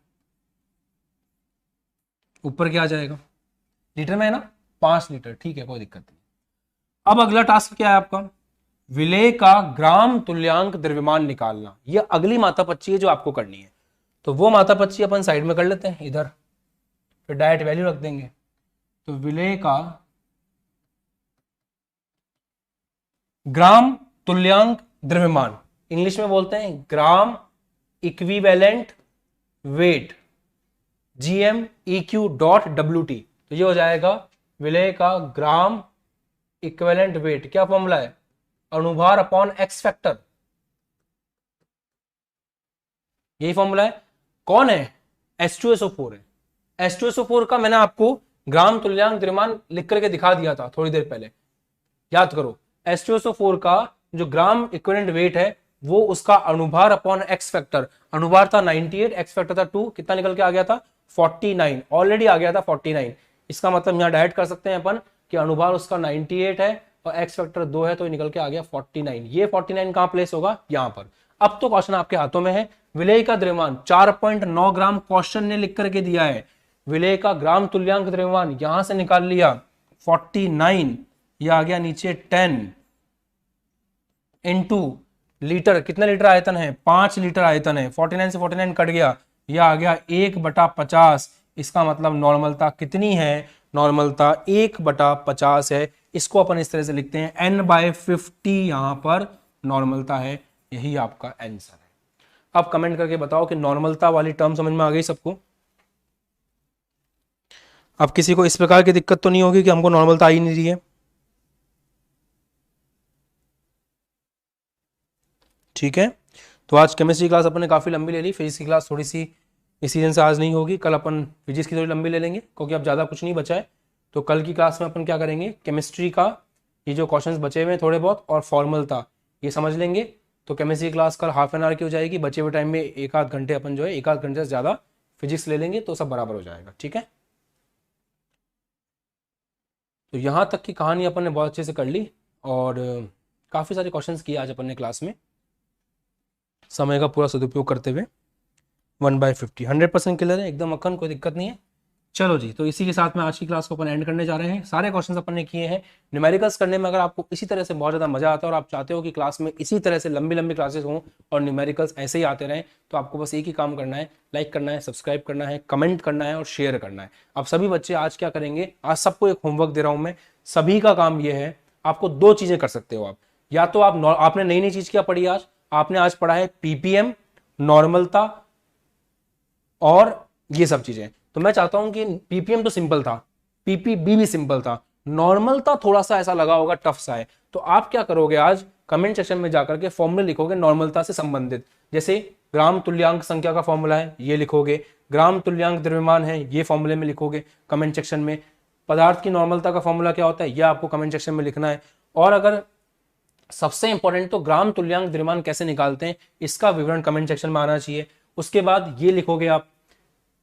ऊपर क्या आ जाएगा, लीटर में है ना, 5 लीटर, ठीक है, कोई दिक्कत नहीं। अब अगला टास्क क्या है आपका, विलेय का ग्राम तुल्यांक द्रव्यमान निकालना। ये अगली मात्रापच्ची है जो आपको करनी है। तो वो मात्रापच्ची अपन साइड में कर लेते हैं इधर, फिर डायरेक्ट वैल्यू रख देंगे। तो विलेय का ग्राम तुल्यांक द्रव्यमान, इंग्लिश में बोलते हैं ग्राम इक्विवेलेंट वेट, GMEQ.WT। तो ये हो जाएगा विलेय का ग्राम इक्विवेलेंट वेट। क्या फॉर्मूला है, अणुभार अपॉन एक्स फैक्टर, यही फॉर्मूला है। कौन है, H2SO4 है। H2SO4 का मैंने आपको ग्राम तुल्यांक द्रव्यमान लिख करके दिखा दिया था थोड़ी देर पहले, याद करो। H2SO4 का जो ग्राम इक्विवेलेंट वेट है वो उसका अणुभार अपॉन एक्स फैक्टर, अणुभार था 98, एक्स फैक्टर था 2, कितना निकल के आ गया था 49, ऑलरेडी आ गया था 49। इसका मतलब यहां डायरेक्ट कर सकते हैं अपन कि अणुभार उसका 98 है और एक्स फैक्टर 2 है, तो निकल के आ गया 49। ये 49 कहां प्लेस होगा, यहां पर। अब तो क्वेश्चन आपके हाथों में है। विलेय का द्रव्यमान 4.9 ग्राम क्वेश्चन ने लिख करके दिया है। विलेय का ग्राम तुल्यांक द्रव्यमान यहां से निकाल लिया 49, ये आ गया नीचे 10 इंटू लीटर, कितने लीटर आयतन है, 5 लीटर आयतन है। 49 से 49 कट गया, यह आ गया 1/50। इसका मतलब नॉर्मलता कितनी है, नॉर्मलता 1/50 है। इसको अपन इस तरह से लिखते हैं N/50 यहां पर नॉर्मलता है। यही आपका आंसर है। अब कमेंट करके बताओ कि नॉर्मलता वाली टर्म समझ में आ गई सबको। अब किसी को इस प्रकार की दिक्कत तो नहीं होगी कि हमको नॉर्मलता आ ही नहीं रही है, ठीक है। तो आज केमिस्ट्री क्लास अपन ने काफ़ी लंबी ले ली, फिजिक्स की क्लास थोड़ी सी इस सीजन से आज नहीं होगी, कल अपन फिजिक्स की थोड़ी लंबी ले लेंगे क्योंकि अब ज़्यादा कुछ नहीं बचा है। तो कल की क्लास में अपन क्या करेंगे, केमिस्ट्री का ये जो क्वेश्चंस बचे हुए हैं थोड़े बहुत और फॉर्मल था ये समझ लेंगे। तो केमिस्ट्री क्लास कल हाफ एन आवर की हो जाएगी, बचे हुए टाइम में 1 आध घंटे अपन जो है 1 आध घंटे से ज़्यादा फिजिक्स ले लेंगे, तो सब बराबर हो जाएगा, ठीक है। तो यहाँ तक की कहानी अपन ने बहुत अच्छे से कर ली और काफ़ी सारे क्वेश्चंस किए आज अपन ने क्लास में, समय का पूरा सदुपयोग करते हुए। 1/50 100% क्लियर है, एकदम अखंड, कोई दिक्कत नहीं है। चलो जी, तो इसी के साथ में आज की क्लास को अपन एंड करने जा रहे हैं। सारे क्वेश्चंस अपन ने किए हैं। न्यूमेरिकल्स करने में अगर आपको इसी तरह से बहुत ज़्यादा मजा आता है और आप चाहते हो कि क्लास में इसी तरह से लंबी लंबी क्लासेस हों और न्यूमेरिकल्स ऐसे ही आते रहें, तो आपको बस एक ही काम करना है, लाइक करना है, सब्सक्राइब करना है, कमेंट करना है और शेयर करना है। अब सभी बच्चे आज क्या करेंगे, आज सबको एक होमवर्क दे रहा हूँ मैं। सभी का काम ये है, आपको 2 चीज़ें कर सकते हो आप। या तो आपने नई नई चीज़ क्या पढ़ी आज, आपने आज पढ़ा है PPM, नॉर्मलता और ये सब चीजें। तो मैं चाहता हूं कि PPM तो सिंपल था, PPB भी सिंपल था, नॉर्मलता थोड़ा सा ऐसा लगा होगा टफ सा है। तो आप क्या करोगे, आज कमेंट सेक्शन में जाकर के फॉर्मूले लिखोगे नॉर्मलता से संबंधित। जैसे ग्राम तुल्यांक संख्या का फॉर्मूला है ये लिखोगे, ग्राम तुल्यांक द्रव्यमान है ये फॉर्मूले में लिखोगे कमेंट सेक्शन में। पदार्थ की नॉर्मलता का फॉर्मूला क्या होता है ये आपको कमेंट सेक्शन में लिखना है। और अगर सबसे इंपॉर्टेंट तो ग्राम तुल्यांक द्रव्यमान कैसे निकालते हैं इसका विवरण कमेंट सेक्शन में आना चाहिए। उसके बाद ये लिखोगे आप,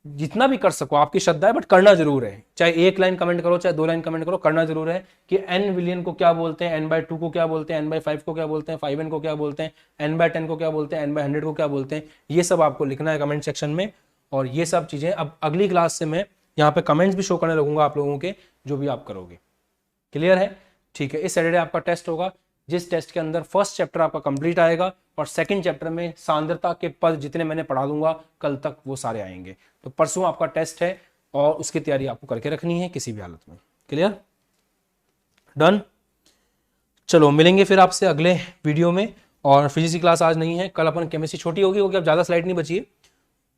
जितना भी कर सको आपकी श्रद्धा है, बट करना जरूर है। चाहे 1 लाइन कमेंट करो चाहे 2 लाइन कमेंट करो, करना जरूर है कि n विलियन को क्या बोलते हैं, n/2 को क्या बोलते हैं, n/5 को क्या बोलते हैं, 5n को क्या बोलते हैं, n/10 को क्या बोलते हैं, n/100 को क्या बोलते हैं। ये सब आपको लिखना है कमेंट सेक्शन में। और ये सब चीजें अब अगली क्लास से मैं यहाँ पे कमेंट्स भी शो करने लगूंगा आप लोगों के, जो भी आप करोगे। क्लियर है, ठीक है। इस सैटरडे आपका टेस्ट होगा, जिस टेस्ट के अंदर फर्स्ट चैप्टर आपका कंप्लीट आएगा और सेकंड चैप्टर में सांद्रता के पद जितने मैंने पढ़ा दूंगा कल तक वो सारे आएंगे। तो परसों आपका टेस्ट है और उसकी तैयारी आपको करके रखनी है किसी भी हालत में। Clear, done. चलो मिलेंगे फिर आपसे अगले वीडियो में। और फिजिक्स की क्लास आज नहीं है, कल अपन केमिस्ट्री छोटी होगी क्योंकि अब ज़्यादा स्लाइड नहीं बची है,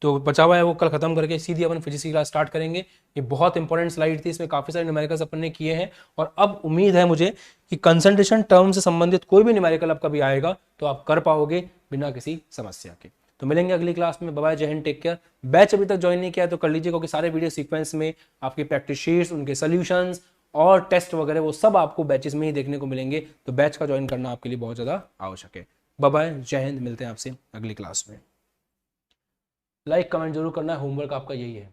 तो बचा हुआ है वो कल खत्म करके सीधी अपन फिजिक्स की क्लास स्टार्ट करेंगे। ये बहुत इंपॉर्टेंट स्लाइड थी, इसमें काफी सारे न्यूमेरिकल्स अपन ने किए हैं और अब उम्मीद है मुझे कि कंसंट्रेशन टर्म से संबंधित कोई भी न्यूमेरिकल अब कभी आएगा तो आप कर पाओगे बिना किसी समस्या के। तो मिलेंगे अगली क्लास में, बाय बाय, जय हिंद, टेक केयर। बैच अभी तक ज्वाइन नहीं किया तो कर लीजिए क्योंकि सारे वीडियो सीक्वेंस में आपकी प्रैक्टिस शीट्स, उनके सोल्यूशंस और टेस्ट वगैरह वो सब आपको बैचेस में ही देखने को मिलेंगे। तो बैच का ज्वाइन करना आपके लिए बहुत ज़्यादा आवश्यक है। बाय बाय, जय हिंद, मिलते हैं आपसे अगली क्लास में। लाइक कमेंट जरूर करना है, होमवर्क आपका यही है।